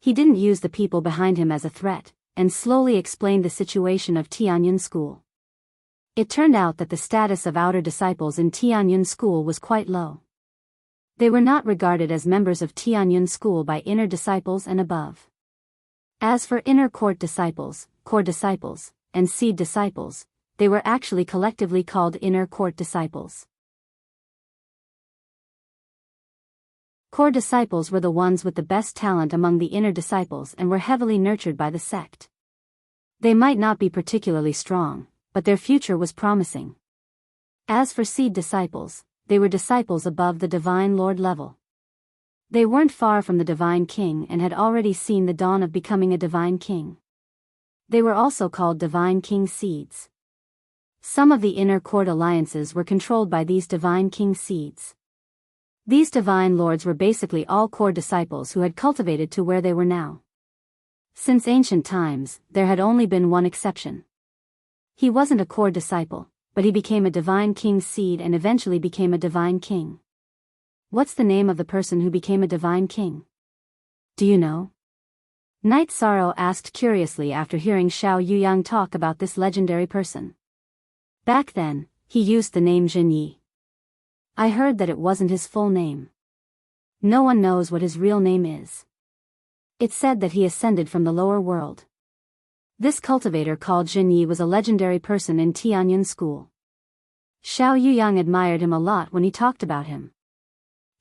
He didn't use the people behind him as a threat, and slowly explained the situation of Tianyun School. It turned out that the status of outer disciples in Tianyun School was quite low. They were not regarded as members of Tianyun School by inner disciples and above. As for inner court disciples, core disciples, and seed disciples, they were actually collectively called inner court disciples. Core disciples were the ones with the best talent among the inner disciples and were heavily nurtured by the sect. They might not be particularly strong, but their future was promising. As for seed disciples, they were disciples above the Divine Lord level. They weren't far from the Divine King and had already seen the dawn of becoming a Divine King. They were also called Divine King seeds. Some of the inner court alliances were controlled by these Divine King seeds. These Divine Lords were basically all core disciples who had cultivated to where they were now. Since ancient times, there had only been one exception. He wasn't a core disciple, but he became a Divine King seed and eventually became a Divine King. What's the name of the person who became a Divine King? Do you know? Night Sorrow asked curiously after hearing Xiao Yuyang talk about this legendary person. Back then, he used the name Jin Yi. I heard that it wasn't his full name. No one knows what his real name is. It's said that he ascended from the lower world. This cultivator called Jin Yi was a legendary person in Tianyun school. Xiao Yuyang admired him a lot when he talked about him.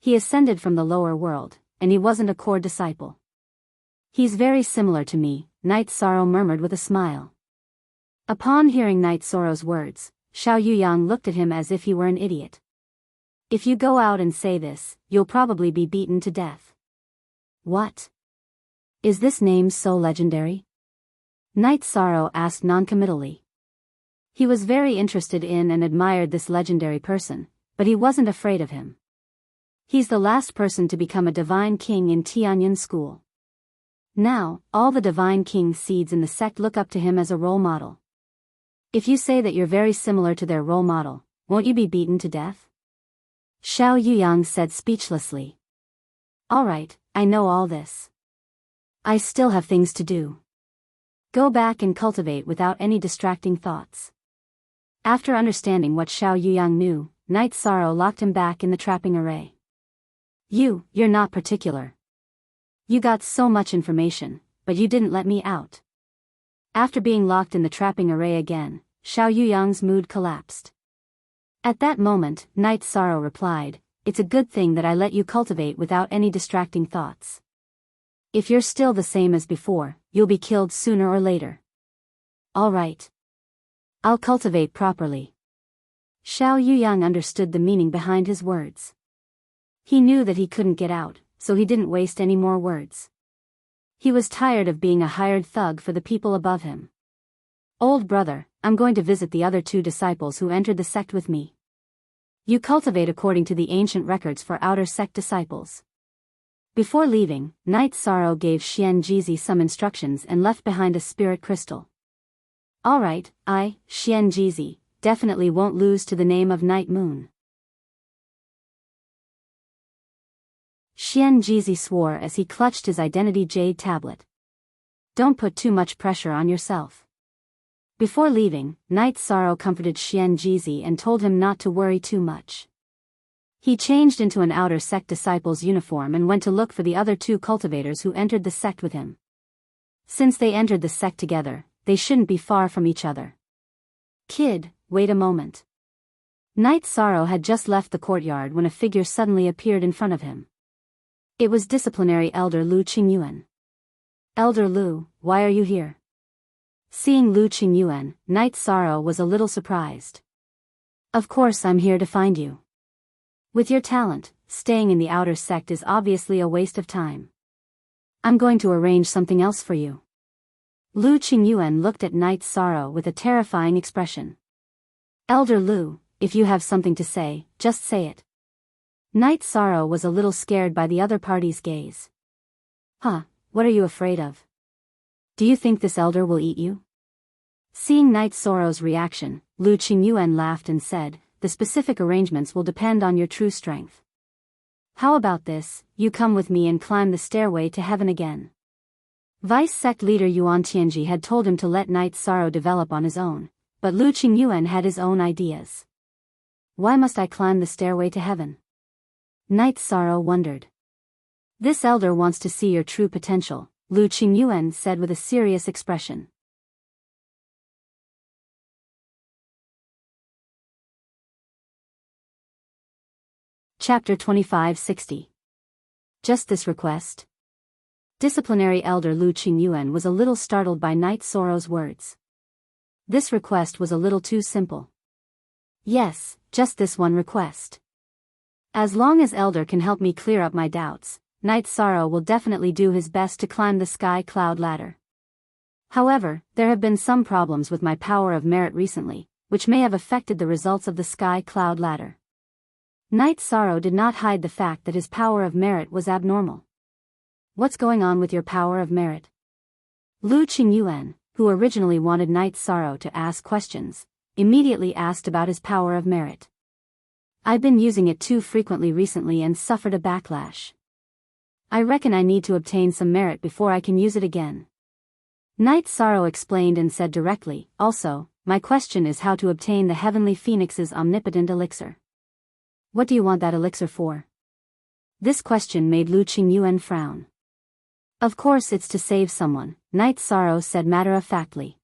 He ascended from the lower world, and he wasn't a core disciple. He's very similar to me, Night Sorrow murmured with a smile. Upon hearing Night Sorrow's words, Xiao Yuyang looked at him as if he were an idiot. If you go out and say this, you'll probably be beaten to death. What? Is this name so legendary? Night Sorrow asked noncommittally. He was very interested in and admired this legendary person, but he wasn't afraid of him. He's the last person to become a Divine King in Tianyun school. Now, all the Divine King seeds in the sect look up to him as a role model. If you say that you're very similar to their role model, won't you be beaten to death? Xiao Yuyang said speechlessly. All right, I know all this. I still have things to do. Go back and cultivate without any distracting thoughts. After understanding what Xiao Yuyang knew, Night Sorrow locked him back in the trapping array. You're not particular. You got so much information, but you didn't let me out. After being locked in the trapping array again, Xiao Yuyang's mood collapsed. At that moment, Night Sorrow replied, "It's a good thing that I let you cultivate without any distracting thoughts. If you're still the same as before, you'll be killed sooner or later." All right. I'll cultivate properly. Xiao Yuyang understood the meaning behind his words. He knew that he couldn't get out, so he didn't waste any more words. He was tired of being a hired thug for the people above him. Old brother, I'm going to visit the other 2 disciples who entered the sect with me. You cultivate according to the ancient records for outer sect disciples. Before leaving, Night Sorrow gave Xian Jizi some instructions and left behind a spirit crystal. All right, I, Xian Jizi, definitely won't lose to the name of Night Moon. Xian Jizi swore as he clutched his identity jade tablet. Don't put too much pressure on yourself. Before leaving, Night Sorrow comforted Xian Jizi and told him not to worry too much. He changed into an outer sect disciple's uniform and went to look for the other 2 cultivators who entered the sect with him. Since they entered the sect together, they shouldn't be far from each other. Kid, wait a moment. Night Sorrow had just left the courtyard when a figure suddenly appeared in front of him. It was disciplinary Elder Lu Qingyuan. Elder Lu, why are you here? Seeing Lu Qingyuan, Night Sorrow was a little surprised. Of course I'm here to find you. With your talent, staying in the outer sect is obviously a waste of time. I'm going to arrange something else for you. Lu Qingyuan looked at Night Sorrow with a terrifying expression. Elder Lu, if you have something to say, just say it. Night Sorrow was a little scared by the other party's gaze. Huh, what are you afraid of? Do you think this elder will eat you? Seeing Night Sorrow's reaction, Lu Qingyuan laughed and said, the specific arrangements will depend on your true strength. How about this, you come with me and climb the stairway to heaven again. Vice sect leader Yuan Tianji had told him to let Night Sorrow develop on his own, but Lu Qingyuan had his own ideas. Why must I climb the stairway to heaven? Night Sorrow wondered. This elder wants to see your true potential, Lu Qingyuan said with a serious expression. Chapter 2560. Just this request? Disciplinary elder Lu Qingyuan was a little startled by Knight Sorrow's words. This request was a little too simple. Yes, just this one request. As long as Elder can help me clear up my doubts, Knight Sorrow will definitely do his best to climb the sky cloud ladder. However, there have been some problems with my power of merit recently, which may have affected the results of the sky cloud ladder. Knight Sorrow did not hide the fact that his power of merit was abnormal. What's going on with your power of merit? Lu Qingyuan, who originally wanted Knight Sorrow to ask questions, immediately asked about his power of merit. I've been using it too frequently recently and suffered a backlash. I reckon I need to obtain some merit before I can use it again. Knight Sorrow explained and said directly, also, my question is how to obtain the Heavenly Phoenix's omnipotent elixir. What do you want that elixir for? This question made Lu Qingyuan frown. Of course it's to save someone, Knight Sorrow said matter-of-factly.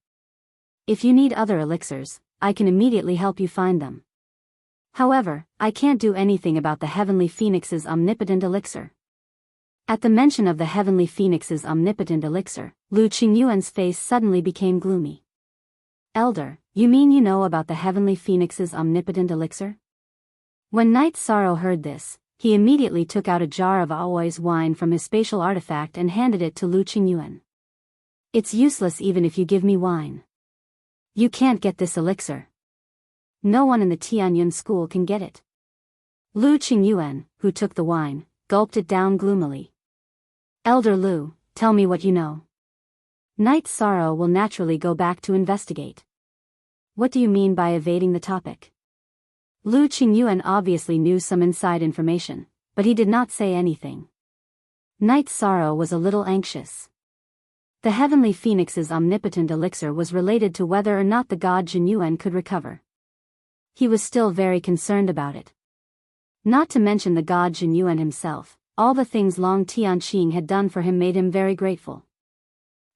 If you need other elixirs, I can immediately help you find them. However, I can't do anything about the Heavenly Phoenix's omnipotent elixir. At the mention of the Heavenly Phoenix's omnipotent elixir, Lu Qingyuan's face suddenly became gloomy. Elder, you mean you know about the Heavenly Phoenix's omnipotent elixir? When Knight Sorrow heard this, he immediately took out a jar of Aoi's wine from his spatial artifact and handed it to Lu Qingyuan. It's useless even if you give me wine. You can't get this elixir. No one in the Tianyun school can get it. Lu Qingyuan, who took the wine, gulped it down gloomily. Elder Lu, tell me what you know. Knight Sorrow will naturally go back to investigate. What do you mean by evading the topic? Lu Qingyuan obviously knew some inside information, but he did not say anything. Knight Sorrow was a little anxious. The Heavenly Phoenix's omnipotent elixir was related to whether or not the god Jinyuan could recover. He was still very concerned about it. Not to mention the god Jinyuan himself, all the things Long Tianqing had done for him made him very grateful.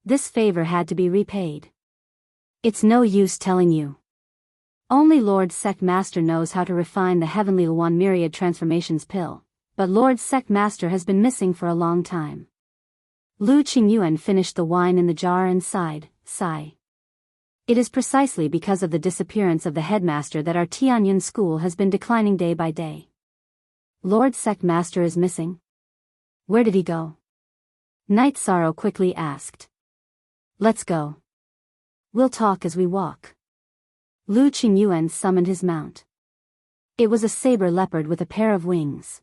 This favor had to be repaid. It's no use telling you. Only Lord Sect Master knows how to refine the Heavenly Luan Myriad Transformations pill, but Lord Sect Master has been missing for a long time. Lu Qingyuan finished the wine in the jar and sighed, sigh. It is precisely because of the disappearance of the headmaster that our Tianyun school has been declining day by day. Lord Sect Master is missing? Where did he go? Knight Sorrow quickly asked. Let's go. We'll talk as we walk. Lu Qingyuan summoned his mount. It was a saber leopard with a pair of wings.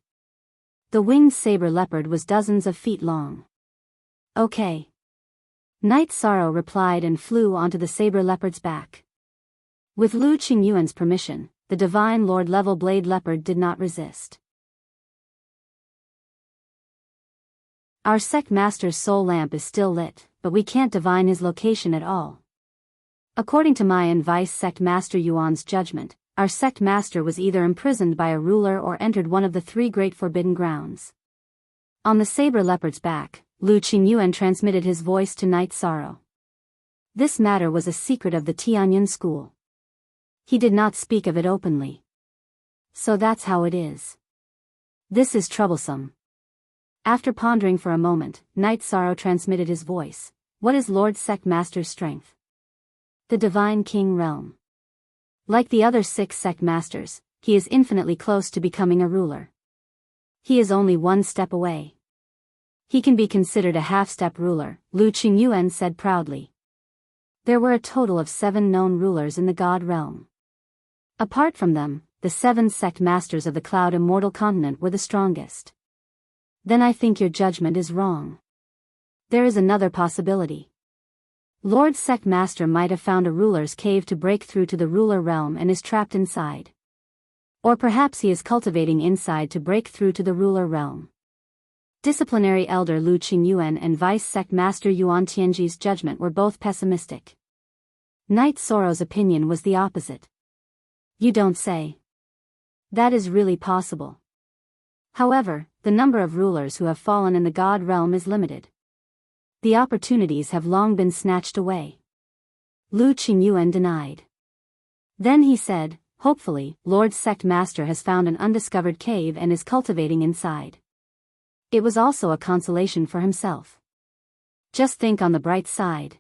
The winged saber leopard was dozens of feet long. Okay. Knight Sorrow replied and flew onto the saber leopard's back. With Lu Qingyuan's permission, the divine Lord Level Blade Leopard did not resist. Our sect master's soul lamp is still lit, but we can't divine his location at all. According to my and Vice Sect Master Yuan's judgment, our sect master was either imprisoned by a ruler or entered one of the 3 great forbidden grounds. On the saber leopard's back, Lu Qingyuan transmitted his voice to Knight Sorrow. This matter was a secret of the Tianyun school. He did not speak of it openly. So that's how it is. This is troublesome. After pondering for a moment, Knight Sorrow transmitted his voice. What is Lord Sect Master's strength? The Divine King Realm. Like the other 6 sect masters, he is infinitely close to becoming a ruler. He is only 1 step away. He can be considered a half-step ruler, Lu Qingyuan said proudly. There were a total of 7 known rulers in the God realm. Apart from them, the 7 sect masters of the Cloud Immortal Continent were the strongest. Then I think your judgment is wrong. There is another possibility. Lord Sect Master might have found a ruler's cave to break through to the ruler realm and is trapped inside. Or perhaps he is cultivating inside to break through to the ruler realm. Disciplinary Elder Lu Qingyuan and Vice Sect Master Yuan Tianji's judgment were both pessimistic. Knight Sorrow's opinion was the opposite. You don't say. That is really possible. However, the number of rulers who have fallen in the God realm is limited. The opportunities have long been snatched away. Lu Qingyuan denied. Then he said, hopefully, Lord Sect Master has found an undiscovered cave and is cultivating inside. It was also a consolation for himself. Just think on the bright side.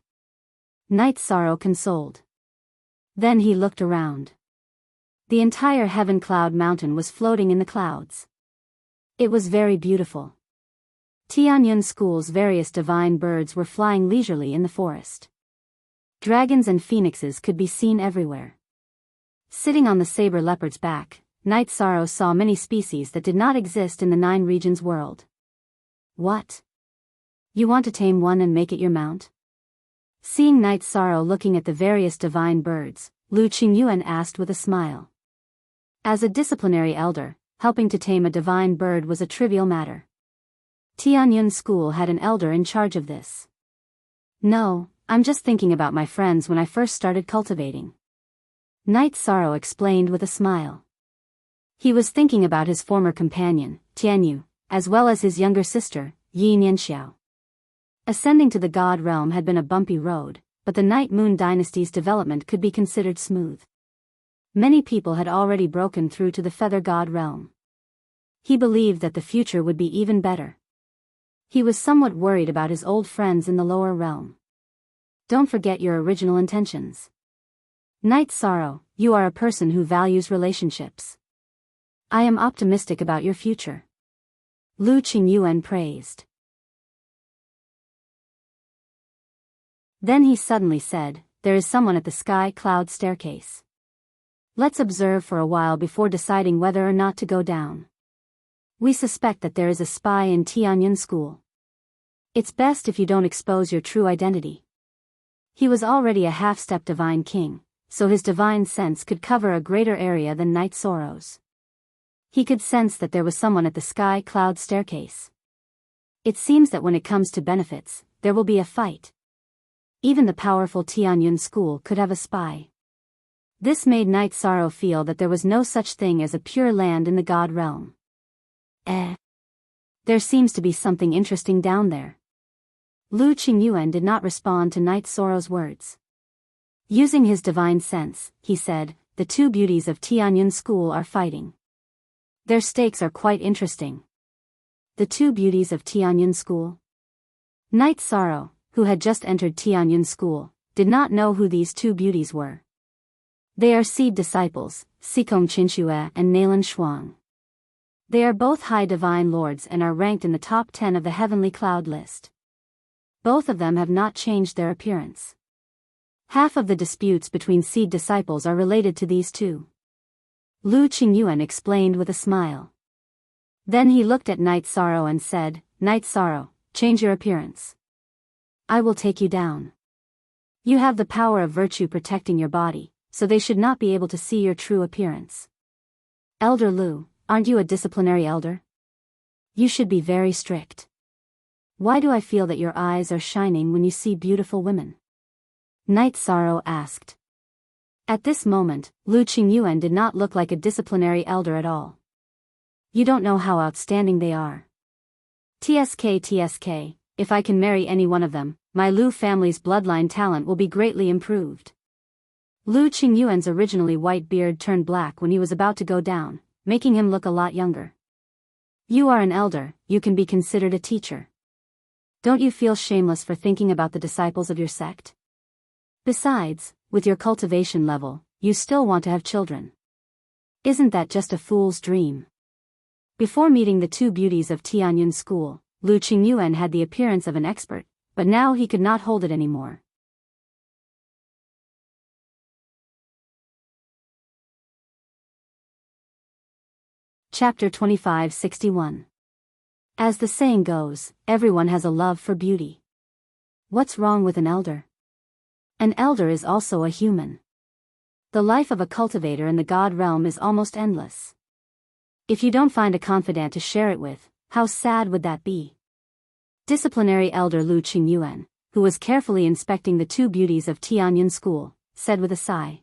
Night Sorrow consoled. Then he looked around. The entire heaven cloud mountain was floating in the clouds. It was very beautiful. Tianyun School's various divine birds were flying leisurely in the forest. Dragons and phoenixes could be seen everywhere. Sitting on the saber leopard's back, Night Sorrow saw many species that did not exist in the 9 regions world. What? You want to tame one and make it your mount? Seeing Night Sorrow looking at the various divine birds, Lu Qingyuan asked with a smile. As a disciplinary elder, helping to tame a divine bird was a trivial matter. Tianyun School had an elder in charge of this. No, I'm just thinking about my friends when I first started cultivating. Night Sorrow explained with a smile. He was thinking about his former companion, Tianyu, as well as his younger sister, Yi Nianxiao. Ascending to the god realm had been a bumpy road, but the Night Moon dynasty's development could be considered smooth. Many people had already broken through to the feather god realm. He believed that the future would be even better. He was somewhat worried about his old friends in the lower realm. Don't forget your original intentions. Night Sorrow, you are a person who values relationships. I am optimistic about your future. Lu Qingyuan praised. Then he suddenly said, there is someone at the sky cloud staircase. Let's observe for a while before deciding whether or not to go down. We suspect that there is a spy in Tianyun School. It's best if you don't expose your true identity. He was already a half-step divine king, so his divine sense could cover a greater area than Night Sorrow's. He could sense that there was someone at the sky cloud staircase. It seems that when it comes to benefits, there will be a fight. Even the powerful Tianyun School could have a spy. This made Night Sorrow feel that there was no such thing as a pure land in the god realm. There seems to be something interesting down there. Lu Qingyuan did not respond to Night Sorrow's words. Using his divine sense, he said, the 2 beauties of Tianyun School are fighting. Their stakes are quite interesting. The 2 beauties of Tianyun School? Night Sorrow, who had just entered Tianyun School, did not know who these 2 beauties were. They are seed disciples, Sikong Qinxue and Nalan Shuang. They are both high divine lords and are ranked in the top 10 of the heavenly cloud list. Both of them have not changed their appearance. Half of the disputes between seed disciples are related to these 2. Lu Qingyuan explained with a smile. Then he looked at Night Sorrow and said, Night Sorrow, change your appearance. I will take you down. You have the power of virtue protecting your body, so they should not be able to see your true appearance. Elder Lu, aren't you a disciplinary elder? You should be very strict. Why do I feel that your eyes are shining when you see beautiful women? Night Sorrow asked. At this moment, Lu Qingyuan did not look like a disciplinary elder at all. You don't know how outstanding they are. TSK, if I can marry any one of them, my Lu family's bloodline talent will be greatly improved. Lu Qingyuan's originally white beard turned black when he was about to go down, making him look a lot younger. You are an elder, you can be considered a teacher. Don't you feel shameless for thinking about the disciples of your sect? Besides, with your cultivation level, you still want to have children. Isn't that just a fool's dream? Before meeting the 2 beauties of Tianyun School, Lu Qingyuan had the appearance of an expert, but now he could not hold it anymore. Chapter 2561. As the saying goes, everyone has a love for beauty. What's wrong with an elder? An elder is also a human. The life of a cultivator in the god realm is almost endless. If you don't find a confidant to share it with, how sad would that be? Disciplinary elder Lu Qingyuan, who was carefully inspecting the 2 beauties of Tianyun School, said with a sigh.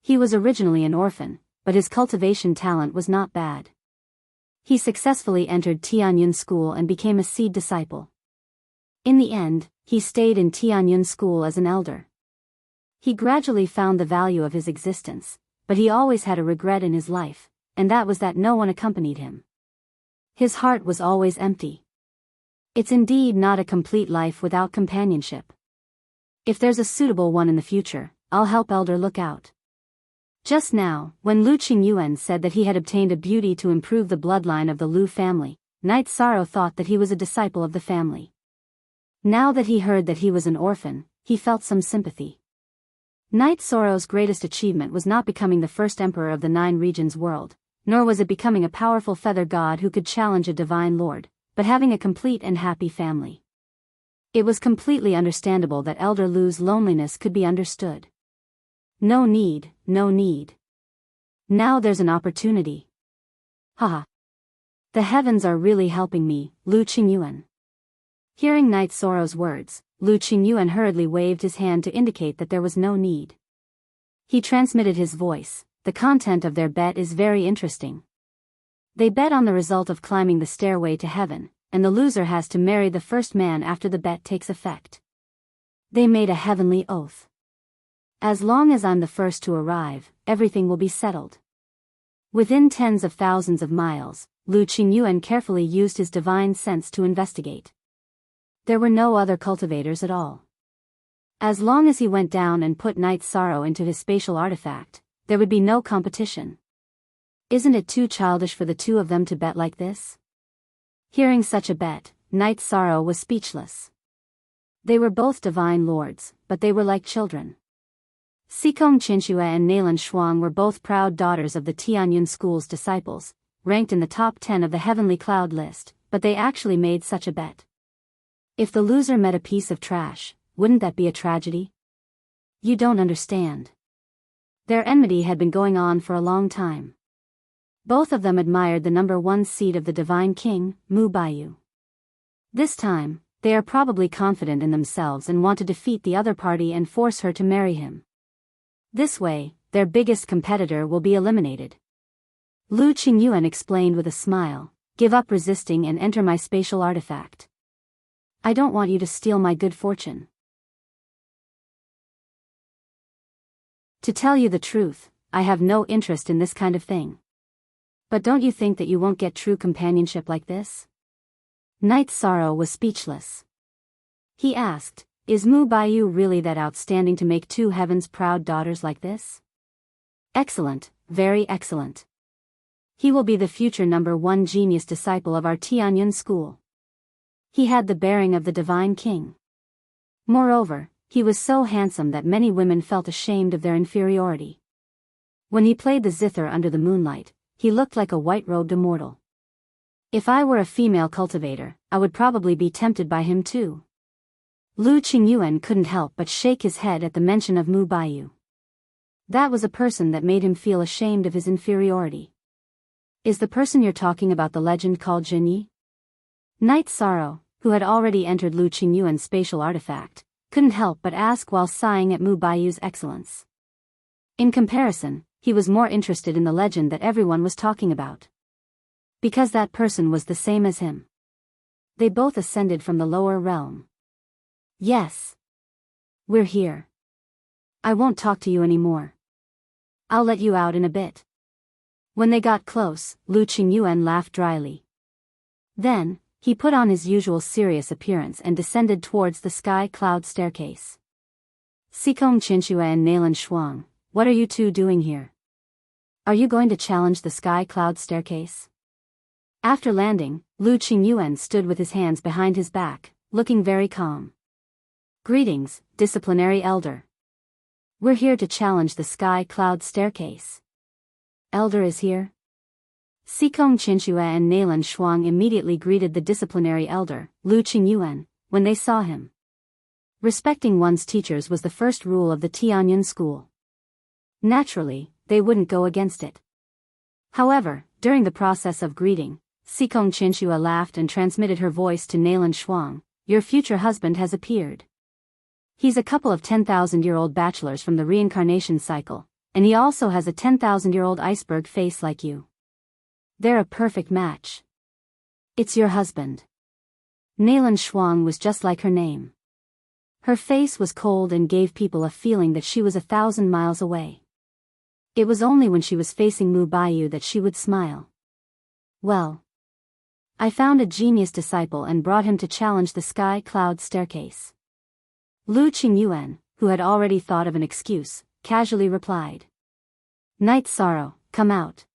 He was originally an orphan, but his cultivation talent was not bad. He successfully entered Tianyun School and became a seed disciple. In the end, he stayed in Tianyun School as an elder. He gradually found the value of his existence, but he always had a regret in his life, and that was that no one accompanied him. His heart was always empty. It's indeed not a complete life without companionship. If there's a suitable one in the future, I'll help Elder look out. Just now, when Lu Qingyuan said that he had obtained a beauty to improve the bloodline of the Lu family, Knight Sorrow thought that he was a disciple of the family. Now that he heard that he was an orphan, he felt some sympathy. Knight Sorrow's greatest achievement was not becoming the first emperor of the 9 regions world, nor was it becoming a powerful feather god who could challenge a divine lord, but having a complete and happy family. It was completely understandable that Elder Lu's loneliness could be understood. No need, no need. Now there's an opportunity. Haha. The heavens are really helping me, Lu Qingyuan. Hearing Knight Sorrow's words, Lu Qingyuan hurriedly waved his hand to indicate that there was no need. He transmitted his voice. The content of their bet is very interesting. They bet on the result of climbing the stairway to heaven, and the loser has to marry the first man after the bet takes effect. They made a heavenly oath. As long as I'm the first to arrive, everything will be settled. Within tens of thousands of miles, Lu Qingyuan carefully used his divine sense to investigate. There were no other cultivators at all. As long as he went down and put Knight Sorrow into his spatial artifact, there would be no competition. Isn't it too childish for the two of them to bet like this? Hearing such a bet, Knight Sorrow was speechless. They were both divine lords, but they were like children. Xikong Qinxue and Nailan Shuang were both proud daughters of the Tianyun school's disciples, ranked in the top 10 of the heavenly cloud list, but they actually made such a bet. If the loser met a piece of trash, wouldn't that be a tragedy? You don't understand. Their enmity had been going on for a long time. Both of them admired the number 1 seed of the divine king, Mu Baiyu. This time, they are probably confident in themselves and want to defeat the other party and force her to marry him. This way, their biggest competitor will be eliminated. Lu Qingyuan explained with a smile, "Give up resisting and enter my spatial artifact. I don't want you to steal my good fortune." To tell you the truth, I have no interest in this kind of thing. But don't you think that you won't get true companionship like this? Knight Sorrow was speechless. He asked, "Is Mu Baiyu really that outstanding to make 2 heaven's proud daughters like this?" "Excellent, very excellent. He will be the future number 1 genius disciple of our Tianyun school." He had the bearing of the divine king. Moreover, he was so handsome that many women felt ashamed of their inferiority. When he played the zither under the moonlight, he looked like a white-robed immortal. If I were a female cultivator, I would probably be tempted by him too. Lu Qingyuan couldn't help but shake his head at the mention of Mu Baiyu. That was a person that made him feel ashamed of his inferiority. Is the person you're talking about the legend called Jinyi? Knight Sorrow, who had already entered Lu Qingyuan's spatial artifact, couldn't help but ask while sighing at Mu Baiyu's excellence. In comparison, he was more interested in the legend that everyone was talking about. Because that person was the same as him. They both ascended from the lower realm. Yes. We're here. I won't talk to you anymore. I'll let you out in a bit. When they got close, Lu Qingyuan laughed dryly. Then, he put on his usual serious appearance and descended towards the sky cloud staircase. Xikong Qinxue and Nailan Shuang, what are you two doing here? Are you going to challenge the sky cloud staircase? After landing, Lu Qingyuan stood with his hands behind his back, looking very calm. Greetings, disciplinary elder. We're here to challenge the sky cloud staircase. Elder is here? Xikong Qinxue and Nailan Shuang immediately greeted the disciplinary elder, Lu Qingyuan, when they saw him. Respecting one's teachers was the first rule of the Tianyun school. Naturally, they wouldn't go against it. However, during the process of greeting, Xikong Qinxue laughed and transmitted her voice to Nailan Shuang, "Your future husband has appeared. He's a couple of 10,000-year-old bachelors from the reincarnation cycle, and he also has a 10,000-year-old iceberg face like you. They're a perfect match. It's your husband." Nailan Shuang was just like her name. Her face was cold and gave people a feeling that she was 1,000 miles away. It was only when she was facing Mu Baiyu that she would smile. Well, I found a genius disciple and brought him to challenge the sky cloud staircase. Lu Qingyuan, who had already thought of an excuse, casually replied. Night Sorrow, come out.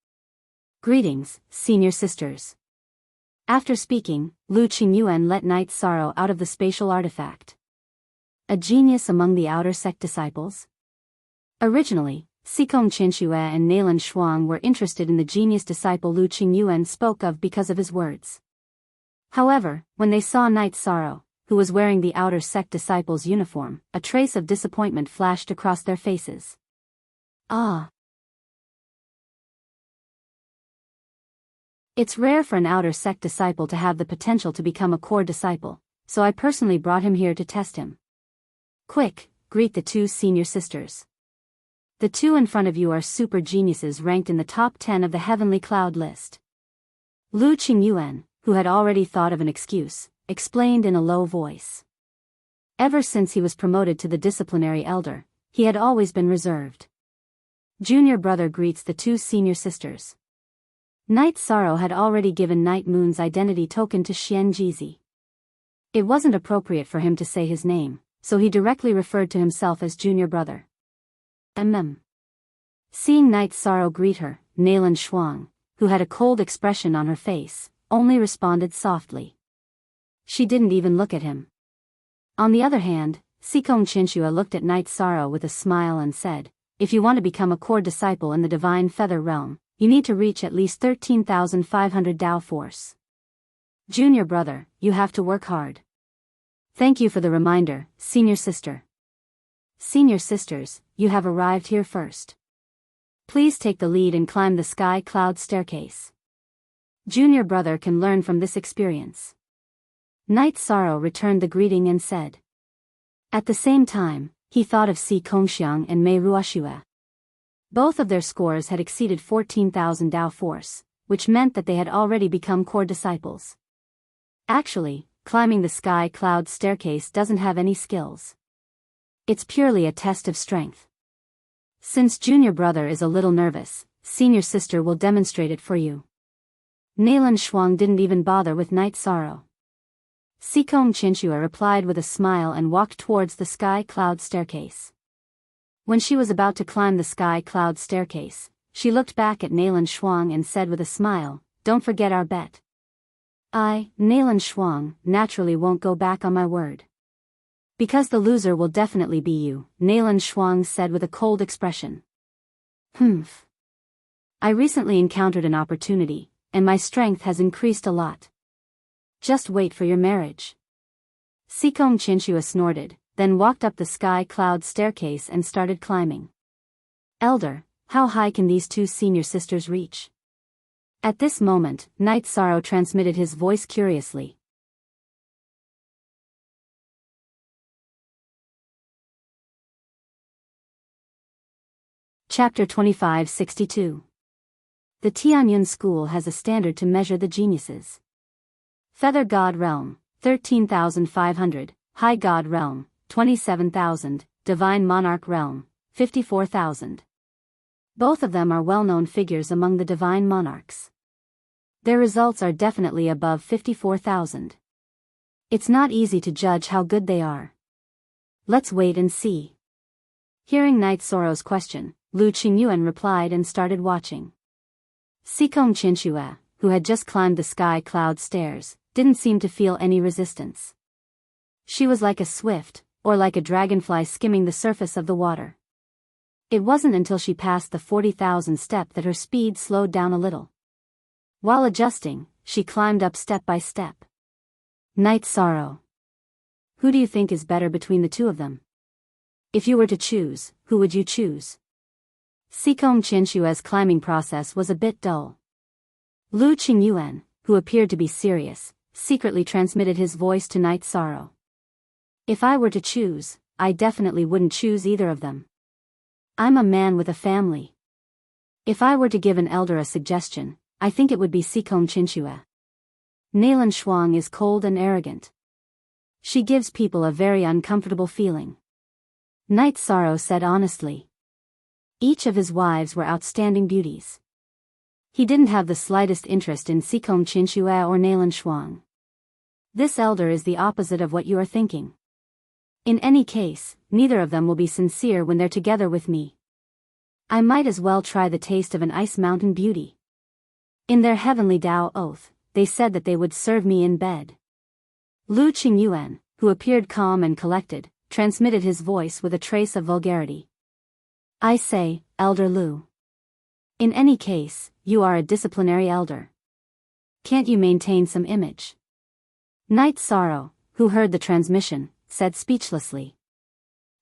Greetings, senior sisters. After speaking, Lu Qingyuan let Night Sorrow out of the spatial artifact. A genius among the outer sect disciples? Originally, Xikong Qinshue and Nailan Shuang were interested in the genius disciple Lu Qingyuan spoke of because of his words. However, when they saw Night Sorrow, who was wearing the outer sect disciple's uniform, a trace of disappointment flashed across their faces. Ah. It's rare for an outer sect disciple to have the potential to become a core disciple, so I personally brought him here to test him. Quick, greet the two senior sisters. The two in front of you are super geniuses ranked in the top 10 of the Heavenly Cloud list. Lu Qingyuan, who had already thought of an excuse, explained in a low voice. Ever since he was promoted to the disciplinary elder, he had always been reserved. Junior brother greets the two senior sisters. Night Sorrow had already given Night Moon's identity token to Xian Jizi. It wasn't appropriate for him to say his name, so he directly referred to himself as junior brother. Seeing Night Sorrow greet her, Nailan Shuang, who had a cold expression on her face, only responded softly. She didn't even look at him. On the other hand, Xikong Qinshue looked at Night Sorrow with a smile and said, if you want to become a core disciple in the Divine Feather Realm, you need to reach at least 13,500 Dao Force. Junior brother, you have to work hard. Thank you for the reminder, senior sister. Senior sisters, you have arrived here first. Please take the lead and climb the sky cloud staircase. Junior brother can learn from this experience. Night Sorrow returned the greeting and said. At the same time, he thought of Si Kongxiang and Mei Ruoxue. Both of their scores had exceeded 14,000 Dao Force, which meant that they had already become core disciples. Actually, climbing the sky cloud staircase doesn't have any skills. It's purely a test of strength. Since junior brother is a little nervous, senior sister will demonstrate it for you. Nailan Shuang didn't even bother with Night Sorrow. Xikong Qinshue replied with a smile and walked towards the sky cloud staircase. When she was about to climb the sky cloud staircase, she looked back at Nailan Shuang and said with a smile, don't forget our bet. I, Nailan Shuang, naturally won't go back on my word. Because the loser will definitely be you, Nailan Shuang said with a cold expression. I recently encountered an opportunity, and my strength has increased a lot. Just wait for your marriage. Xikong Qinshue snorted, then walked up the sky cloud staircase and started climbing. Elder, how high can these two senior sisters reach? At this moment, Night Sorrow transmitted his voice curiously. Chapter 2562. The Tianyun School has a standard to measure the geniuses. Feather God Realm, 13,500, High God Realm, 27,000, Divine Monarch Realm, 54,000. Both of them are well-known figures among the Divine Monarchs. Their results are definitely above 54,000. It's not easy to judge how good they are. Let's wait and see. Hearing Night Sorrow's question, Lu Qingyuan replied and started watching. Xikong Qinshue, who had just climbed the sky cloud stairs, didn't seem to feel any resistance. She was like a swift, or like a dragonfly skimming the surface of the water. It wasn't until she passed the 40,000 step that her speed slowed down a little. While adjusting, she climbed up step by step. Night Sorrow. Who do you think is better between the two of them? If you were to choose, who would you choose? Xikong Qinshue's climbing process was a bit dull. Lu Qingyuan, who appeared to be serious, secretly transmitted his voice to Night Sorrow. If I were to choose, I definitely wouldn't choose either of them. I'm a man with a family. If I were to give an elder a suggestion, I think it would be Xikong Qinshue. Nailan Shuang is cold and arrogant. She gives people a very uncomfortable feeling. Night Sorrow said honestly. Each of his wives were outstanding beauties. He didn't have the slightest interest in Sikong Chinchue or Nalan Shuang. This elder is the opposite of what you are thinking. In any case, neither of them will be sincere when they're together with me. I might as well try the taste of an ice mountain beauty. In their heavenly Tao oath, they said that they would serve me in bed. Lu Qingyuan, who appeared calm and collected, transmitted his voice with a trace of vulgarity. I say, Elder Lu. In any case, you are a disciplinary elder. Can't you maintain some image? Night Sorrow, who heard the transmission, said speechlessly.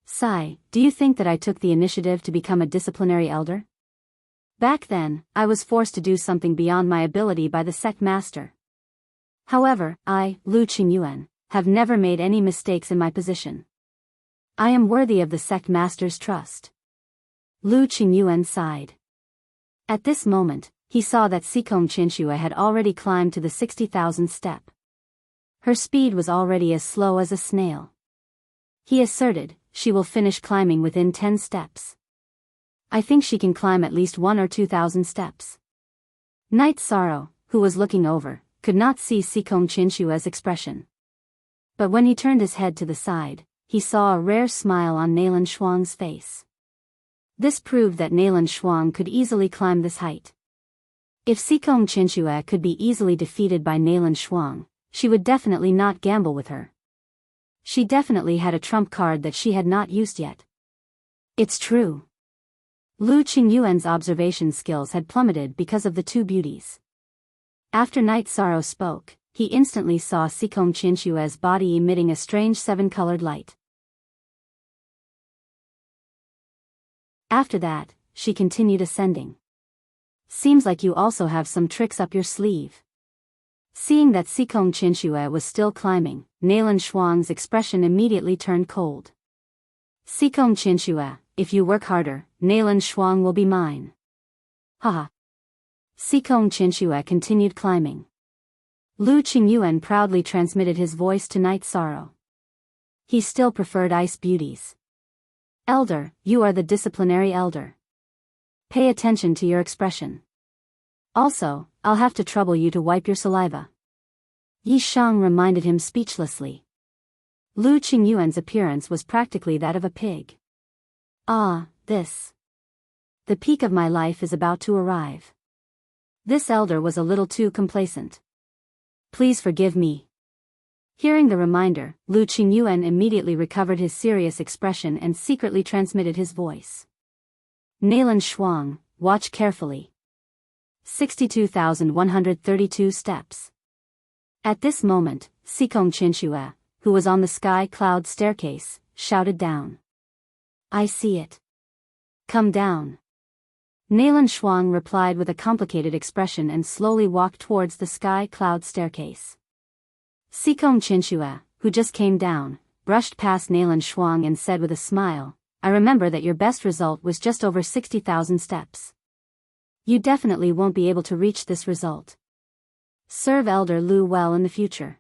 Sai, do you think that I took the initiative to become a disciplinary elder? Back then, I was forced to do something beyond my ability by the sect master. However, I, Lu Qingyuan, have never made any mistakes in my position. I am worthy of the sect master's trust. Lu Qingyuan sighed. At this moment, he saw that Sikong Chinchue had already climbed to the 60,000th step. Her speed was already as slow as a snail. He asserted, she will finish climbing within 10 steps. I think she can climb at least 1 or 2,000 steps. Night Sorrow, who was looking over, could not see Sikong Chinchue's expression. But when he turned his head to the side, he saw a rare smile on Nalan Shuang's face. This proved that Nalan Shuang could easily climb this height. If Sikong Chinchue could be easily defeated by Nalan Shuang, she would definitely not gamble with her. She definitely had a trump card that she had not used yet. It's true. Lu Qingyuan's observation skills had plummeted because of the two beauties. After Night Sorrow spoke, he instantly saw Sikong Chinchue's body emitting a strange 7-colored light. After that, she continued ascending. Seems like you also have some tricks up your sleeve. Seeing that Sikong Chinchue was still climbing, Nalan Shuang's expression immediately turned cold. Sikong Chinchue, if you work harder, Nalan Shuang will be mine. Haha. Sikong Chinchue continued climbing. Lu Qingyuan proudly transmitted his voice to Night Sorrow. He still preferred ice beauties. Elder, you are the disciplinary elder. Pay attention to your expression. Also, I'll have to trouble you to wipe your saliva. Yi Shang reminded him speechlessly. Lu Qingyuan's appearance was practically that of a pig. Ah, this. The peak of my life is about to arrive. This elder was a little too complacent. Please forgive me. Hearing the reminder, Lu Qingyuan immediately recovered his serious expression and secretly transmitted his voice. Nalan Shuang, watch carefully. 62,132 steps. At this moment, Sikong Chinchue, who was on the sky cloud staircase, shouted down. I see it. Come down. Nalan Shuang replied with a complicated expression and slowly walked towards the sky cloud staircase. Sikong Chinchue, who just came down, brushed past Nalan Shuang and said with a smile, I remember that your best result was just over 60,000 steps. You definitely won't be able to reach this result. Serve Elder Lu well in the future.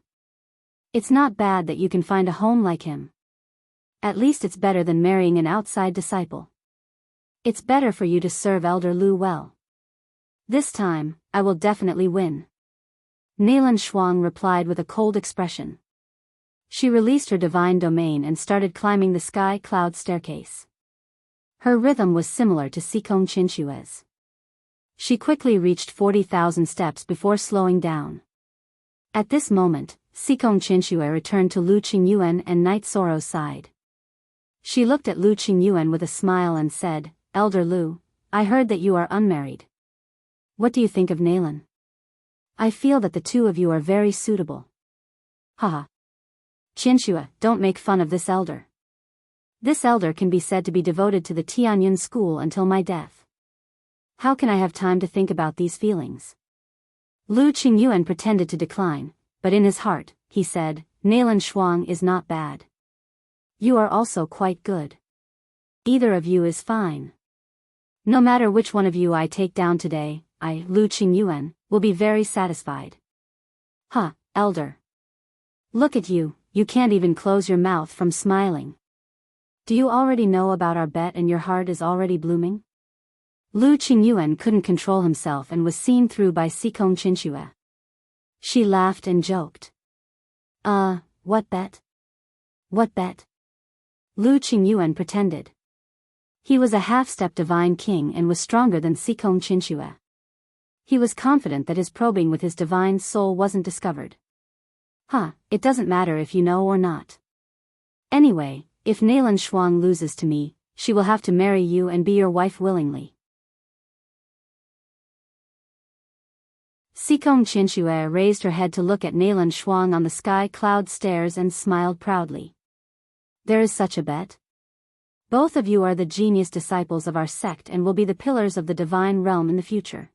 It's not bad that you can find a home like him. At least it's better than marrying an outside disciple. It's better for you to serve Elder Lu well. This time, I will definitely win. Nalan Shuang replied with a cold expression. She released her divine domain and started climbing the sky cloud staircase. Her rhythm was similar to Sikong Chinchue's. She quickly reached 40,000 steps before slowing down. At this moment, Sikong Chinchue returned to Lu Qingyuan and Night Sorrow's side. She looked at Lu Qingyuan with a smile and said, Elder Lu, I heard that you are unmarried. What do you think of Nalan? I feel that the two of you are very suitable. Haha. Chinchue, don't make fun of this elder. This elder can be said to be devoted to the Tianyun school until my death. How can I have time to think about these feelings? Lu Qingyuan pretended to decline, but in his heart, he said, Nalan Shuang is not bad. You are also quite good. Either of you is fine. No matter which one of you I take down today, I, Lu Qingyuan, will be very satisfied. Huh, elder. Look at you, you can't even close your mouth from smiling. Do you already know about our bet and your heart is already blooming? Lu Qingyuan couldn't control himself and was seen through by Sikong Qinxue. She laughed and joked. What bet? What bet? Lu Qingyuan pretended. He was a half-step divine king and was stronger than Sikong Qinxue. He was confident that his probing with his divine soul wasn't discovered. It doesn't matter if you know or not. Anyway, if Nailan Shuang loses to me, she will have to marry you and be your wife willingly. Sikong Qinxue raised her head to look at Nailan Shuang on the sky cloud stairs and smiled proudly. There is such a bet? Both of you are the genius disciples of our sect and will be the pillars of the divine realm in the future.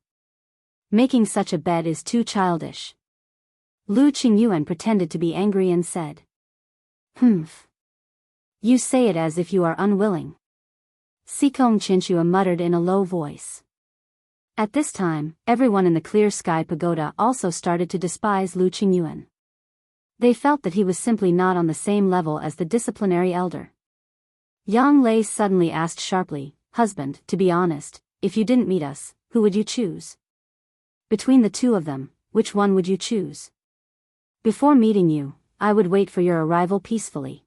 Making such a bet is too childish. Lu Qingyuan pretended to be angry and said. You say it as if you are unwilling. Sikong Qinxue muttered in a low voice. At this time, everyone in the Clear Sky Pagoda also started to despise Lu Qingyuan. They felt that he was simply not on the same level as the disciplinary elder. Yang Lei suddenly asked sharply, "Husband, to be honest, if you didn't meet us, who would you choose? Between the two of them, which one would you choose? Before meeting you, I would wait for your arrival peacefully.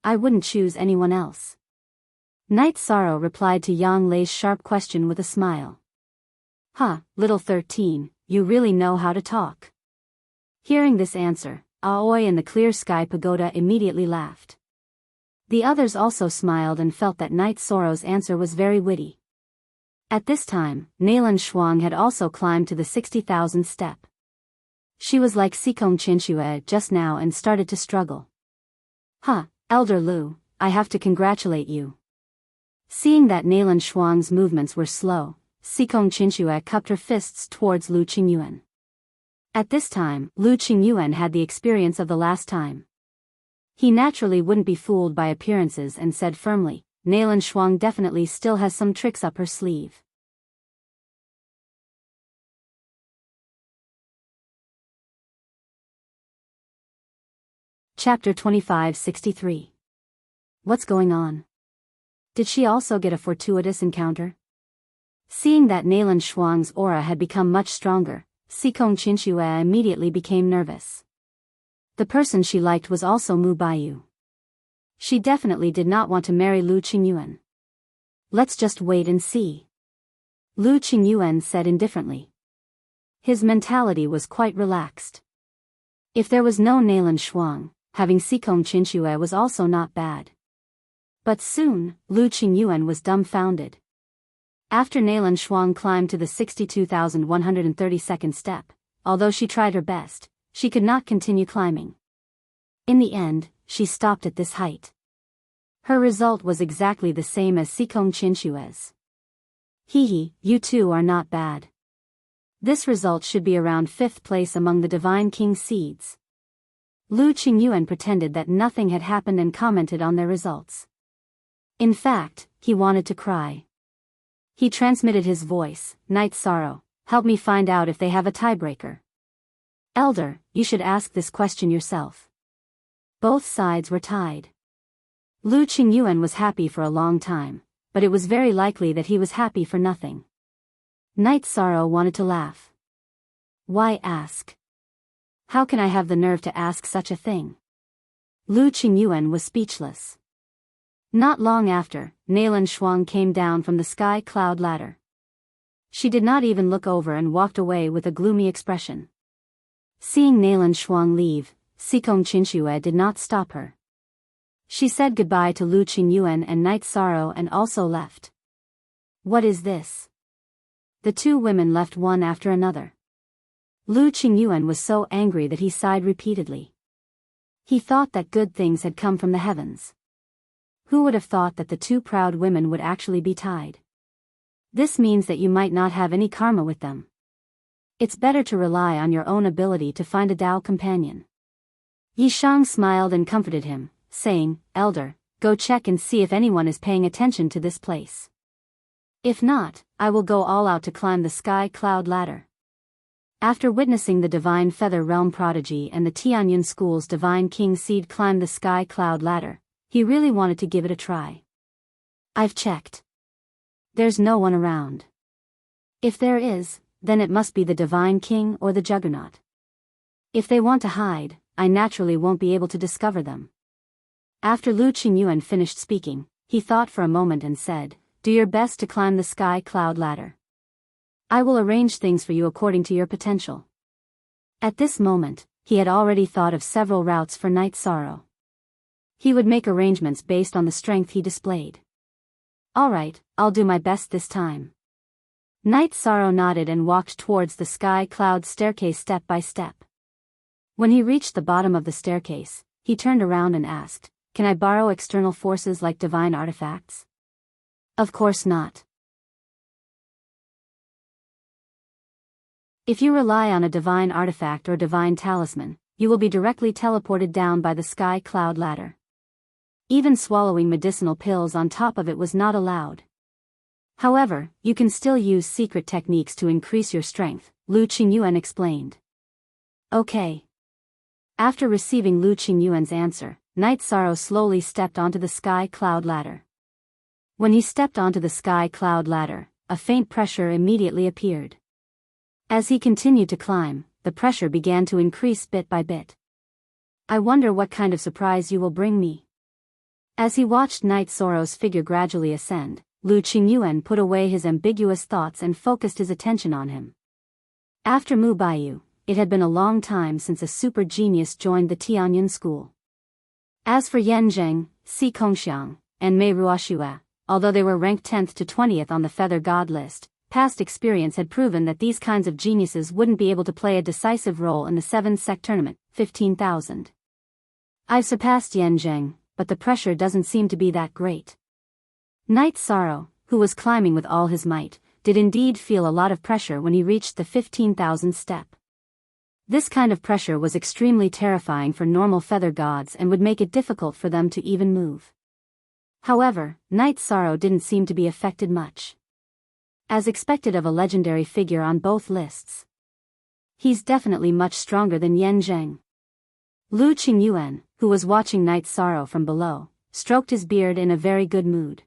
I wouldn't choose anyone else." Night Sorrow replied to Yang Lei's sharp question with a smile. Little 13, you really know how to talk. Hearing this answer, Aoi and the Clear Sky Pagoda immediately laughed. The others also smiled and felt that Night Sorrow's answer was very witty. At this time, Nailan Shuang had also climbed to the 60,000th step. She was like Sikong Qinxue just now and started to struggle. Elder Lu, I have to congratulate you. Seeing that Nailan Shuang's movements were slow, Sikong Qinxue cupped her fists towards Lu Qingyuan. At this time, Lu Qingyuan had the experience of the last time. He naturally wouldn't be fooled by appearances and said firmly, Nailan Shuang definitely still has some tricks up her sleeve. Chapter 2563. What's going on? Did she also get a fortuitous encounter? Seeing that Nailan Shuang's aura had become much stronger, Sikong Qinxue immediately became nervous. The person she liked was also Mu Baiyu. She definitely did not want to marry Lu Qingyuan. Let's just wait and see. Lu Qingyuan said indifferently. His mentality was quite relaxed. If there was no Nailan Shuang, having Sikong Qinxue was also not bad. But soon, Lu Qingyuan was dumbfounded. After Nailan Shuang climbed to the 62,132nd step, although she tried her best, she could not continue climbing. In the end, she stopped at this height. Her result was exactly the same as Sikong Qinxue's. You two are not bad. This result should be around 5th place among the Divine King seeds. Lu Qingyuan pretended that nothing had happened and commented on their results. In fact, he wanted to cry. He transmitted his voice, Night Sorrow, help me find out if they have a tiebreaker. Elder, you should ask this question yourself. Both sides were tied. Lu Qingyuan was happy for a long time, but it was very likely that he was happy for nothing. Night Sorrow wanted to laugh. Why ask? How can I have the nerve to ask such a thing? Lu Qingyuan was speechless. Not long after, Nailan Shuang came down from the sky cloud ladder. She did not even look over and walked away with a gloomy expression. Seeing Nailan Shuang leave, Sikong Qinxue did not stop her. She said goodbye to Lu Qingyuan and Night Sorrow and also left. What is this? The two women left one after another. Lu Qingyuan was so angry that he sighed repeatedly. He thought that good things had come from the heavens. Who would have thought that the two proud women would actually be tied? This means that you might not have any karma with them. It's better to rely on your own ability to find a Tao companion. Yishang smiled and comforted him, saying, Elder, go check and see if anyone is paying attention to this place. If not, I will go all out to climb the sky cloud ladder. After witnessing the Divine Feather Realm Prodigy and the Tianyun School's Divine King Seed climb the sky cloud ladder, he really wanted to give it a try. I've checked. There's no one around. If there is, then it must be the Divine King or the Juggernaut. If they want to hide, I naturally won't be able to discover them. After Lu Qingyuan finished speaking, he thought for a moment and said, "Do your best to climb the sky cloud ladder. I will arrange things for you according to your potential." At this moment, he had already thought of several routes for Night Sorrow. He would make arrangements based on the strength he displayed. "All right, I'll do my best this time." Night Sorrow nodded and walked towards the sky cloud staircase step by step. When he reached the bottom of the staircase, he turned around and asked, "Can I borrow external forces like divine artifacts?" "Of course not. If you rely on a divine artifact or divine talisman, you will be directly teleported down by the sky cloud ladder. Even swallowing medicinal pills on top of it was not allowed. However, you can still use secret techniques to increase your strength," Lu Qingyuan explained. "Okay." After receiving Lu Qingyuan's answer, Night Sorrow slowly stepped onto the sky cloud ladder. When he stepped onto the sky cloud ladder, a faint pressure immediately appeared. As he continued to climb, the pressure began to increase bit by bit. "I wonder what kind of surprise you will bring me." As he watched Night Sorrow's figure gradually ascend, Lu Qingyuan put away his ambiguous thoughts and focused his attention on him. After Mu Baiyu, it had been a long time since a super genius joined the Tianyun school. As for Yan Zheng, Si Kongxiang, and Mei Ruoxue, although they were ranked 10th to 20th on the Feather God list, past experience had proven that these kinds of geniuses wouldn't be able to play a decisive role in the 7th Sec tournament, 15,000. "I've surpassed Yan Zheng, but the pressure doesn't seem to be that great." Night Sorrow, who was climbing with all his might, did indeed feel a lot of pressure when he reached the 15,000th step. This kind of pressure was extremely terrifying for normal feather gods and would make it difficult for them to even move. However, Night Sorrow didn't seem to be affected much. As expected of a legendary figure on both lists. He's definitely much stronger than Yan Zheng. Lu Qingyuan, who was watching Night Sorrow from below, stroked his beard in a very good mood.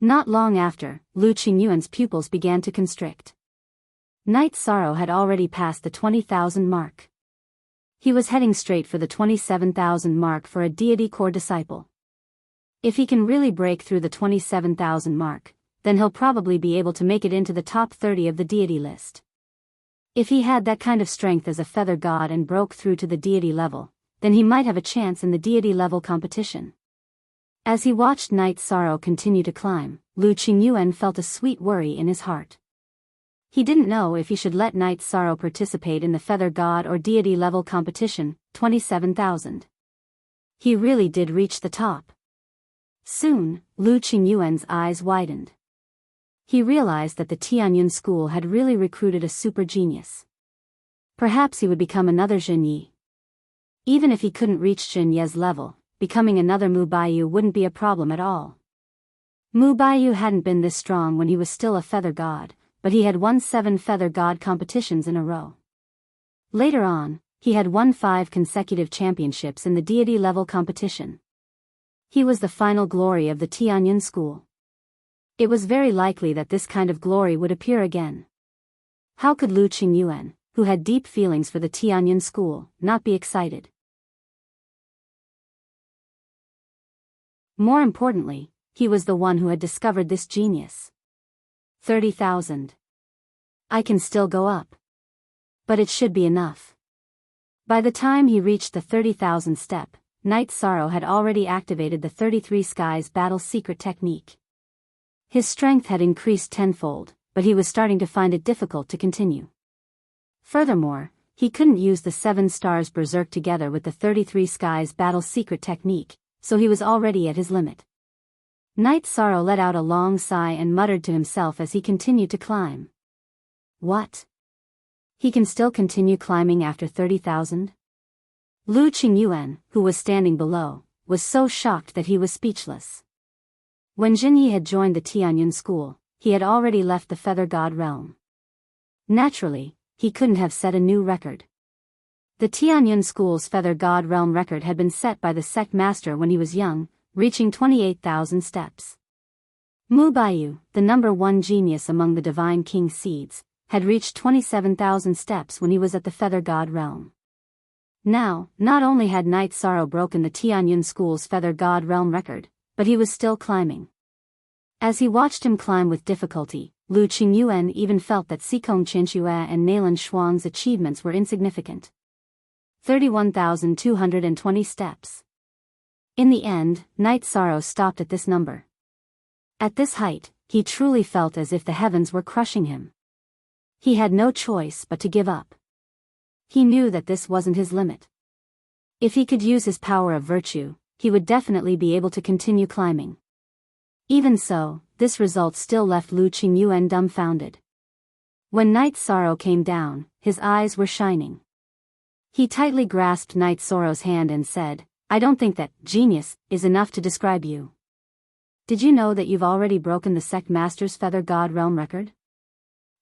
Not long after, Lu Qingyuan's pupils began to constrict. Night Sorrow had already passed the 20,000 mark. He was heading straight for the 27,000 mark for a deity core disciple. If he can really break through the 27,000 mark, then he'll probably be able to make it into the top 30 of the deity list. If he had that kind of strength as a feather god and broke through to the deity level, then he might have a chance in the deity level competition. As he watched Night Sorrow continue to climb, Lu Qingyuan felt a sweet worry in his heart. He didn't know if he should let Night Sorrow participate in the feather god or deity level competition, 27,000. He really did reach the top. Soon, Lu Qingyuan's eyes widened. He realized that the Tianyun school had really recruited a super genius. Perhaps he would become another Zhen Yi. Even if he couldn't reach Zhen Ye's level, becoming another Mu Baiyu wouldn't be a problem at all. Mu Baiyu hadn't been this strong when he was still a feather god, but he had won 7 feather god competitions in a row. Later on, he had won 5 consecutive championships in the deity level competition. He was the final glory of the Tianyun school. It was very likely that this kind of glory would appear again. How could Lu Qingyuan, who had deep feelings for the Tianyun school, not be excited? More importantly, he was the one who had discovered this genius. 30,000. I can still go up. But it should be enough. By the time he reached the 30,000 step, Night Sorrow had already activated the 33 Skies battle secret technique. His strength had increased tenfold, but he was starting to find it difficult to continue. Furthermore, he couldn't use the 7 stars berserk together with the 33 Skies battle secret technique, so he was already at his limit. Night Sorrow let out a long sigh and muttered to himself as he continued to climb. What? He can still continue climbing after 30,000? Lu Qingyuan, who was standing below, was so shocked that he was speechless. When Zhen Yi had joined the Tianyun school, he had already left the feather god realm. Naturally, he couldn't have set a new record. The Tianyun school's feather god realm record had been set by the sect master when he was young, reaching 28,000 steps. Mu Baiyu, the number one genius among the Divine King's seeds, had reached 27,000 steps when he was at the Feather God realm. Now, not only had Night Sorrow broken the Tianyun School's Feather God realm record, but he was still climbing. As he watched him climb with difficulty, Lu Qingyuan even felt that Xikong Qianxue and Nailan Shuang's achievements were insignificant. 31,220 steps. In the end, Night Sorrow stopped at this number. At this height, he truly felt as if the heavens were crushing him. He had no choice but to give up. He knew that this wasn't his limit. If he could use his power of virtue, he would definitely be able to continue climbing. Even so, this result still left Lu Qingyuan dumbfounded. When Night Sorrow came down, his eyes were shining. He tightly grasped Night Sorrow's hand and said, "I don't think that genius is enough to describe you. Did you know that you've already broken the Sect Master's Feather God realm record?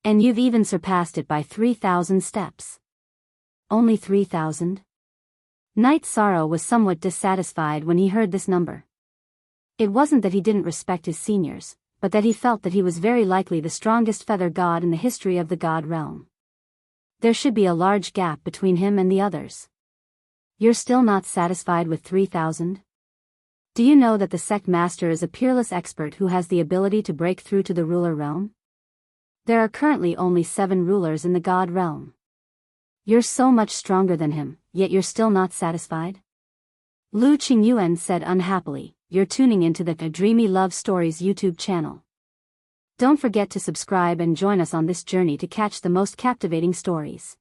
And you've even surpassed it by 3,000 steps." Only 3,000? Night Sorrow was somewhat dissatisfied when he heard this number. It wasn't that he didn't respect his seniors, but that he felt that he was very likely the strongest Feather God in the history of the God realm. There should be a large gap between him and the others. You're still not satisfied with 3,000? Do you know that the Sect Master is a peerless expert who has the ability to break through to the ruler realm? There are currently only 7 rulers in the God realm. You're so much stronger than him, yet you're still not satisfied? Lu Qingyuan said unhappily, "You're tuning into the Dreamy Love Stories YouTube channel. Don't forget to subscribe and join us on this journey to catch the most captivating stories."